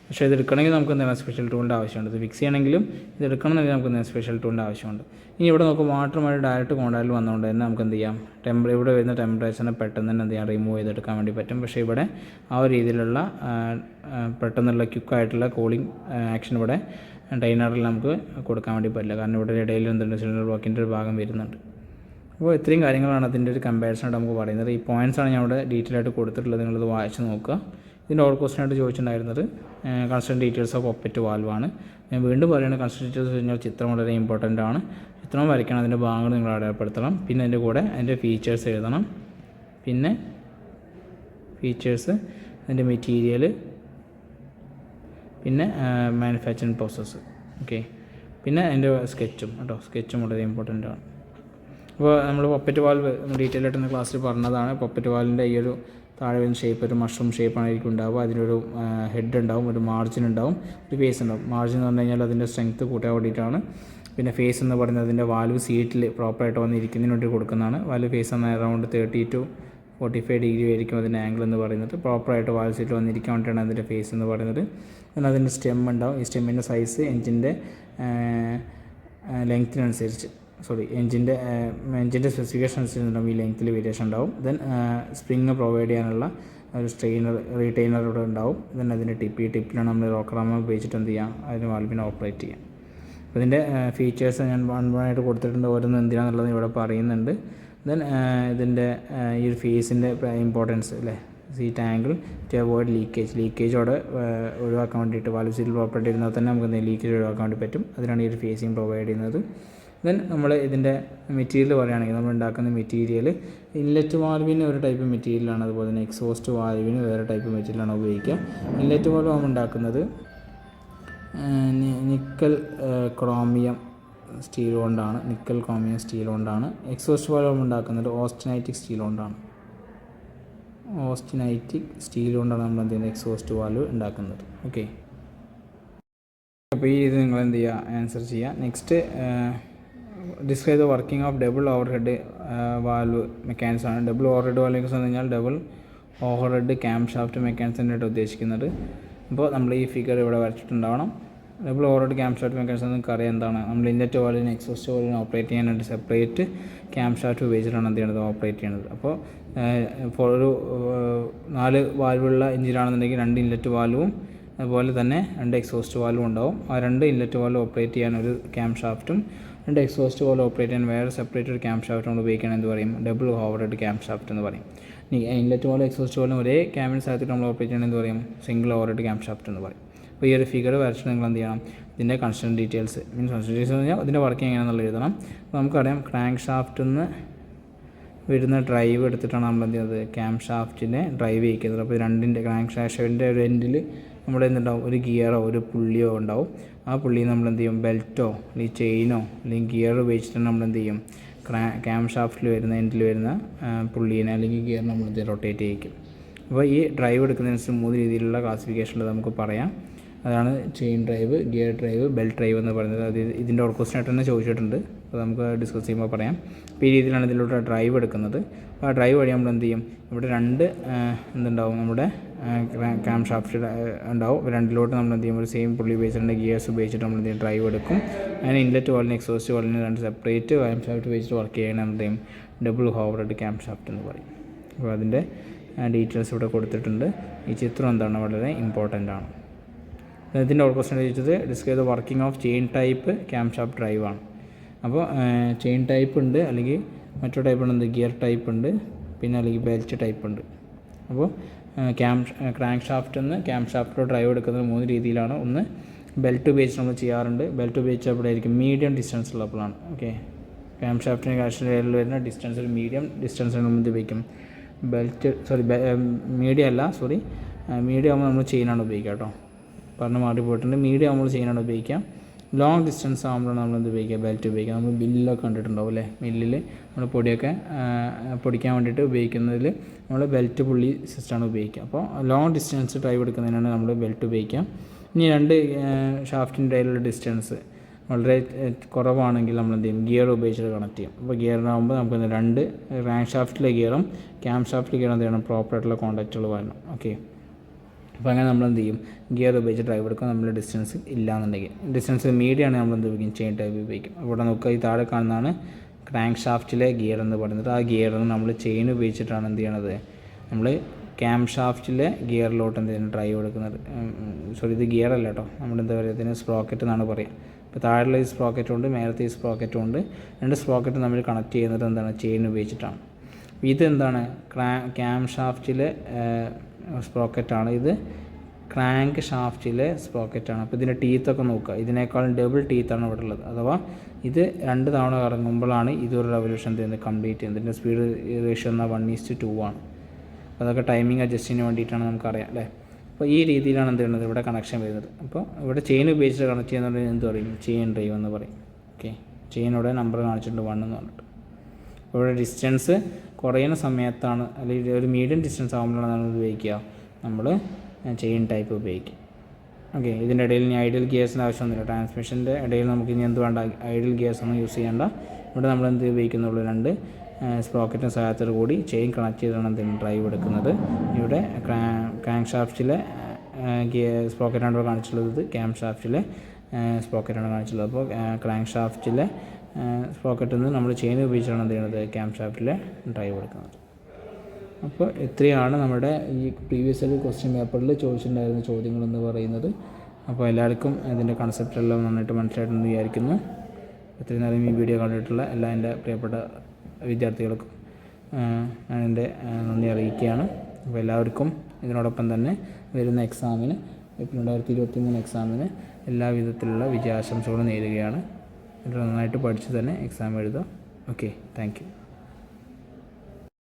പക്ഷേ ഇത് എടുക്കണമെങ്കിൽ നമുക്ക് എന്താണ് സ്പെഷ്യൽ ടൂളിൻ്റെ ആവശ്യമുണ്ട്. ഇത് ഫിക്സ് ചെയ്യണമെങ്കിലും ഇത് എടുക്കണമെങ്കിൽ നമുക്ക് എന്താണ് സ്പെഷ്യൽ ടൂളിൻ്റെ ആവശ്യമുണ്ട്. ഇനി ഇവിടെ നമുക്ക് വാട്ടറുമായിട്ട് ഡയറക്റ്റ് കോൺടാക്റ്റിൽ വന്നുകൊണ്ട് തന്നെ നമുക്ക് എന്ത് ചെയ്യാം, ഇവിടെ വരുന്ന ടെമ്പറേച്ചറിനെ പെട്ടെന്ന് തന്നെ എന്ത് ചെയ്യാം, റിമൂവ് ചെയ്തെടുക്കാൻ വേണ്ടി പറ്റും. പക്ഷേ ഇവിടെ ആ ഒരു രീതിയിലുള്ള പെട്ടെന്നുള്ള ക്വിക്കായിട്ടുള്ള കൂളിംഗ് ആക്ഷൻ ഇവിടെ ഡൈനറിൽ നമുക്ക് കൊടുക്കാൻ വേണ്ടി പറ്റില്ല. കാരണം ഇവിടെ ഇടയിൽ എന്തുണ്ട്, സിലിണ്ടർ ബ്ലോക്കിൻ്റെ ഒരു ഭാഗം വരുന്നുണ്ട്. അപ്പോൾ ഇത്രയും കാര്യങ്ങളാണ് അതിൻ്റെ ഒരു കമ്പാരിസണായിട്ട് നമുക്ക് പറയുന്നത്. ഈ പോയിൻറ്റ്സാണ് ഞാൻ ഇവിടെ ഡീറ്റെയിൽ ആയിട്ട് കൊടുത്തിട്ടുള്ളത്, നിങ്ങളിത് വായിച്ച് നോക്കുക. ഇതിൻ്റെ ഓൾ ക്വസ്റ്റൻ ആയിട്ട് ചോദിച്ചിട്ടുണ്ടായിരുന്നത് കൺസ്ട്രക്ഷൻ ഡീറ്റെയിൽസ് ഓഫ് ഒപ്പറ്റ് വാൽവാണ്. ഞാൻ വീണ്ടും പറയുന്നത്, കൺസ്ട്രക്ഷൻ ഡീറ്റെയിൽസ് കഴിഞ്ഞാൽ ചിത്രം വളരെ ഇമ്പോർട്ടൻ്റ് ആണ്. ചിത്രം വരയ്ക്കണം, അതിൻ്റെ ഭാഗങ്ങൾ നിങ്ങൾ അടയാളപ്പെടുത്തണം. പിന്നെ അതിൻ്റെ കൂടെ അതിൻ്റെ ഫീച്ചേഴ്സ് എഴുതണം. പിന്നെ ഫീച്ചേഴ്സ്, അതിൻ്റെ മെറ്റീരിയൽ, പിന്നെ മാനുഫാക്ചറിങ് പ്രോസസ്സ്. ഓക്കെ, പിന്നെ അതിൻ്റെ സ്കെച്ചും കേട്ടോ, സ്കെച്ചും വളരെ ഇമ്പോർട്ടൻ്റ് ആണ്. അപ്പോൾ നമ്മൾ പൊപ്പറ്റ് വാൽവ് ഡീറ്റെയിൽ ആയിട്ട് ക്ലാസ്സിൽ പറഞ്ഞതാണ്. പൊപ്പറ്റ് വാൽവിൻ്റെ ഈ ഒരു താഴെ വരുന്ന ഷേപ്പ് ഒരു മഷ്റൂം ഷേപ്പാണ് ആയിരിക്കും ഉണ്ടാവുക. അതിനൊരു ഹെഡ് ഉണ്ടാവും, ഒരു മാർജിൻ ഉണ്ടാവും, ഒരു ഫേസ് ഉണ്ടാവും. മാർജിൻ എന്ന് പറഞ്ഞു കഴിഞ്ഞാൽ അതിൻ്റെ സ്ട്രെങ്ത്ത് കൂട്ടാൻ വേണ്ടിയിട്ടാണ്. പിന്നെ ഫേസ് എന്ന് പറയുന്നത് അതിൻ്റെ വാൽവ് സീറ്റിൽ പ്രോപ്പറായിട്ട് വന്നിരിക്കുന്നതിന് വേണ്ടി കൊടുക്കുന്നതാണ്. വാൽവ് ഫേസ് എന്നാൽ അറൗണ്ട് 30 to 45 ഡിഗ്രി ആയിരിക്കും അതിൻ്റെ ആംഗിൾ എന്ന് പറയുന്നത്. പ്രോപ്പറായിട്ട് വാൽവ് സീറ്റിൽ വന്നിരിക്കാൻ വേണ്ടിയിട്ടാണ് അതിൻ്റെ ഫേസ് എന്ന് പറയുന്നത്. പിന്നെ അതിൻ്റെ സ്റ്റെം ഉണ്ടാവും. ഈ സ്റ്റെമ്മിൻ്റെ സൈസ് എഞ്ചിൻ്റെ ലെങ്ത്തിനനുസരിച്ച് എഞ്ചിൻ്റെ സ്പെസിഫിക്കേഷൻ അനുസരിച്ചുണ്ടാവും. ഈ ലെങ്ത്തിൽ വേരിയേഷൻ ഉണ്ടാവും. ദെൻ സ്പ്രിങ് പ്രൊവൈഡ് ചെയ്യാനുള്ള ഒരു റീറ്റെയിനർ ഇവിടെ ഉണ്ടാവും. ദെൻ അതിൻ്റെ ടിപ്പിലാണ് നമ്മൾ റോക്കറാമ ഉപയോഗിച്ചിട്ട് എന്ത് ചെയ്യാം, അതിന് വാൽവിനെ ഓപ്പറേറ്റ് ചെയ്യാം. അപ്പോൾ ഇതിൻ്റെ ഫീച്ചേഴ്സ് ഞാൻ വൺ ആയിട്ട് കൊടുത്തിട്ടുണ്ട്. ഓരോന്ന് എന്തിനാണെന്നുള്ളത് ഇവിടെ പറയുന്നുണ്ട്. ദെൻ ഇതിൻ്റെ ഈ ഒരു ഫേസിൻ്റെ ഇമ്പോർട്ടൻസ് അല്ലേ, സീറ്റ് ആംഗിൾ ടു അവോയ്ഡ് ലീക്കേജോടെ ഒഴിവാക്കാൻ വേണ്ടിയിട്ട് വാൽവ് സീറ്റിൽ പ്രോപ്പറായിട്ട് ഇരുന്നാൽ തന്നെ നമുക്ക് ലീക്കേജ് ഒഴിവാക്കാൻ വേണ്ടി പറ്റും. അതിനാണ് ഈ ഒരു ഫേസിങ് പ്രൊവൈഡ് ചെയ്യുന്നത്. ദെൻ നമ്മൾ ഇതിൻ്റെ മെറ്റീരിയൽ പറയുകയാണെങ്കിൽ നമ്മൾ ഉണ്ടാക്കുന്ന മെറ്റീരിയൽ ഇൻലെറ്റ് വാൽവിന് ഒരു ടൈപ്പ് മെറ്റീരിയലാണ്, അതുപോലെ തന്നെ എക്സോസ്റ്റ് വാൽവിന് വേറെ ടൈപ്പ് മെറ്റീരിയലാണ് ഉപയോഗിക്കുക. ഇൻലെറ്റ് വാൽവ് നമ്മൾ ഉണ്ടാക്കുന്നത് നിക്കൽ ക്രോമിയം സ്റ്റീൽ കൊണ്ടാണ്. എക്സോസ്റ്റ് വാൽവ് നമ്മൾ ഉണ്ടാക്കുന്നത് ഓസ്റ്റനൈറ്റിക് സ്റ്റീൽ കൊണ്ടാണ് നമ്മൾ എന്ത് ചെയ്യുന്നത് എക്സോസ്റ്റ് വാൽവ് ഉണ്ടാക്കുന്നത്. ഓക്കെ, അപ്പോൾ ഈ ഇത് നിങ്ങൾ എന്ത് ചെയ്യുക, ആൻസർ ചെയ്യുക. Next describe the working of double over head valve mechanics ആണ്. ഡബിൾ ഓവർ ഹെഡ് വാൽവ് എന്ന് പറഞ്ഞാൽ double over head cam shaft മെക്കാനിക്സിനായിട്ട് ഉദ്ദേശിക്കുന്നത്. അപ്പോൾ നമ്മൾ ഈ ഫിഗർ ഇവിടെ വരച്ചിട്ടുണ്ടാവണം. Double over head cam shaft mechanics നിങ്ങൾക്ക് അറിയാം എന്താണ്. നമ്മൾ ഇൻലെറ്റ് വാൽവിന് എക്സോസ്റ്റ് വാൽവിന് ഓപ്പറേറ്റ് ചെയ്യാനായിട്ട് സെപ്പറേറ്റ് ക്യാം ഷാഫ്റ്റ് ഉപയോഗിച്ചിട്ടാണ് എന്ത് ചെയ്യുന്നത് ഓപ്പറേറ്റ് ചെയ്യുന്നത്. അപ്പോൾ ഒരു 4 വാൽവുള്ള എഞ്ചിനാണെന്നുണ്ടെങ്കിൽ 2 ഇൻലെറ്റ് വാൽവും അതുപോലെ തന്നെ 2 എക്സോസ്റ്റ് വാൽവും ഉണ്ടാവും. ആ 2 ഇൻലെറ്റ് വാൽവ് ഓപ്പറേറ്റ് ചെയ്യാൻ ഒരു ക്യാം ഷാഫ്റ്റും 2 എക്സോസ്റ്റ് വാൽവ് ഓപ്പറേറ്റ് ചെയ്യാൻ വേറെ സെപ്പറേറ്റ് ഒരു ക്യാം ഷാഫ്റ്റ് നമ്മൾ ഉപയോഗിക്കുകയാണ് എന്ത് പറയും, double over head cam shaft എന്ന് പറയും. ഇൻലെറ്റ് വാൽവ് എക്സോസ്റ്റ് വാൽവും ഒരേ ക്യാമിന് സ്ഥലത്തിട്ട് നമ്മൾ ഓപ്പറേറ്റ് ചെയ്യണം എന്ത് പറയും, single over head cam shaft എന്ന് പറയും. അപ്പോൾ ഈ ഒരു ഫിഗർ വരച്ചിട്ട് നിങ്ങൾ എന്ത് ചെയ്യണം, ഇതിൻ്റെ കൺസ്ട്രക്ഷൻ ഡീറ്റെയിൽസ് എന്ന് പറഞ്ഞാൽ ഇതിൻ്റെ വർക്കിംഗ് എങ്ങനെയാണെന്നുള്ളത് എഴുതണം. അപ്പോൾ നമുക്കറിയാം ക്രാങ്ക് ഷാഫ്റ്റിൽ നിന്ന് വരുന്ന ഡ്രൈവ് എടുത്തിട്ടാണ് നമ്മൾ എന്ത് ചെയ്യുന്നത് ക്യാം ഷാഫ്റ്റിനെ ഡ്രൈവ് ചെയ്യിക്കുന്നത്. അപ്പോൾ രണ്ടിൻ്റെ ക്രാങ്ക് ഷാഫ്റ്റിൻ്റെ ഒരു എൻഡിൽ നമ്മുടെ എന്തുണ്ടാവും, ഒരു ഗിയറോ ഒരു പുള്ളിയോ ഉണ്ടാവും. ആ പുള്ളിയിൽ നമ്മൾ എന്ത് ചെയ്യും, ബെൽറ്റോ അല്ലെങ്കിൽ ചെയിനോ അല്ലെങ്കിൽ ഗിയർ ഉപയോഗിച്ചിട്ട് നമ്മൾ എന്ത് ചെയ്യും, ക്യാം ഷാഫ്റ്റിൽ വരുന്ന എൻഡിൽ വരുന്ന പുള്ളീനെ അല്ലെങ്കിൽ ഗിയർ നമ്മൾ എന്ത് റൊട്ടേറ്റ് ചെയ്യിക്കും. അപ്പോൾ ഈ ഡ്രൈവ് എടുക്കുന്നതിനനുസരിച്ച് 3 രീതിയിലുള്ള ക്ലാസിഫിക്കേഷനിൽ നമുക്ക് പറയാം. അതാണ് chain drive, gear drive, belt drive എന്ന് പറയുന്നത്. അത് ഇതിൻ്റെ ക്വസ്റ്റ്യനായിട്ട് തന്നെ ചോദിച്ചിട്ടുണ്ട്. അപ്പോൾ നമുക്ക് ഡിസ്കസ് ചെയ്യുമ്പോൾ പറയാം. അപ്പോൾ ഈ രീതിയിലാണ് ഇതിലൂടെ ഡ്രൈവ് എടുക്കുന്നത്. അപ്പോൾ ആ ഡ്രൈവ് വഴി നമ്മൾ എന്ത് ചെയ്യും, ഇവിടെ 2 എന്തുണ്ടാവും, നമ്മുടെ ക്യാം ഷാഫ്റ്റ് ഉണ്ടാവും. രണ്ടിലോട്ട് നമ്മൾ എന്ത് ചെയ്യും, ഒരു സെയിം പുള്ളി ഉപയോഗിച്ചിട്ടുണ്ട് ഗിയേഴ്സ് ഉപയോഗിച്ചിട്ട് നമ്മൾ എന്ത് ചെയ്യും ഡ്രൈവ് എടുക്കും. അങ്ങനെ ഇൻലെറ്റ് വാൽവിന് എക്സോസ്റ്റ് വാൽവിന് 2 സെപ്പറേറ്റ് ക്യാം ഷാഫ്റ്റ് ഉപയോഗിച്ചിട്ട് വർക്ക് ചെയ്യണം എന്ത് ചെയ്യും, double over head cam shaft എന്ന് പറയും. അപ്പോൾ അതിൻ്റെ ഡീറ്റെയിൽസ് ഇവിടെ കൊടുത്തിട്ടുണ്ട്. ഈ ചിത്രം എന്താണ്, വളരെ ഇമ്പോർട്ടൻ്റ് ആണ്. ഇതിൻ്റെ ക്വസ്റ്റ്യൻ ചോദിച്ചത് describe the working of chain type cam shaft drive ആണ്. അപ്പോൾ ചെയിൻ ടൈപ്പ് ഉണ്ട്, അല്ലെങ്കിൽ മറ്റൊരു ടൈപ്പ് ഉണ്ട്, ഗിയർ ടൈപ്പ് ഉണ്ട്, പിന്നെ അല്ലെങ്കിൽ ബെൽറ്റ് ടൈപ്പ് ഉണ്ട്. അപ്പോൾ ക്രാങ്ക് ഷാഫ്റ്റിൽ നിന്ന് ക്യാം ഷാഫ്റ്റിലോ ഡ്രൈവ് എടുക്കുന്നത് 3 രീതിയിലാണ്. ഒന്ന് ബെൽറ്റ് ഉപയോഗിച്ച് നമ്മൾ ചെയ്യാറുണ്ട്. ബെൽറ്റ് ഉപയോഗിച്ചപ്പോഴായിരിക്കും മീഡിയം ഡിസ്റ്റൻസ് ഉള്ളപ്പോഴാണ്. ഓക്കെ, ക്യാം ഷാഫ്റ്റിന് കാഴ്ചയിൽ വരുന്ന ഡിസ്റ്റൻസ് ഒരു മീഡിയം ഡിസ്റ്റൻസിന് നമ്മൾ ഉപയോഗിക്കും. മീഡിയം ആകുമ്പോൾ നമ്മൾ ചെയിനാണ് ഉപയോഗിക്കുക കേട്ടോ, പറഞ്ഞ് മാറി പോയിട്ടുണ്ട്. മീഡിയം നമ്മൾ ചെയിനാണ് ഉപയോഗിക്കാം. ലോങ് ഡിസ്റ്റൻസ് ആകുമ്പോഴാണ് നമ്മൾ എന്ത് ഉപയോഗിക്കുക, ബെൽറ്റ് ഉപയോഗിക്കുക. നമ്മൾ ബില്ലൊക്കെ കണ്ടിട്ടുണ്ടാവും അല്ലേ, മില്ലിൽ നമ്മൾ പൊടിയൊക്കെ പൊടിക്കാൻ വേണ്ടിയിട്ട് ഉപയോഗിക്കുന്നതിൽ നമ്മൾ ബെൽറ്റ് പുള്ളി സിസ്റ്റമാണ് ഉപയോഗിക്കുക. അപ്പോൾ ലോങ് ഡിസ്റ്റൻസ് ഡ്രൈവ് എടുക്കുന്നതിനാണ് നമ്മൾ ബെൽറ്റ് ഉപയോഗിക്കുക. ഇനി 2 ഷാഫ്റ്റിൻ്റെ ഇടയിലുള്ള ഡിസ്റ്റൻസ് വളരെ കുറവാണെങ്കിൽ നമ്മൾ എന്ത് ചെയ്യും, ഗിയർ ഉപയോഗിച്ചിട്ട് കണക്ട് ചെയ്യും. അപ്പോൾ ഗിയറിനാകുമ്പോൾ നമുക്ക് 2 ക്രാങ്ക് ഷാഫ്റ്റിലെ ഗിയറും ക്യാം ഷാഫ്റ്റിലെ ഗിയറും എന്ത് ചെയ്യണം, പ്രോപ്പറായിട്ടുള്ള കോൺടാക്റ്റുകൾ വരണം. ഓക്കെ, അപ്പോൾ അങ്ങനെ നമ്മൾ എന്ത് ചെയ്യും, ഗിയർ ഉപയോഗിച്ച് ഡ്രൈവ് എടുക്കും. നമ്മൾ ഡിസ്റ്റൻസ് ഇല്ലാന്നുണ്ടെങ്കിൽ, ഡിസ്റ്റൻസ് മീഡിയമാണ് നമ്മൾ എന്ത് ഉപയോഗിക്കും, ചെയിൻ ടൈപ്പ് ഉപയോഗിക്കും. ഇവിടെ നോക്കുക, ഈ താഴെ കാണുന്നതാണ് ക്രാങ്ക് ഷാഫ്റ്റിലെ ഗിയർ എന്ന് പറയുന്നത്. ആ ഗിയറിന് നമ്മൾ ചെയിൻ ഉപയോഗിച്ചിട്ടാണ് എന്ത് ചെയ്യണത്, നമ്മൾ ക്യാം ഷാഫ്റ്റിലെ ഗിയറിലോട്ട് എന്ത് ചെയ്യുന്നത് ഡ്രൈവ് എടുക്കുന്നത്. ഇത് ഗിയർ അല്ല കേട്ടോ, നമ്മളെന്താ പറയുക, ഇതിന് സ്പ്രോക്കറ്റ് എന്നാണ് പറയുക. ഇപ്പോൾ താഴെയുള്ള ഈ സ്പ്രോക്കറ്റും ഉണ്ട്, മേലത്തെ ഈ സ്പ്രോക്കറ്റും ഉണ്ട്. 2 സ്പ്രോക്കറ്റ് നമ്മൾ കണക്ട് ചെയ്യുന്നത് എന്താണ്, ചെയിൻ ഉപയോഗിച്ചിട്ടാണ്. ഇതെന്താണ്, ക്യാം ഷാഫ്റ്റിലെ സ്പ്രോക്കറ്റാണ്. ഇത് ക്രാങ്ക് ഷാഫ്റ്റിലെ സ്പ്രോക്കറ്റാണ്. അപ്പോൾ ഇതിൻ്റെ ടീത്തൊക്കെ നോക്കുക, ഇതിനേക്കാളും ഡബിൾ ടീത്താണ് ഇവിടെ ഉള്ളത്. അഥവാ ഇത് 2 തവണ കറങ്ങുമ്പോഴാണ് ഇതൊരു റെവല്യൂഷൻ ചെയ്യുന്നത്, കംപ്ലീറ്റ് ചെയ്യുന്നത്. ഇതിൻ്റെ സ്പീഡ് റേഷ്യോ എന്നാൽ 1:2 ആണ്. അപ്പോൾ അതൊക്കെ ടൈമിംഗ് അഡ്ജസ്റ്റിന് വേണ്ടിയിട്ടാണ് നമുക്കറിയാം അല്ലേ. അപ്പോൾ ഈ രീതിയിലാണ് എന്ത് ചെയ്യുന്നത്, ഇവിടെ കണക്ഷൻ വരുന്നത്. അപ്പോൾ ഇവിടെ ചെയിൻ ഉപയോഗിച്ചിട്ട് കണക്ട് ചെയ്യുന്നത് എന്ത് പറയും, ചെയിൻ ഡ്രൈവ് എന്ന് പറയും. ഓക്കെ, ചെയിനോടെ നമ്പർ കാണിച്ചിട്ടുണ്ട് 1 എന്ന് പറഞ്ഞിട്ട്. ഇവിടെ ഡിസ്റ്റൻസ് കുറയുന്ന സമയത്താണ്, അല്ലെങ്കിൽ ഒരു മീഡിയം ഡിസ്റ്റൻസ് ആകുമ്പോഴാണ് നമ്മൾ ഉപയോഗിക്കുക, നമ്മൾ ചെയിൻ ടൈപ്പ് ഉപയോഗിക്കുക. ഓക്കെ, ഇതിൻ്റെ ഇടയിൽ ഇനി ഐഡിയൽ ഗിയേഴ്സിൻ്റെ ആവശ്യമൊന്നുമില്ല. ട്രാൻസ്മിഷൻ്റെ ഇടയിൽ നമുക്ക് ഇനി എന്ത് വേണ്ട, ഐഡിയൽ ഗിയേഴ്സ് ഒന്നും യൂസ് ചെയ്യേണ്ട. ഇവിടെ നമ്മൾ എന്ത് ഉപയോഗിക്കുന്നുള്ളൂ, 2 സ്പ്രോക്കറ്റിന് സഹായത്തോടു കൂടി ചെയിൻ കണക്ട് ചെയ്താണ് എന്തെങ്കിലും ഡ്രൈവ് എടുക്കുന്നത്. ഇവിടെ ക്രാങ്ക് ഷാഫ്റ്റിലെ സ്പ്രോക്കറ്റാണ് ഇവിടെ കാണിച്ചിട്ടുള്ളത്, ക്യാം ഷാഫ്റ്റിലെ സ്പ്രോക്കറ്റാണ് കാണിച്ചിട്ടുള്ളത്. അപ്പോൾ ക്രാങ്ക് ഷാഫ്റ്റിലെ സ്പ്രോക്കറ്റിൽ നിന്ന് നമ്മൾ ചെയിൻ ഉപയോഗിച്ചാണ് എന്ത് ചെയ്യുന്നത്, ക്യാം ഷാഫ്റ്റിലെ ഡ്രൈവ് എടുക്കുന്നത്. അപ്പോൾ ഇത്രയാണ് നമ്മുടെ ഈ പ്രീവിയസ് ഇയർ ക്വസ്റ്റ്യൻ പേപ്പറിൽ ചോദിച്ചിട്ടുണ്ടായിരുന്ന ചോദ്യങ്ങളെന്ന് പറയുന്നത്. അപ്പോൾ എല്ലാവർക്കും ഇതിൻ്റെ കൺസെപ്റ്റെല്ലാം നന്നായിട്ട് മനസ്സിലായിട്ടുണ്ടെന്ന് വിചാരിക്കുന്നു. ഇത്രയും നേരം ഈ വീഡിയോ കണ്ടിട്ടുള്ള എല്ലാ എൻ്റെ പ്രിയപ്പെട്ട വിദ്യാർത്ഥികൾക്കും ഞാൻ എൻ്റെ നന്ദി അറിയിക്കുകയാണ്. അപ്പോൾ എല്ലാവർക്കും ഇതിനോടൊപ്പം തന്നെ വരുന്ന എക്സാമിന്, ഇപ്പോൾ 2023 എക്സാമിന് എല്ലാ വിധത്തിലുള്ള വിജയാശംസകളും നേരുകയാണ്. നന്നായിട്ട് പഠിച്ച് തന്നെ എക്സാം എഴുതാം. Okay, thank you.